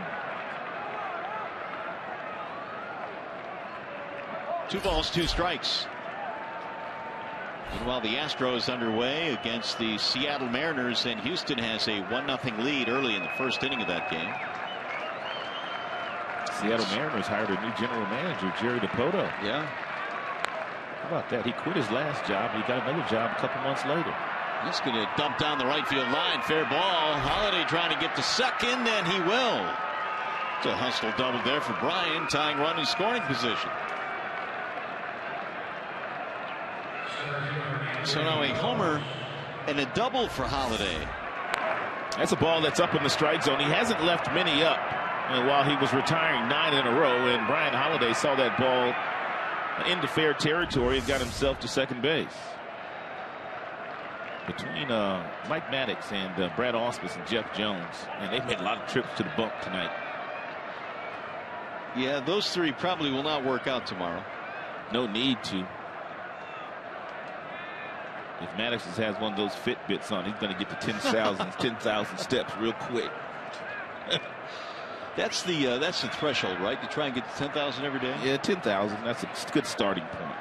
2 balls, 2 strikes. Meanwhile, the Astros underway against the Seattle Mariners, and Houston has a 1-0 lead early in the 1st inning of that game. Seattle Mariners hired a new general manager, Jerry DiPoto. Yeah. How about that? He quit his last job. He got another job a couple months later. He's going to dump down the right field line. Fair ball. Holiday trying to get to second, and he will. It's a hustle double there for Brian, tying run in scoring position. So now a homer and a double for Holiday. That's a ball that's up in the strike zone. He hasn't left many up while he was retiring 9 in a row, and Brian Holiday saw that ball into fair territory and got himself to second base. Between Mike Maddox and Brad Auspis and Jeff Jones, and they made a lot of trips to the bump tonight. Yeah, those 3 probably will not work out tomorrow. No need to. If Maddox has one of those Fitbits on, he's going to get to 10,000 steps real quick. That's the threshold, right? You try and get to 10,000 every day. Yeah, 10,000. That's a good starting point.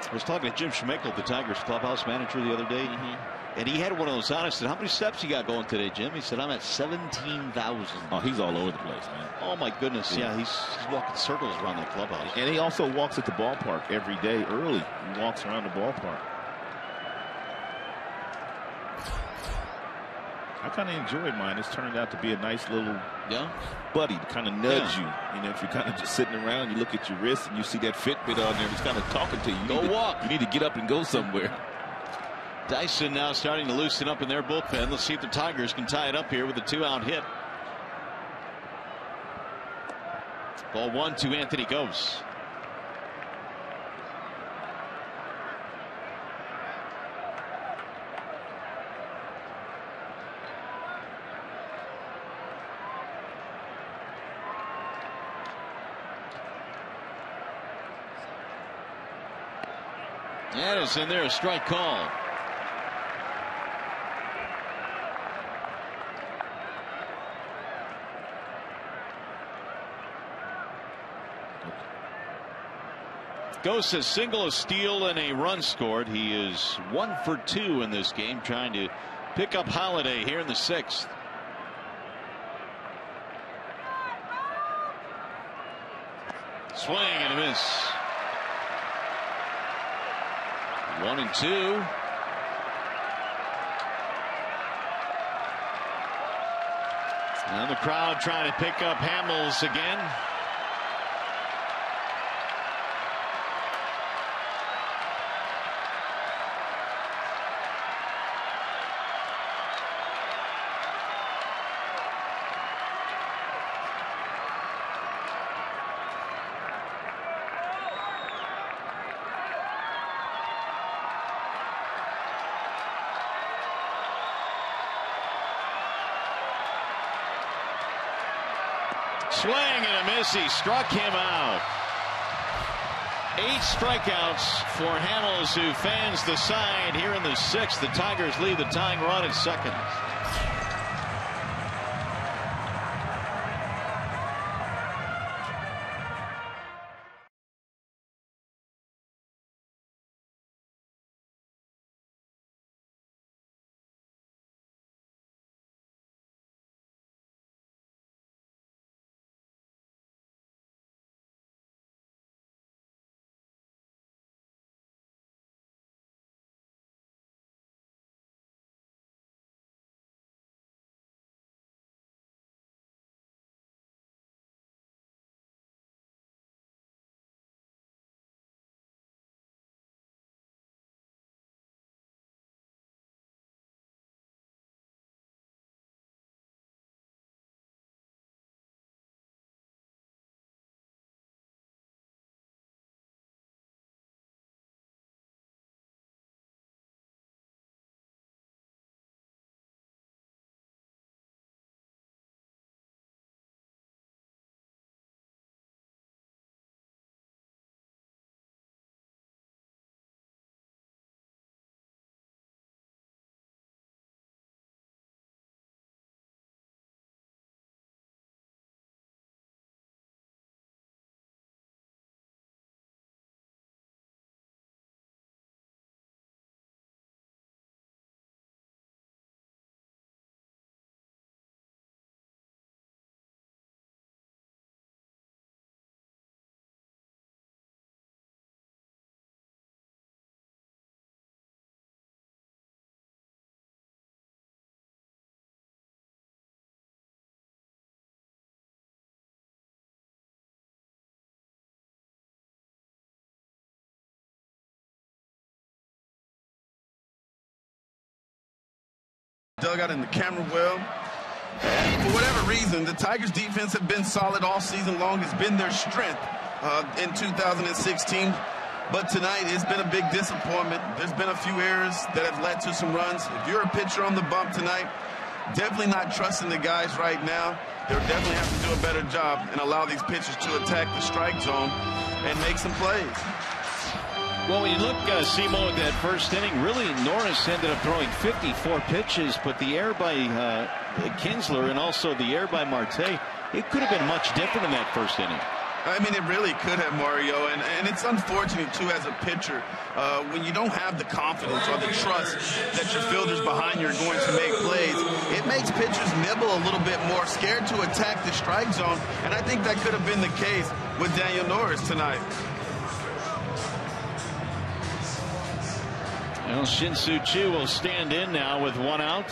I was talking to Jim Schmeichel, the Tigers clubhouse manager, the other day, and he had one of those on. I said, "How many steps you got going today, Jim?" He said, "I'm at 17,000." Oh, he's all over the place, man. Oh my goodness, yeah, he's walking circles around that clubhouse. And he also walks at the ballpark every day early. He walks around the ballpark. I kind of enjoyed mine. It's turned out to be a nice little buddy to kind of nudge you. You know, if you're kind of just sitting around, you look at your wrist and you see that Fitbit on there, it's kind of talking to you. Go walk. You need to get up and go somewhere. Dyson now starting to loosen up in their bullpen. Let's see if the Tigers can tie it up here with a 2-out hit. Ball 1 to Anthony Gose. That is in there, a strike call. Gose a single, a steal, and a run scored. He is 1 for 2 in this game, trying to pick up Holiday here in the 6th. Swing and a miss. 1 and 2. And the crowd trying to pick up Hamels again. Swing and a miss. He struck him out. 8 strikeouts for Hamels, who fans the side here in the 6th. The Tigers lead the tying run at second. Dugout in the camera well. And for whatever reason, the Tigers defense have been solid all season long. It's been their strength in 2016. But tonight, it's been a big disappointment. There's been a few errors that have led to some runs. If you're a pitcher on the bump tonight, definitely not trusting the guys right now. They'll definitely have to do a better job and allow these pitchers to attack the strike zone and make some plays. Well, when you look, Simo, at that first inning, really Norris ended up throwing 54 pitches, but the error by Kinsler and also the error by Marte, it could have been much different in that first inning. I mean, it really could have, Mario, and it's unfortunate, too, as a pitcher, when you don't have the confidence or the trust that your fielders behind you are going to make plays, it makes pitchers nibble a little bit more, scared to attack the strike zone, and I think that could have been the case with Daniel Norris tonight. Well, Shin-Soo Choo will stand in now with 1 out.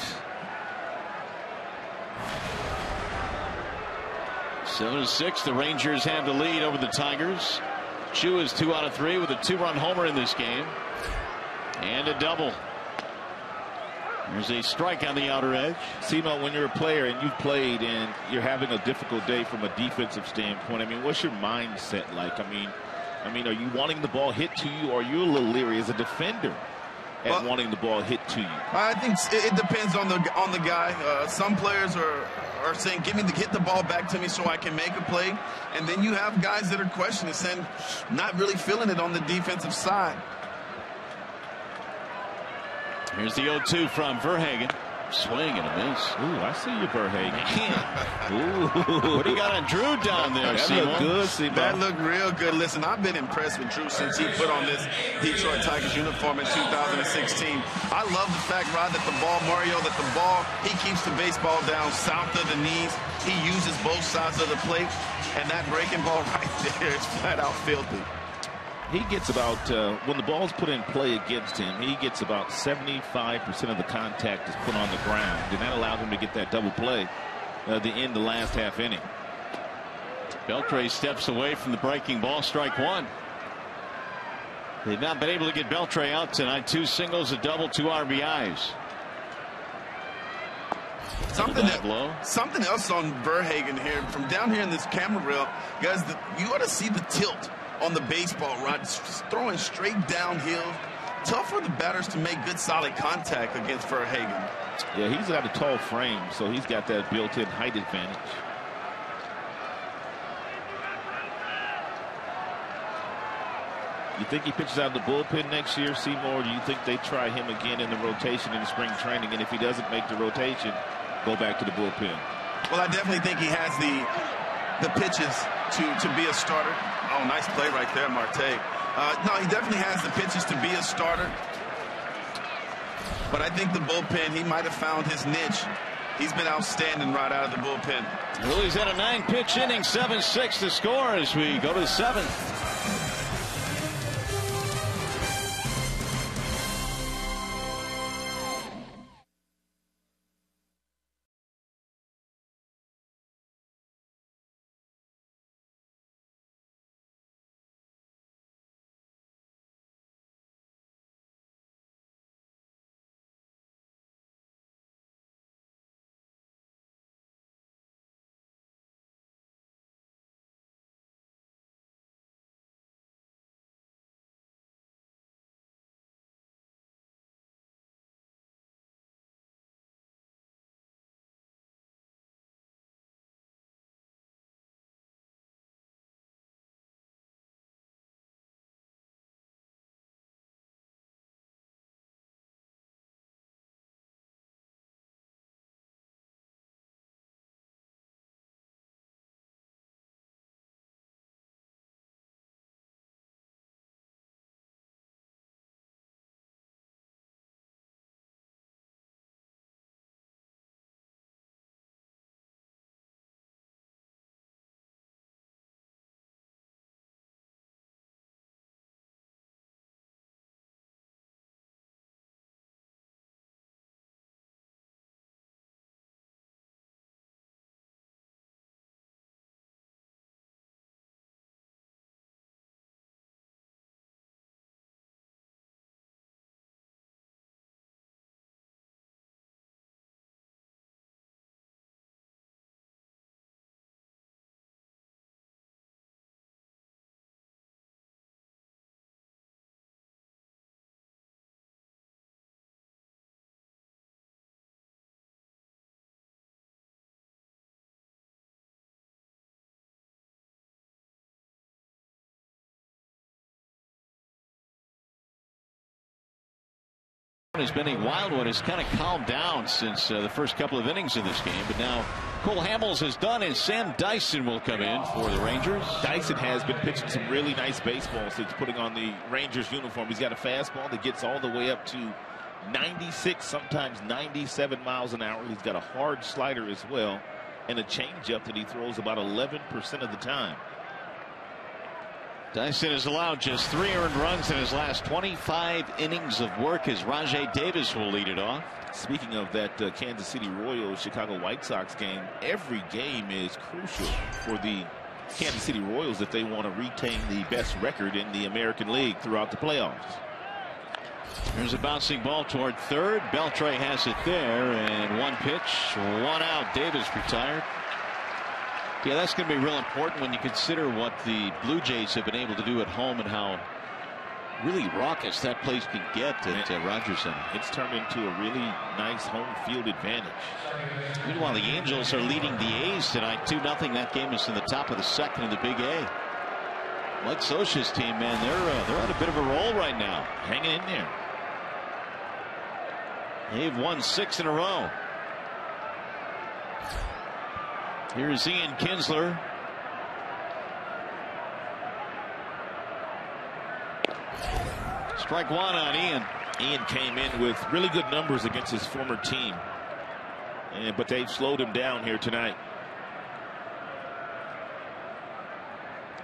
7-6. The Rangers have the lead over the Tigers. Chu is 2 out of 3 with a 2-run homer in this game. And a double. There's a strike on the outer edge. Simo, when you're a player and you've played and you're having a difficult day from a defensive standpoint, I mean, what's your mindset like? I mean, are you wanting the ball hit to you, or are you a little leery as a defender at wanting the ball hit to you? I think it depends on the guy. Some players are saying, hit the ball back to me so I can make a play. And then you have guys that are questioning, saying, not really feeling it on the defensive side. Here's the 0-2 from Verhagen. Swing and a miss. Ooh, I see you, Verhagen. Ooh. What do you got on Drew down there, That looked good, Simo. That looked real good. Listen, I've been impressed with Drew since he put on this Detroit Tigers uniform in 2016. I love the fact, Rod, that the ball, he keeps the baseball down south of the knees. He uses both sides of the plate, and that breaking ball right there is flat out filthy. He gets about, when the ball's put in play against him, he gets about 75% of the contact is put on the ground, and that allowed him to get that double play at the end of the last half inning. Beltre steps away from the breaking ball. Strike one. They've not been able to get Beltre out tonight. 2 singles, a double, 2 RBIs. Something else on Verhagen here. From down here in this camera reel, guys, you ought to see the tilt on the baseball, Rod. Just throwing straight downhill. Tough for the batters to make good solid contact against Verhagen. Yeah, he's got a tall frame, so he's got that built-in height advantage. You think he pitches out of the bullpen next year, Seymour? Or do you think they try him again in the rotation in spring training, and if he doesn't make the rotation, go back to the bullpen? Well, I definitely think he has the pitches to be a starter. Oh, nice play right there, Marte. No, he definitely has the pitches to be a starter. But I think the bullpen, he might have found his niche. He's been outstanding right out of the bullpen. Willie's had a 9-pitch inning, 7-6 to score as we go to the 7th. Has been a wild one. It's kind of calmed down since the first couple of innings of this game, but now Cole Hamels is done and Sam Dyson will come in for the Rangers. Dyson has been pitching some really nice baseball since putting on the Rangers uniform. He's got a fastball that gets all the way up to 96, sometimes 97 miles an hour. He's got a hard slider as well, and a changeup that he throws about 11% of the time. Dyson has allowed just 3 earned runs in his last 25 innings of work as Rajai Davis will lead it off. Speaking of that Kansas City Royals Chicago White Sox game, every game is crucial for the Kansas City Royals if they want to retain the best record in the American League throughout the playoffs. Here's a bouncing ball toward third. Beltre has it there, and 1 pitch, 1 out. Davis retired. Yeah, that's going to be real important when you consider what the Blue Jays have been able to do at home and how really raucous that place can get at Rogers Center. It's turned into a really nice home field advantage. Meanwhile, the Angels are leading the A's tonight 2-0. That game is in the top of the second in the Big A. Mike Scioscia's team, man, they're on a bit of a roll right now, hanging in there. They've won 6 in a row. Here's Ian Kinsler. Strike 1 on Ian. Ian came in with really good numbers against his former team, but they've slowed him down here tonight.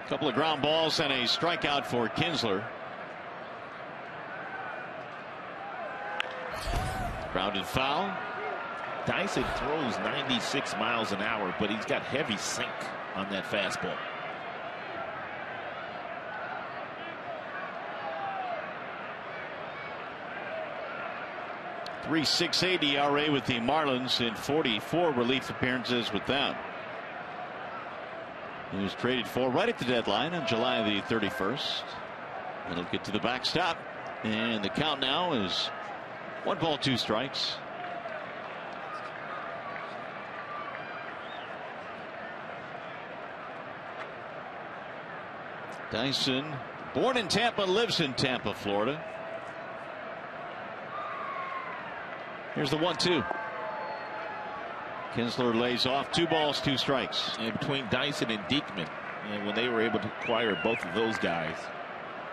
A couple of ground balls and a strikeout for Kinsler. Grounded foul. Dyson throws 96 miles an hour, but he's got heavy sink on that fastball. .368 ERA with the Marlins in 44 relief appearances with them. He was traded for right at the deadline on July the 31st. It'll get to the backstop, and the count now is 1 ball, 2 strikes. Dyson, born in Tampa, lives in Tampa, Florida. Here's the 1-2. Kinsler lays off. 2 balls, 2 strikes. And between Dyson and Diekman, and when they were able to acquire both of those guys,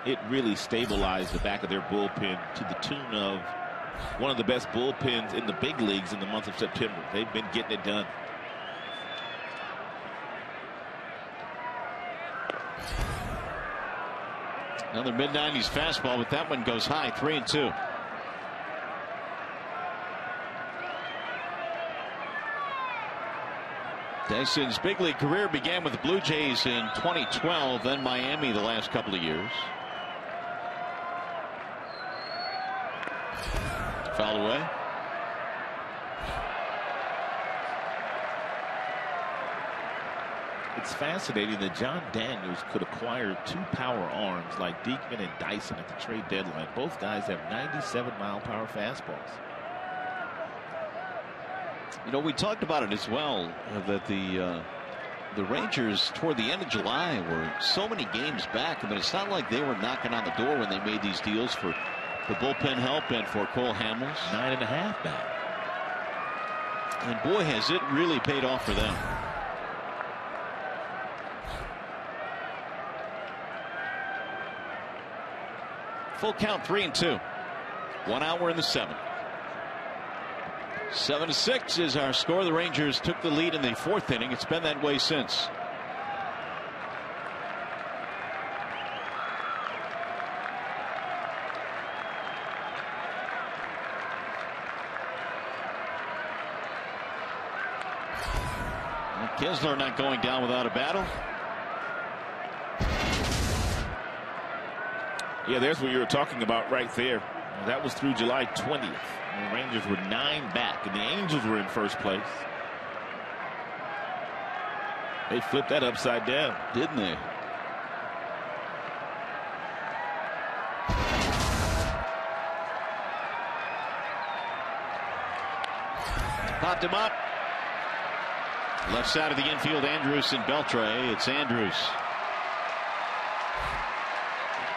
it really stabilized the back of their bullpen to the tune of one of the best bullpens in the big leagues in the month of September. They've been getting it done. Another mid-90s fastball, but that one goes high. 3-2. Dyson's big league career began with the Blue Jays in 2012, then Miami the last couple of years. Fouled away. It's fascinating that John Daniels could acquire 2 power arms like Diekman and Dyson at the trade deadline. Both guys have 97-mile-per-hour fastballs. You know, we talked about it as well, that the Rangers toward the end of July were so many games back. I mean, it's not like they were knocking on the door when they made these deals for the bullpen help and for Cole Hamels. 9.5 back. And boy, has it really paid off for them. Full count, 3-2. 1 out, we're in the 7th. 7-6 is our score. The Rangers took the lead in the 4th inning. It's been that way since. Kinsler not going down without a battle. Yeah, there's what you were talking about right there. That was through July 20th. The Rangers were 9 back, and the Angels were in first place. They flipped that upside down, didn't they? Popped him up. Left side of the infield, Andrus and Beltre. It's Andrus.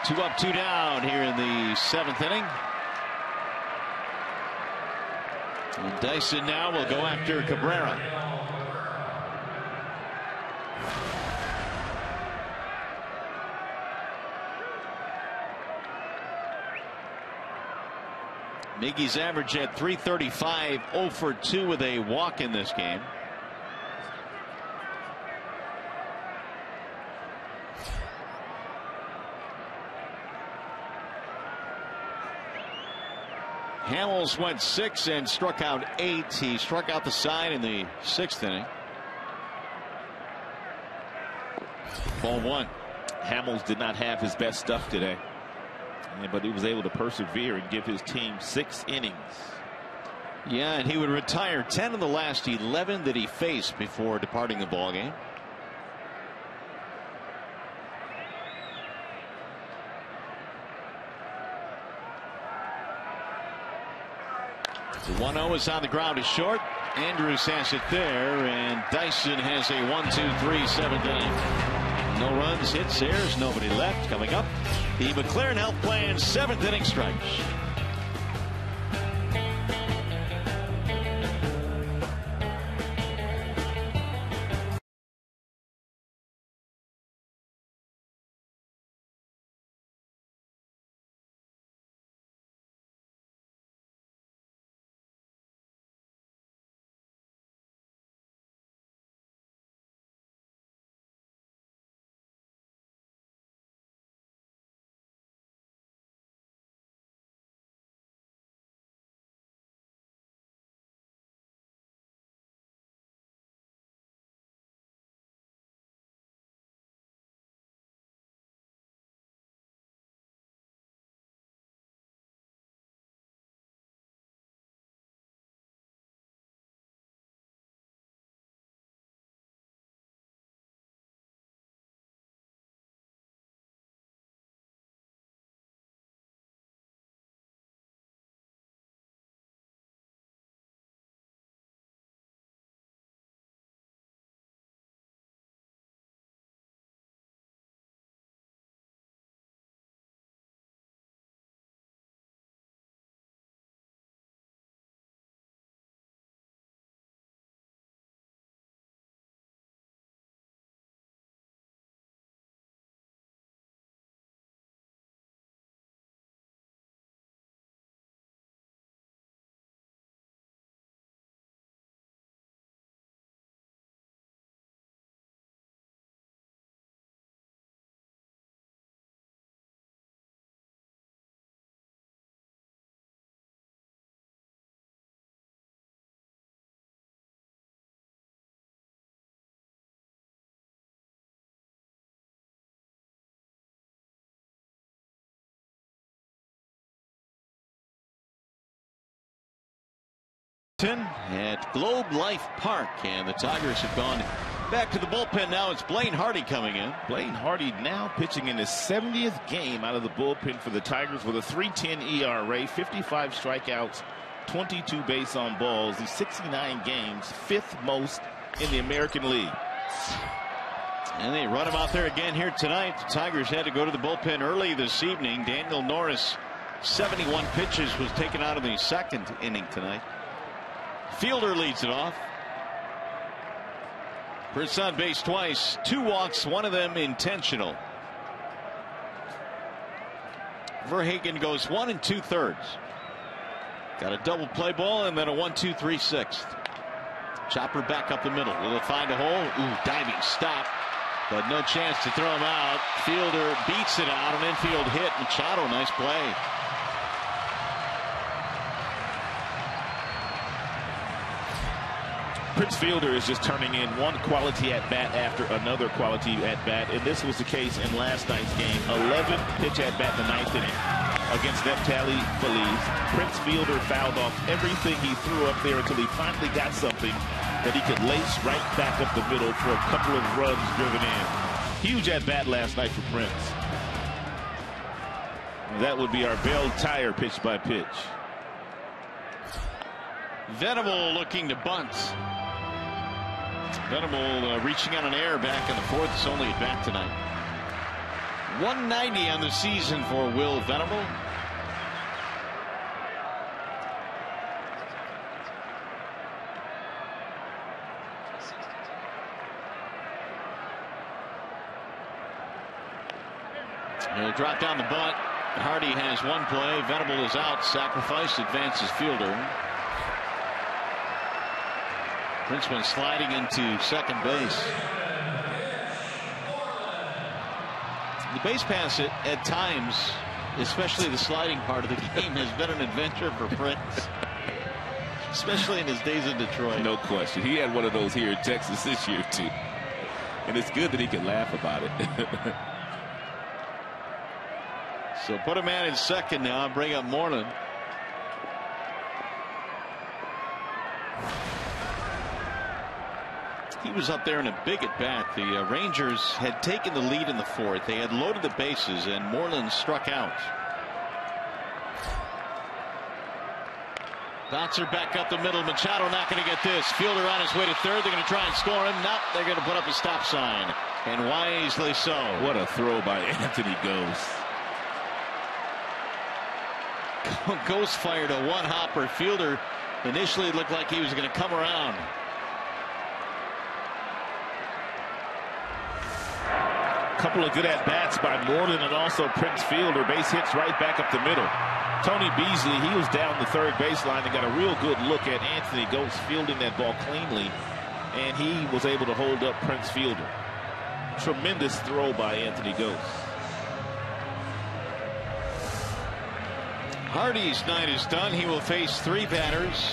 2 up, 2 down here in the 7th inning. And Dyson now will go after Cabrera. Miggy's average at .335, 0 for 2 with a walk in this game. Hamels went 6 and struck out 8. He struck out the side in the 6th inning. Ball 1. Hamels did not have his best stuff today, but he was able to persevere and give his team 6 innings. Yeah, and he would retire 10 of the last 11 that he faced before departing the ballgame. The 1-0 is on the ground to short. Andrews has it there, and Dyson has a 1-2-3 7th inning. No runs, hits, errors, nobody left. Coming up, the McLaren Health Plan 7th inning stretch. At Globe Life Park, and the Tigers have gone back to the bullpen. Now it's Blaine Hardy coming in. Blaine Hardy now pitching in his 70th game out of the bullpen for the Tigers with a 3.10 ERA, 55 strikeouts, 22 base on balls. He's 69 games, 5th most in the American League. And they run him out there again here tonight. The Tigers had to go to the bullpen early this evening. Daniel Norris, 71 pitches, was taken out of the 2nd inning tonight. Fielder leads it off. Prince on base twice, 2 walks, 1 of them intentional. Verhagen goes 1 2/3. Got a double play ball and then a 1-2-3 6th. Chopper back up the middle. Will it find a hole? Ooh, diving stop, but no chance to throw him out. Fielder beats it out. An infield hit. Machado, nice play. Prince Fielder is just turning in one quality at bat after another quality at bat, and this was the case in last night's game. 11 pitch at bat in the 9th inning against Neftali Feliz. Prince Fielder fouled off everything he threw up there until he finally got something that he could lace right back up the middle for a couple of runs driven in. Huge at bat last night for Prince. That would be our Bell Tire pitch by pitch. Venable looking to bunt. Venable reaching on an error back in the 4th. It's only at bat tonight. 190 on the season for Will Venable. He'll drop down the bunt. Hardy has 1 play. Venable is out. Sacrifice, advances Fielder. Prince went sliding into 2nd base. The base pass at times especially the sliding part of the game, has been an adventure for Prince, especially in his days in Detroit. No question. He had one of those here in Texas this year, too. And it's good that he can laugh about it. So put a man in second now and bring up Moreland. He was up there in a big at bat. The Rangers had taken the lead in the fourth. They had loaded the bases, and Moreland struck out. Bouncer back up the middle. Machado not going to get this. Fielder on his way to third. They're going to try and score him. Nope, they're going to put up a stop sign, and wisely so. What a throw by Anthony Ghost. Ghost fired a one-hopper. Fielder initially looked like he was going to come around. Couple of good at-bats by Moreland and also Prince Fielder. Base hits right back up the middle. Tony Beasley, he was down the third baseline and got a real good look at Anthony Ghost fielding that ball cleanly, and he was able to hold up Prince Fielder. Tremendous throw by Anthony Ghost. Hardy's night is done. He will face three batters.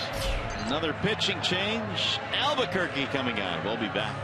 Another pitching change. Albuquerque coming on. We'll be back.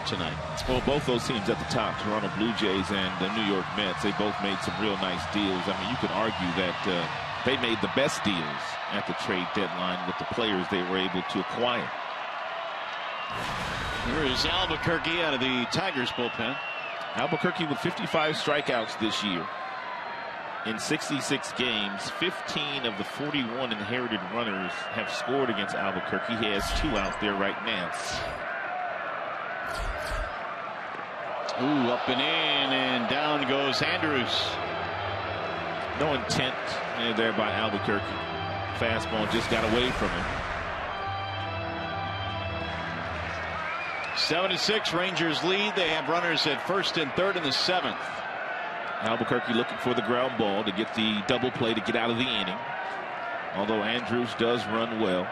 Tonight. Well, both those teams at the top, Toronto Blue Jays and the New York Mets, they both made some real nice deals. I mean, you could argue that they made the best deals at the trade deadline with the players they were able to acquire. Here is Albuquerque out of the Tigers bullpen. Albuquerque with 55 strikeouts this year. In 66 games, 15 of the 41 inherited runners have scored against Albuquerque. He has 2 out there right now. Ooh, up and in, and down goes Andrews. No intent there by Albuquerque. Fastball just got away from him. 7-6, Rangers lead. They have runners at first and third in the 7th. Albuquerque looking for the ground ball to get the double play to get out of the inning. Although Andrews does run well.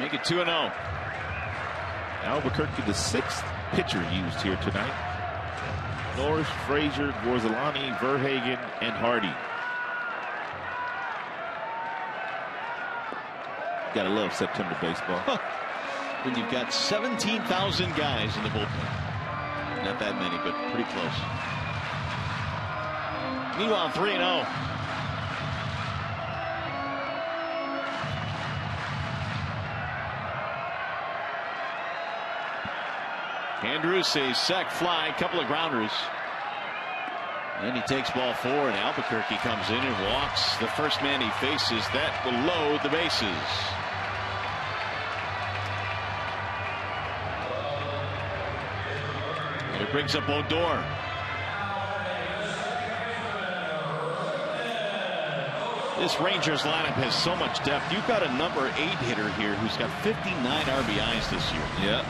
Make it 2-0. Albuquerque, the 6th pitcher used here tonight. Norris, Frazier, Borzolani, Verhagen, and Hardy. Gotta love September baseball. When you've got 17,000 guys in the bullpen. Not that many, but pretty close. Meanwhile, 3-0. Andrews, a sac fly, couple of grounders. And he takes ball 4, and Albuquerque comes in and walks the first man he faces. That will load the bases. And it brings up Odor. This Rangers lineup has so much depth. You've got a number 8 hitter here who's got 59 RBIs this year. Yeah.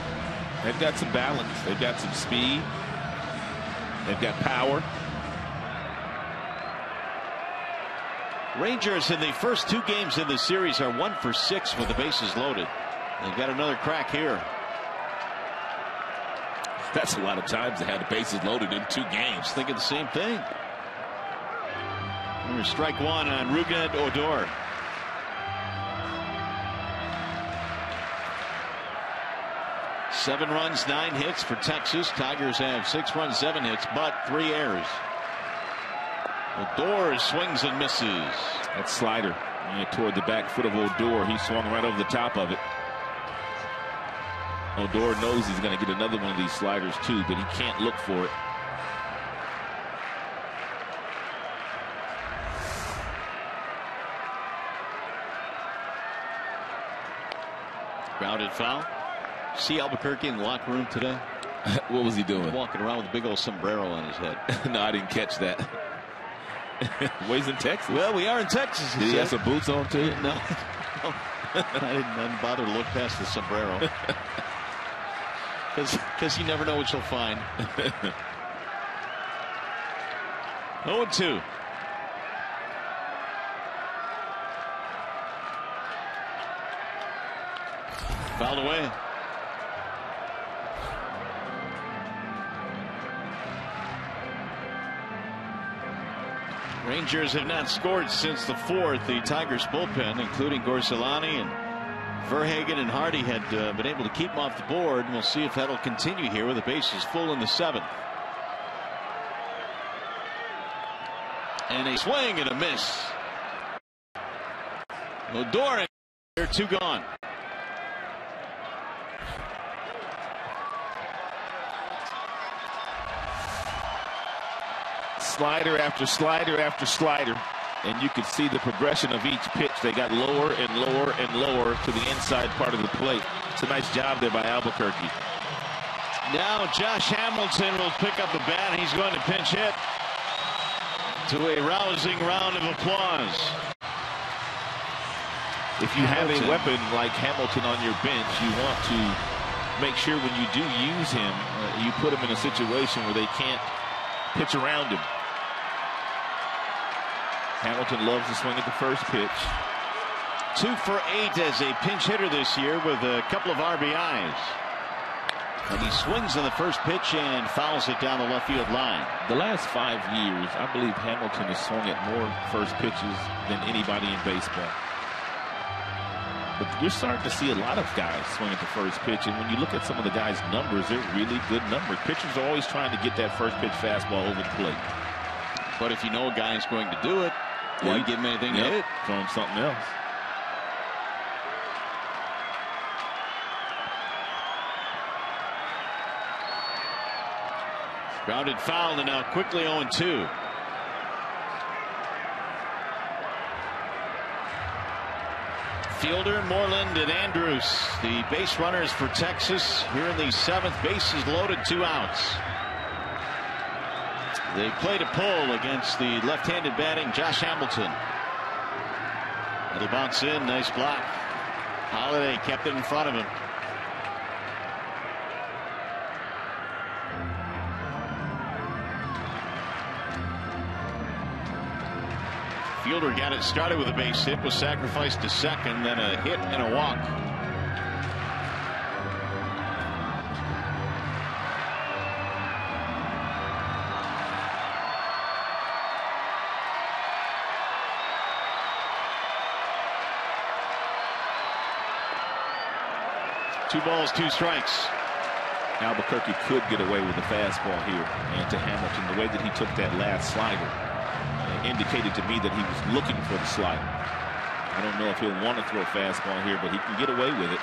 They've got some balance. They've got some speed. They've got power. Rangers in the first 2 games in the series are 1 for 6 with the bases loaded. They've got another crack here. That's a lot of times they had the bases loaded in 2 games. Thinking the same thing. Here's strike 1 on Rougned Odor. Seven runs, 9 hits for Texas. Tigers have 6 runs, 7 hits, but 3 errors. Odor swings and misses. That slider toward the back foot of Odor. He swung right over the top of it. Odor knows he's going to get another one of these sliders too, but he can't look for it. Grounded foul. See Albuquerque in the locker room today? What was he doing? Walking around with a big old sombrero on his head. No, I didn't catch that. Well, he's in Texas. Well, we are in Texas. Did he have some boots on too? No. I didn't bother to look past the sombrero. Because you never know what you'll find. 0-2. Fouled away. Rangers have not scored since the 4th. The Tigers bullpen, including Gorsalani and Verhagen and Hardy, had been able to keep them off the board. And we'll see if that'll continue here with the bases full in the 7th. And a swing and a miss. Odor, they're 2 gone. Slider after slider after slider, and you could see the progression of each pitch. They got lower and lower and lower to the inside part of the plate. It's a nice job there by Albuquerque. Now Josh Hamilton will pick up the bat. He's going to pinch hit to a rousing round of applause. If you have a weapon like Hamilton on your bench, you want to make sure when you do use him, you put him in a situation where they can't pitch around him. Hamilton loves to swing at the first pitch. 2 for 8 as a pinch hitter this year with a couple of RBIs. And he swings on the first pitch and fouls it down the left field line. The last 5 years, I believe Hamilton has swung at more first pitches than anybody in baseball. But you're starting to see a lot of guys swing at the first pitch, and when you look at some of the guys' numbers, they're really good numbers. Pitchers are always trying to get that first pitch fastball over the plate. But if you know a guy's going to do it, why give him anything to hit? Throw him something else. Grounded foul, and now quickly 0-2. Fielder, Moreland, and Andrews, the base runners for Texas here in the 7th. Bases loaded, 2 outs. They played a pull against the left-handed batting Josh Hamilton. It'll bounce in. Nice block. Holiday kept it in front of him. Fielder got it started with a base hit, was sacrificed to second, then a hit and a walk. Two balls, 2 strikes. Albuquerque could get away with the fastball here. And to Hamilton, the way that he took that last slider indicated to me that he was looking for the slider. I don't know if he'll want to throw a fastball here, but he can get away with it.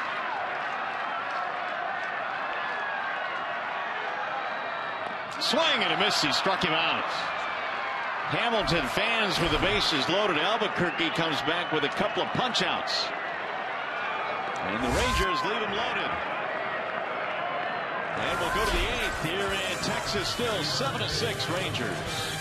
Swing and a miss. He struck him out. Hamilton fans with the bases loaded. Albuquerque comes back with a couple of punch outs. And the Rangers leave him loaded. And we'll go to the 8th here in Texas. Still 7-6 Rangers.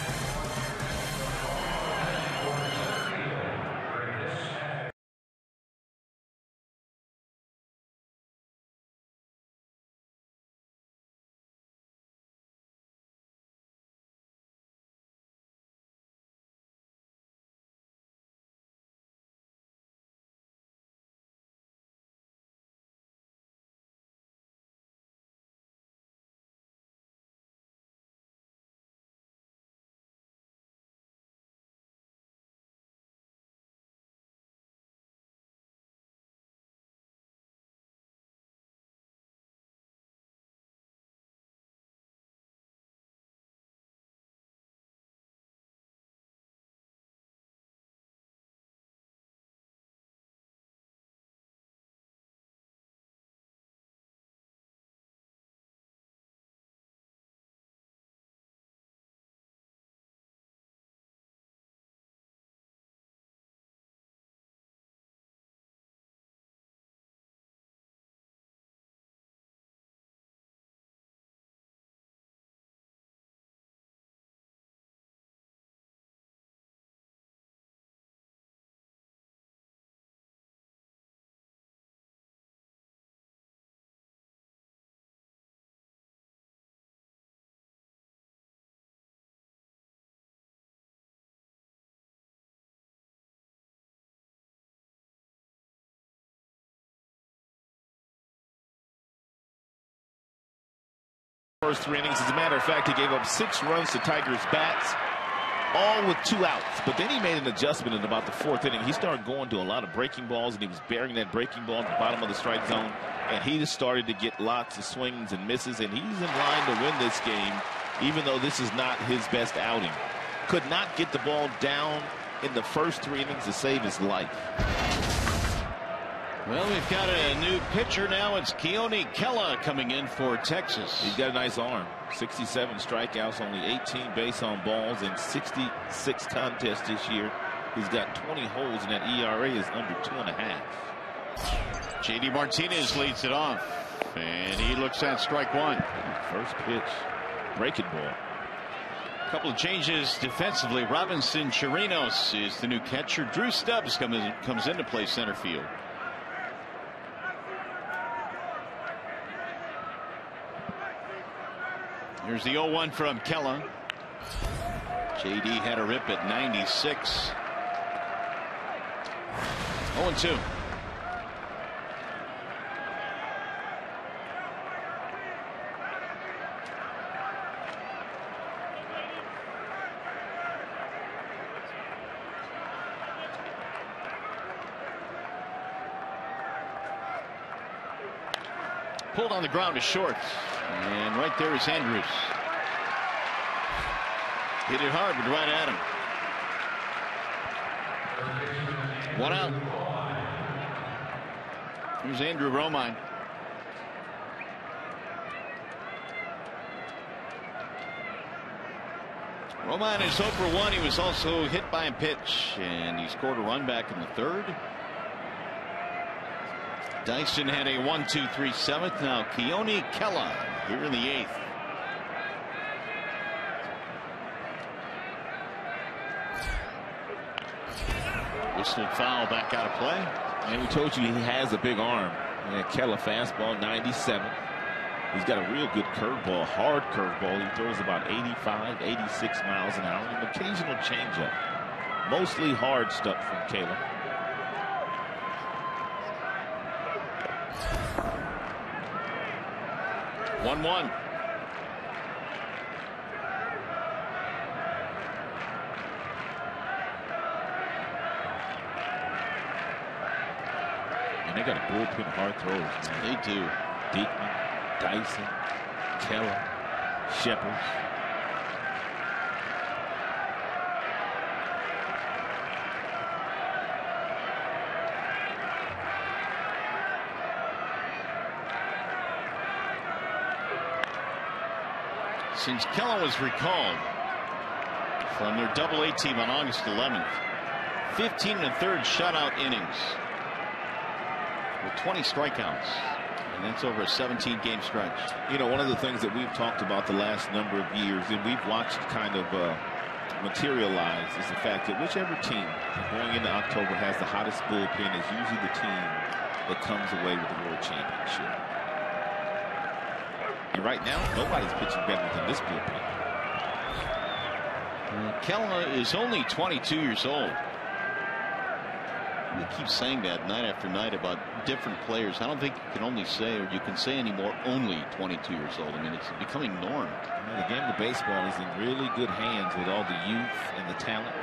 First 3 innings. As a matter of fact, he gave up 6 runs to Tigers bats, all with 2 outs. But then he made an adjustment in about the 4th inning. He started going to a lot of breaking balls, and he was burying that breaking ball at the bottom of the strike zone. And he just started to get lots of swings and misses, and he's in line to win this game, even though this is not his best outing. Could not get the ball down in the first 3 innings to save his life. Well, we've got a new pitcher now. It's Keone Kela coming in for Texas. He's got a nice arm. 67 strikeouts, only 18 base on balls in 66 contests this year. He's got 20 holes, and that ERA is under 2.5. J.D. Martinez leads it off, and he looks at strike 1. First pitch, breaking ball. A couple of changes defensively. Robinson Chirinos is the new catcher. Drew Stubbs comes into play center field. Here's the 0-1 from Kela. J.D. had a rip at 96. 0-2. Pulled on the ground to short. And right there is Andrews. Hit it hard, but right at him. 1 out. Here's Andrew Romine. Romine is 0 for 1. He was also hit by a pitch, and he scored a run back in the 3rd. Dyson had a 1-2-3 7th. Now Keone Kela here in the 8th. Whistled foul, back out of play. And we told you he has a big arm. And Kela fastball 97. He's got a real good curveball, hard curveball. He throws about 85, 86 miles an hour, and an occasional changeup. Mostly hard stuff from Kela. One. And they got a bullpen hard throws. They do. Diekman, Dyson, Kela, Shepard. Since Kela was recalled, from their Double-A team on August 11th. 15 1/3 shutout innings with 20 strikeouts. And that's over a 17-game stretch. You know, one of the things that we've talked about the last number of years, and we've watched kind of materialize, is the fact that whichever team going into October has the hottest bullpen is usually the team that comes away with the World Championship. And right now, nobody's pitching better than this bullpen. Kella is only 22 years old. We keep saying that night after night about different players. I don't think you can only say, or you can say anymore, only 22 years old. I mean, it's becoming norm. The game of baseball is in really good hands with all the youth and the talent.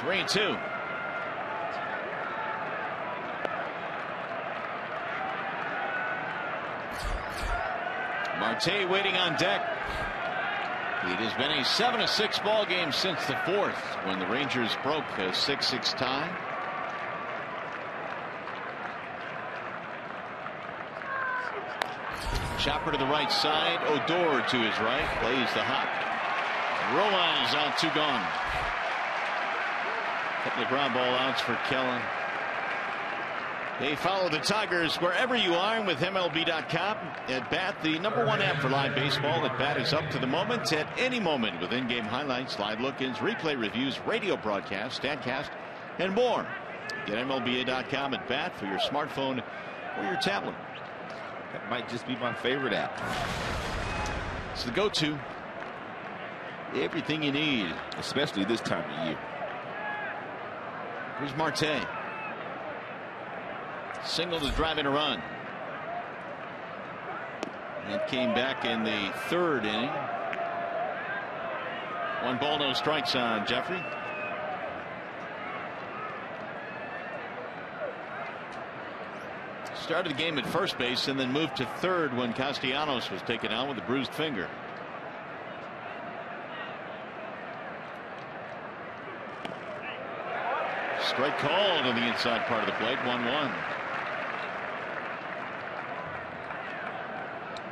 Three and two. Marte waiting on deck. It has been a 7-6 ball game since the fourth, when the Rangers broke a 6-6 tie. Chopper to the right side. Odor to his right. Plays the hop. Romine is out, 2 gone. Couple of ground ball outs for Kellen. They follow the Tigers wherever you are with MLB.com. At Bat, the #1 app for live baseball. At Bat is up to the moment at any moment with in-game highlights, live look-ins, replay reviews, radio broadcasts, StatCast, and more. Get MLB.com at Bat for your smartphone or your tablet. That might just be my favorite app. It's the go-to. Everything you need. Especially this time of year. Here's Marte. Single to drive in a run. It came back in the third inning. 1 ball, no strikes on Jeffrey. Started the game at first base and then moved to third when Castellanos was taken out with a bruised finger. Strike called on the inside part of the plate. 1-1.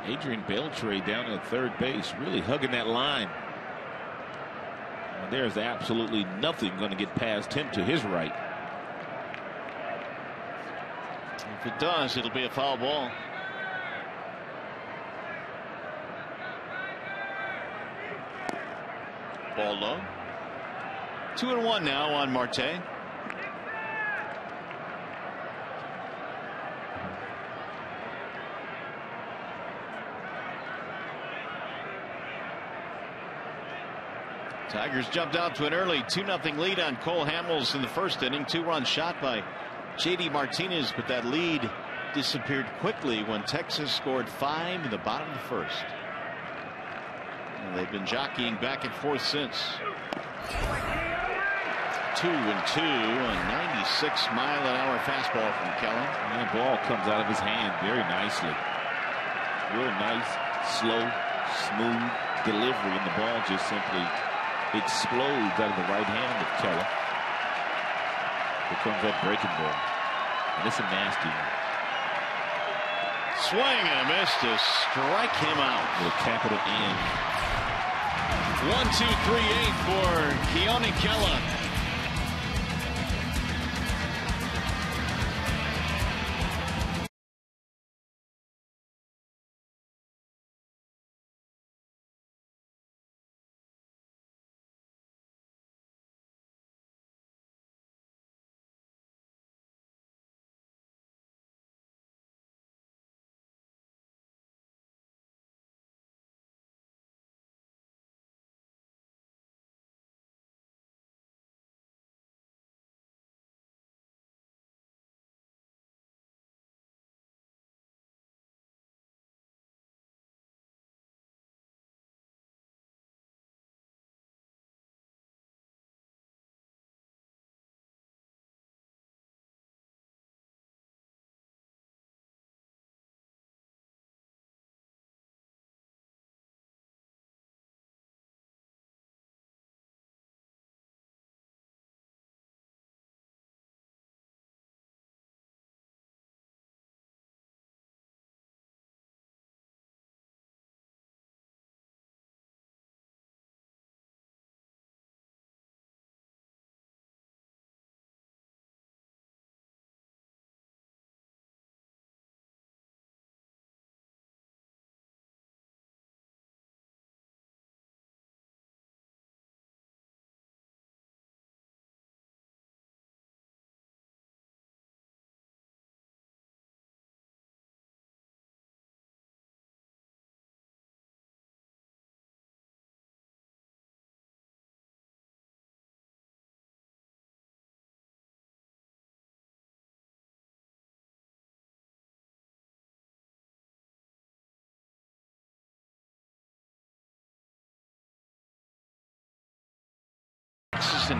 Adrian Beltre down at third base, really hugging that line. And there's absolutely nothing going to get past him to his right. If it does, it'll be a foul ball. Ball low. 2-1 now on Marte. Tigers jumped out to an early 2-0 lead on Cole Hamels in the first inning. 2-run shot by J.D. Martinez, but that lead disappeared quickly when Texas scored 5 in the bottom of the first. And they've been jockeying back and forth since. 2-2, a 96-mile-an-hour fastball from Kellen. And the ball comes out of his hand very nicely. Real nice, slow, smooth delivery, and the ball just simply explodes out of the right hand of Keller. Here comes that breaking ball. And it's a nasty one. Swing and a miss to strike him out. With a capital N. 1-2-3-8 for Keone Kela.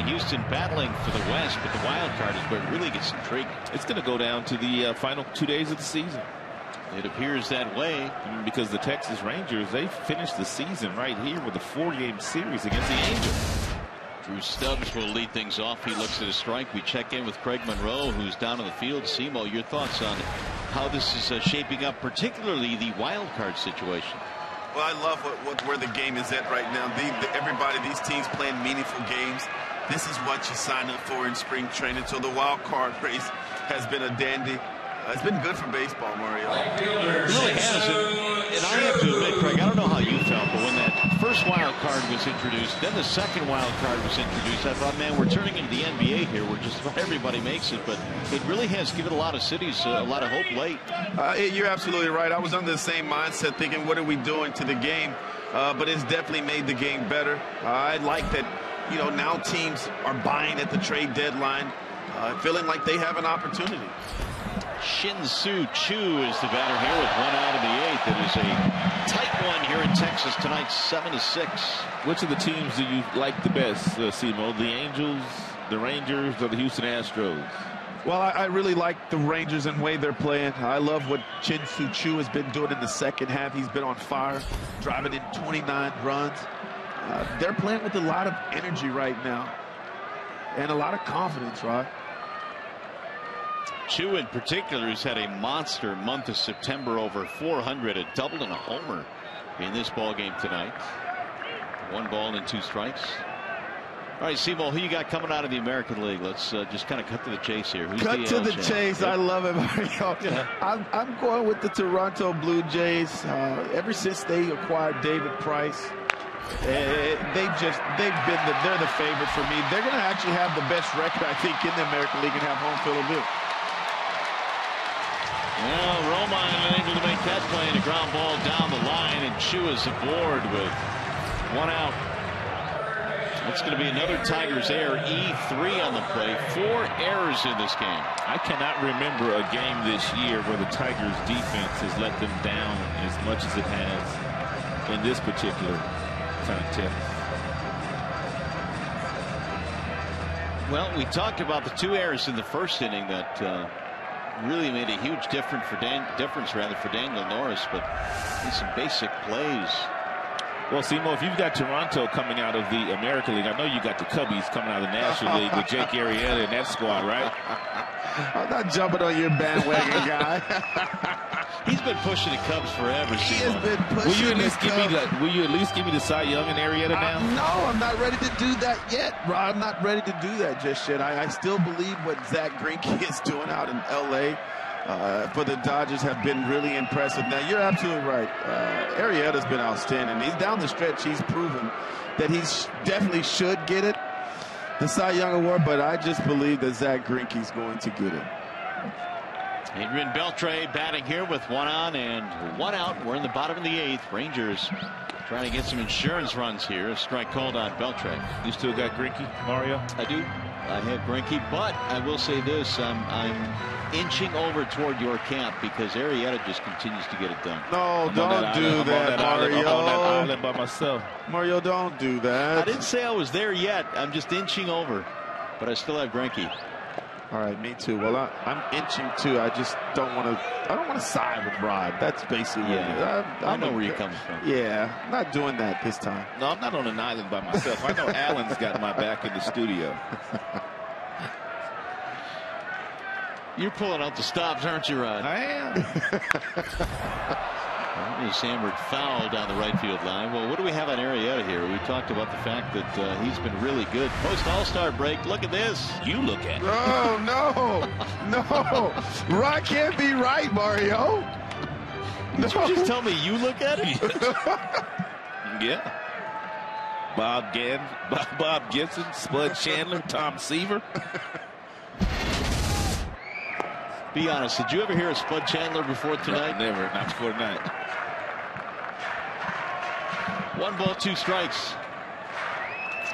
Houston battling for the West, but the wild card is where it really gets intriguing. It's going to go down to the final 2 days of the season. It appears that way. Because the Texas Rangers, they finished the season right here with a 4-game series against the Angels. Drew Stubbs will lead things off. He looks at a strike. We check in with Craig Monroe, who's down on the field. Simo, your thoughts on how this is shaping up, particularly the wild card situation? Well, I love where the game is at right now. Everybody, these teams playing meaningful games. This is what you sign up for in spring training. So the wild card race has been a dandy. It's been good for baseball, Mario. It really has. And I have to admit, Craig, I don't know how you felt, but when that first wild card was introduced, then the second wild card was introduced, I thought, man, we're turning into the NBA here where just about everybody makes it. But it really has given a lot of cities a lot of hope late. You're absolutely right. I was under the same mindset, thinking, what are we doing to the game? But it's definitely made the game better. I like that, now teams are buying at the trade deadline, feeling like they have an opportunity. Shin-Soo Choo is the batter here with 1 out of the 8th. It is a tight one here in Texas tonight, 7-6. Which of the teams do you like the best, Simo? The Angels, the Rangers, or the Houston Astros? Well, I really like the Rangers and the way they're playing. I love what Shin-Soo Choo has been doing in the second half. He's been on fire, driving in 29 runs. They're playing with a lot of energy right now and a lot of confidence, Rod. Choo in particular has had a monster month of September, over 400, a double and a homer in this ball game tonight. 1 ball and 2 strikes. All right, Simo, who you got coming out of the American League? Let's just kind of cut to the chase here. Who's cut to the chase. Yep. I love it, Mario. Yeah. I'm going with the Toronto Blue Jays. Ever since they acquired David Price, they're the favorite for me. They're going to actually have the best record, I think, in the American League and have home field advantage. Well, Romine able to make that play, and a ground ball down the line, and Choo is aboard with 1 out. It's going to be another Tigers error, E3 on the play. 4 errors in this game. I cannot remember a game this year where the Tigers defense has let them down as much as it has in this particular contest. Well, we talked about the 2 errors in the first inning that really made a huge difference for Daniel Norris, but some basic plays. Well, Simo, if you've got Toronto coming out of the American League, I know you got the Cubbies coming out of the National League with Jake Arrieta and that squad, right? I'm not jumping on your bandwagon, guy. He's been pushing the Cubs forever. He has been pushing. Will you at least give me the Cy Young and Arrieta now? No, I'm not ready to do that yet, Rod. I'm not ready to do that just yet. I still believe what Zach Greinke is doing out in L.A. For the Dodgers have been really impressive. Now, you're absolutely right. Arrieta's been outstanding. He's down the stretch. He's proven that he definitely should get it, the Cy Young Award, but I just believe that Zach Greinke's going to get it. Adrian Beltre batting here with 1 on and 1 out. We're in the bottom of the 8th. Rangers trying to get some insurance runs here. A strike called on Beltre. You still got Greinke, Mario? I do. I have Greinke, but I will say this. I'm inching over toward your camp because Arrieta just continues to get it done. No, don't do that, Mario. I'm on that island by myself. Mario, don't do that. I didn't say I was there yet. I'm just inching over, but I still have Greinke. All right, me too. Well, I'm inching too. I just don't want to. I don't want to side with Rod. That's basically. I know where you're coming from. Yeah, I'm not doing that this time. No, I'm not on an island by myself. I know Alan's got my back in the studio. You're pulling out the stops, aren't you, Rod? I am. He's hammered foul down the right field line. Well, what do we have on Arrieta here? We talked about the fact that he's been really good. Post All-Star break. Look at this. You look at it. No. Rod can't be right, Mario. Did you just tell me you look at it? Yeah. Bob Gibson, Spud Chandler, Tom Seaver. Be honest, did you ever hear of Spud Chandler before tonight? No, never, not before tonight. 1 ball, 2 strikes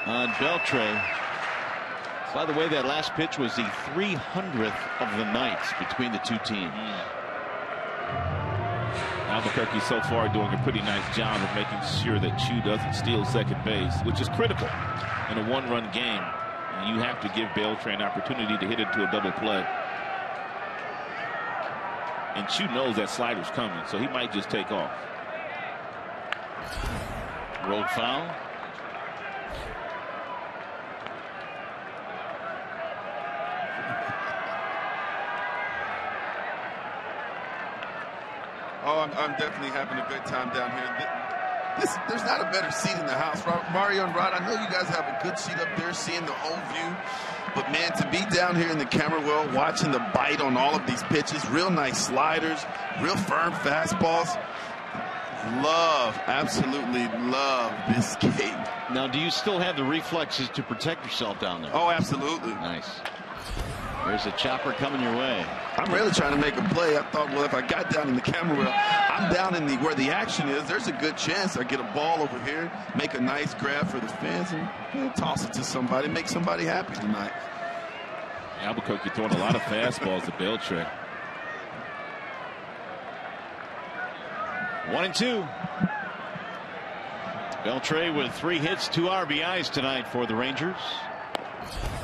on Beltre. By the way, that last pitch was the 300th of the night between the 2 teams. Albuquerque so far doing a pretty nice job of making sure that Choo doesn't steal second base, which is critical in a 1-run game. You have to give Beltre an opportunity to hit into a double play. And Chu knows that slider's coming, so he might just take off. Rolled foul. Oh, I'm definitely having a good time down here. There's not a better seat in the house. Mario and Rod, I know you guys have a good seat up there seeing the whole view. But, man, to be down here in the camera well, watching the bite on all of these pitches, real nice sliders, real firm fastballs. Absolutely love this game. Now, do you still have the reflexes to protect yourself down there? Oh, absolutely. Nice. There's a chopper coming your way. I'm really trying to make a play. I thought, well, if I got down in the camera well, I'm down in where the action is. There's a good chance I get a ball over here, make a nice grab for the fans, and toss it to somebody, make somebody happy tonight. Albuquerque throwing a lot of fastballs to Beltre. 1-2. Beltre with 3 hits, 2 RBIs tonight for the Rangers.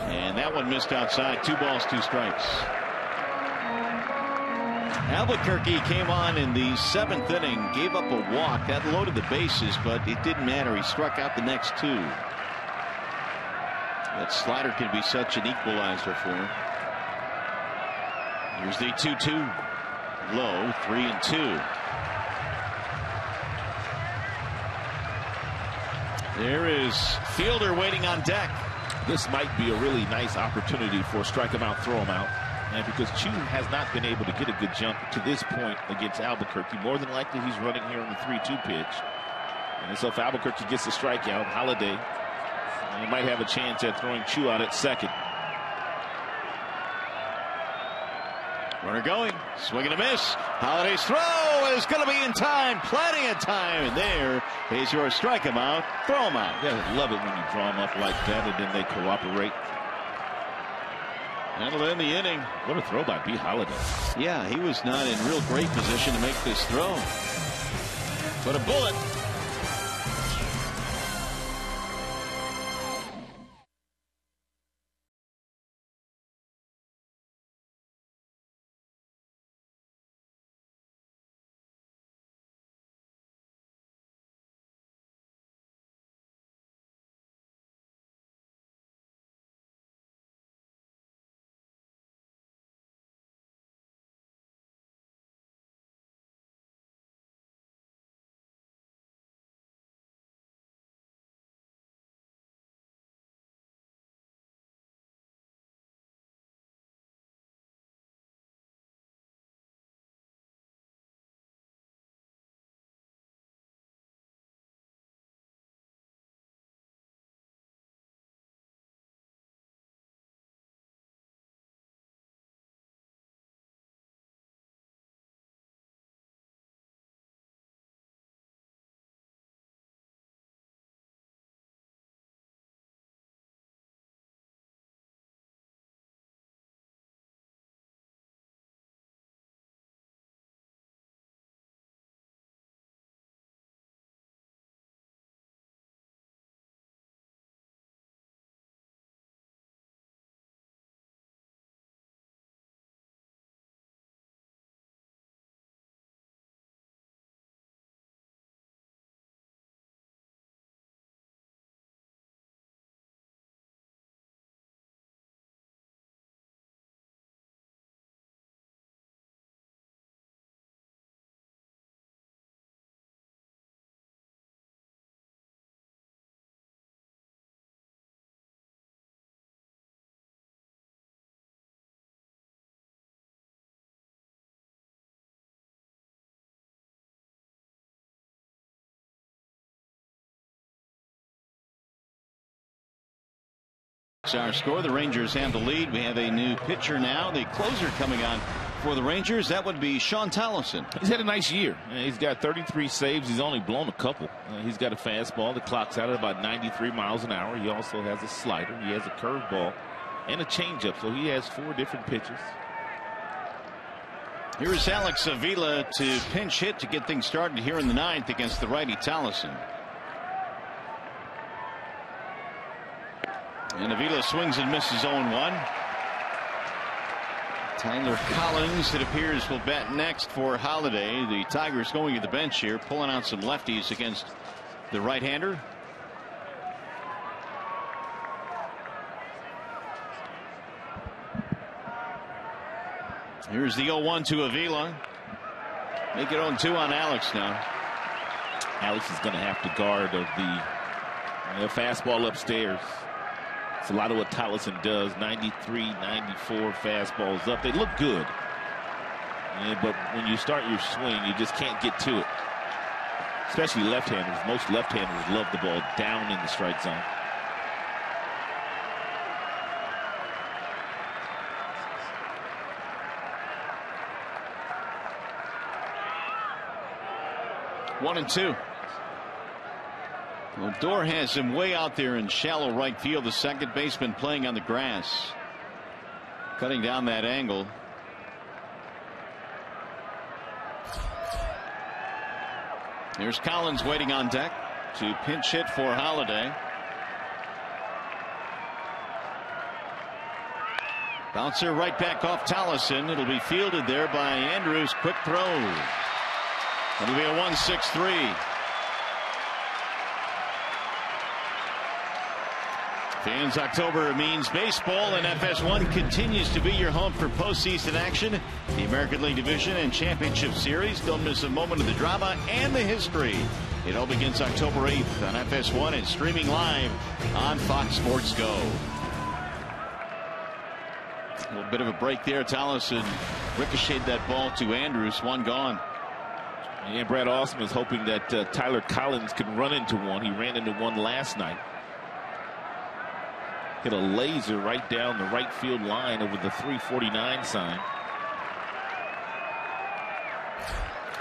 And that one missed outside. 2 balls, 2 strikes. Albuquerque came on in the 7th inning, gave up a walk. That loaded the bases, but it didn't matter. He struck out the next 2. That slider can be such an equalizer for him. Here's the 2-2. Low, 3-2. There is Fielder waiting on deck. This might be a really nice opportunity for strike him out, throw him out. And because Chu has not been able to get a good jump to this point against Albuquerque, more than likely he's running here on the 3-2 pitch. And so if Albuquerque gets the strikeout, Holiday, he might have a chance at throwing Chu out at second. Runner going, swing and a miss. Holiday's throw is going to be in time, plenty of time. And there is your strike him out, throw him out. Yeah, love it when you draw them up like that and then they cooperate. That'll end the inning. What a throw by B. Holiday. Yeah, he was not in real great position to make this throw. But a bullet. Our score. The Rangers have the lead. We have a new pitcher now. The closer coming on for the Rangers. That would be Sean Tallison. He's had a nice year. He's got 33 saves. He's only blown a couple. He's got a fastball that clocks out at about 93 miles an hour. He also has a slider. He has a curveball and a changeup. So he has 4 different pitches. Here is Alex Avila to pinch hit to get things started here in the 9th against the righty Tallison. And Avila swings and misses 0-1. Tyler Collins, it appears, will bat next for Holiday. The Tigers going to the bench here, pulling out some lefties against the right-hander. Here's the 0-1 to Avila. Make it 0-2 on Alex now. Alex is going to have to guard of the fastball upstairs. It's a lot of what Tolleson does. 93, 94 fastballs up. They look good. But when you start your swing, you just can't get to it. Especially left-handers. Most left-handers love the ball down in the strike zone. One and two. Odor has him way out there in shallow right field. The second baseman playing on the grass, cutting down that angle. There's Collins waiting on deck to pinch hit for Holiday. Bouncer right back off Tolleson. It'll be fielded there by Andrews. Quick throw. It'll be a 1-6-3. Fans, October means baseball, and FS1 continues to be your home for postseason action. The American League Division and Championship Series. Don't miss a moment of the drama and the history. It all begins October 8th on FS1 and streaming live on Fox Sports Go. A little bit of a break there. Tolleson ricocheted that ball to Andrews. One gone. And Brad Austin was hoping that Tyler Collins could run into one. He ran into one last night. Hit a laser right down the right field line over the 349 sign.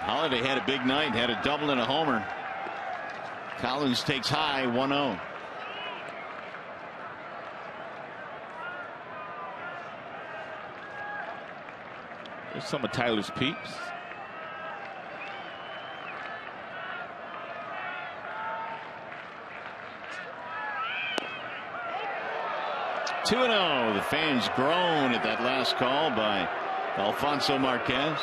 Holiday had a big night, had a double and a homer. Collins takes high, 1-0. There's some of Tyler's peeps. Two and 0. The fans groan at that last call by Alfonso Marquez.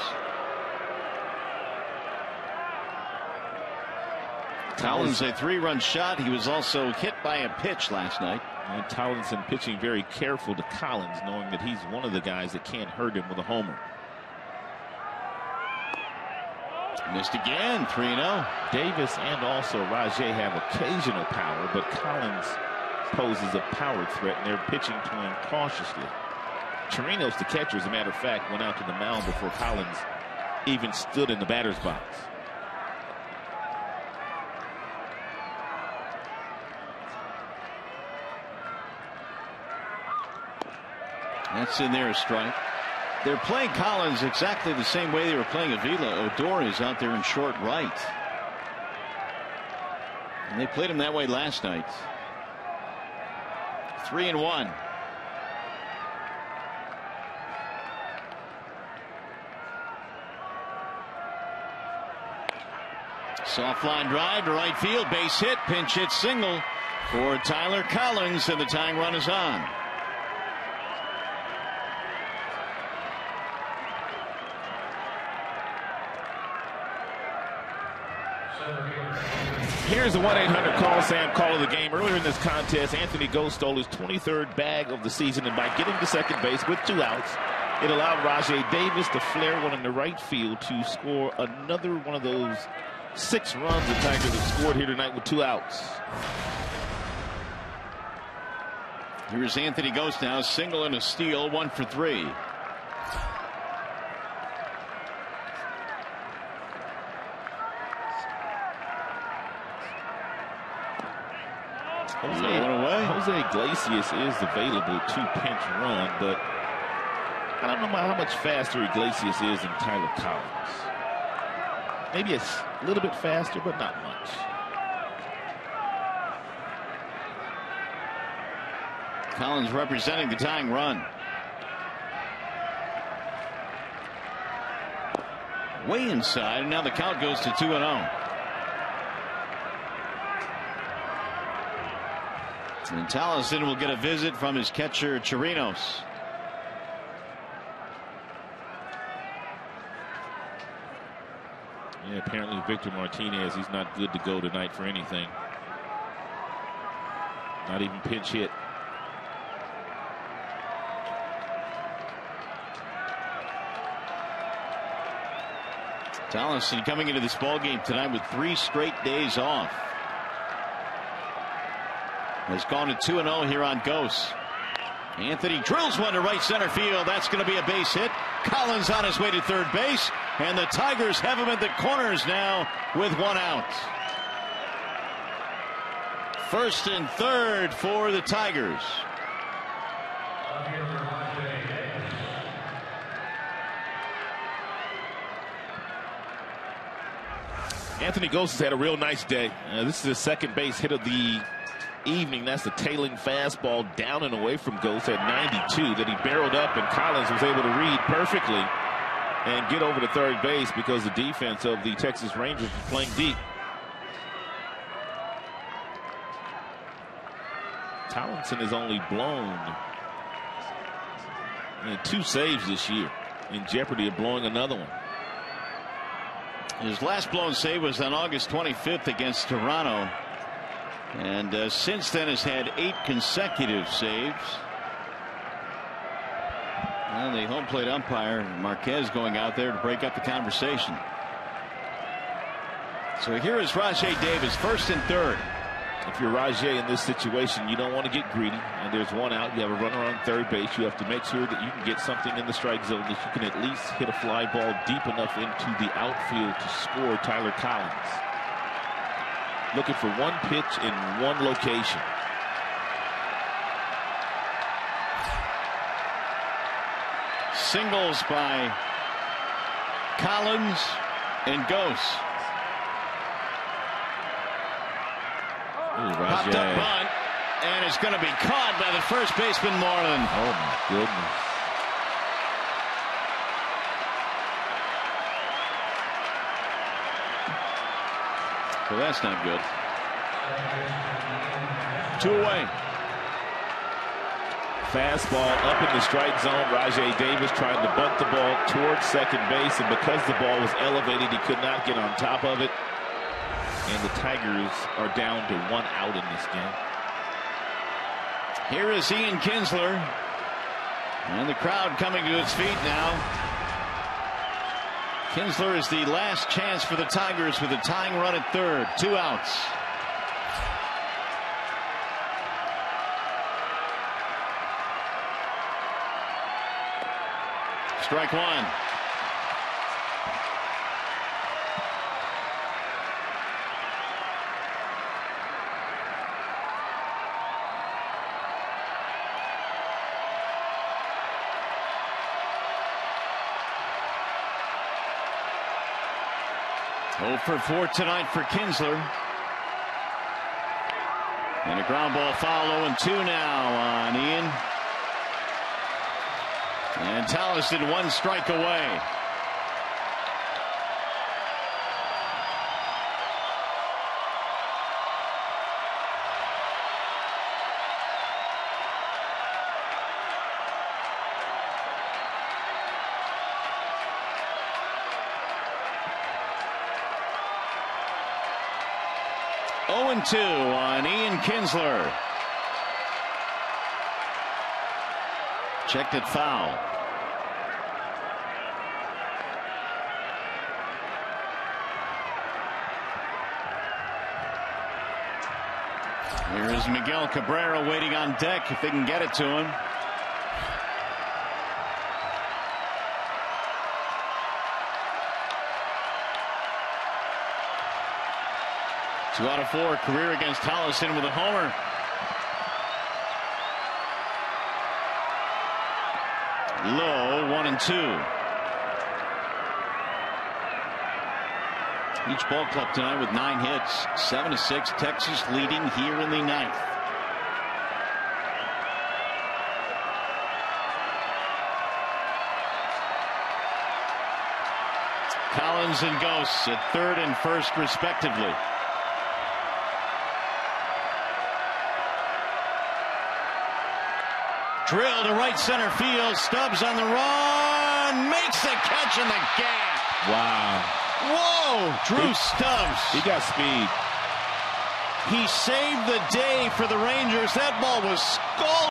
Collins a 3-run shot. He was also hit by a pitch last night. And Tolleson pitching very careful to Collins, knowing that he's one of the guys that can't hurt him with a homer. Missed again. 3-0. Davis and also Rajay have occasional power, but Collins poses a power threat, and they're pitching to him cautiously. Chirinos, the catcher, as a matter of fact, went out to the mound before Collins even stood in the batter's box. That's in there, a strike. They're playing Collins exactly the same way they were playing Avila. Odor is out there in short right. And they played him that way last night. 3-1. Soft line drive to right field, base hit, pinch hit single for Tyler Collins, and the tying run is on. Here's the 1-800 call Sam call of the game. Earlier in this contest, Anthony Ghost stole his 23rd bag of the season, and by getting to second base with 2 outs, it allowed Rajay Davis to flare one in the right field to score another one of those 6 runs the Tigers have scored here tonight with 2 outs. Here's Anthony Ghost now, single and a steal, 1 for 3. Jose Iglesias is available to pinch run, but I don't know how much faster Iglesias is than Tyler Collins. Maybe it's a little bit faster, but not much. Collins representing the tying run. Way inside, and now the count goes to 2-0. And Tallison will get a visit from his catcher, Chirinos. Yeah, apparently Victor Martinez, he's not good to go tonight for anything. Not even pinch hit. Tallison coming into this ball game tonight with 3 straight days off. Has gone to 2-0 here on Ghosts. Anthony drills one to right center field. That's going to be a base hit. Collins on his way to third base. And the Tigers have him at the corners now with 1 out. First and third for the Tigers. Anthony Ghosts has had a real nice day. This is his second base hit of the evening. That's the tailing fastball down and away from Ghosts at 92 that he barreled up, and Collins was able to read perfectly and get over to third base because the defense of the Texas Rangers was playing deep. Townsend has only blown 2 saves this year, in jeopardy of blowing another one. His last blown save was on August 25th against Toronto. And since then has had 8 consecutive saves. And the home plate umpire, Marquez, going out there to break up the conversation. So here is Rajai Davis, first and third. If you're Rajai in this situation, you don't want to get greedy, and there's 1 out. You have a runner on third base. You have to make sure that you can get something in the strike zone, that you can at least hit a fly ball deep enough into the outfield to score Tyler Collins. Looking for 1 pitch in 1 location. Singles by Collins and Ghosts. Popped up bunt, and it's going to be caught by the first baseman, Moreland. Oh, my goodness. So that's not good. 2 away. Fastball up in the strike zone. Rajai Davis trying to bunt the ball towards second base, and because the ball was elevated, he could not get on top of it. And the Tigers are down to 1 out in this game. Here is Ian Kinsler. And the crowd coming to its feet now. Kinsler is the last chance for the Tigers with a tying run at third. 2 outs. Strike 1. Oh for 4 tonight for Kinsler. And a ground ball foul, 0-2 now on Ian. And Tallison 1 strike away. And 2 on Ian Kinsler. Checked it foul. Here is Miguel Cabrera waiting on deck if they can get it to him. Two out of 4, career against Tallison with a homer. Low, 1-2. Each ball club tonight with 9 hits. 7-6. Texas leading here in the 9th. Collins and Ghosts at third and first respectively. Drill to right center field. Stubbs on the run. Makes the catch in the gap. Wow. Whoa! Drew Stubbs. He got speed. He saved the day for the Rangers. That ball was scalding.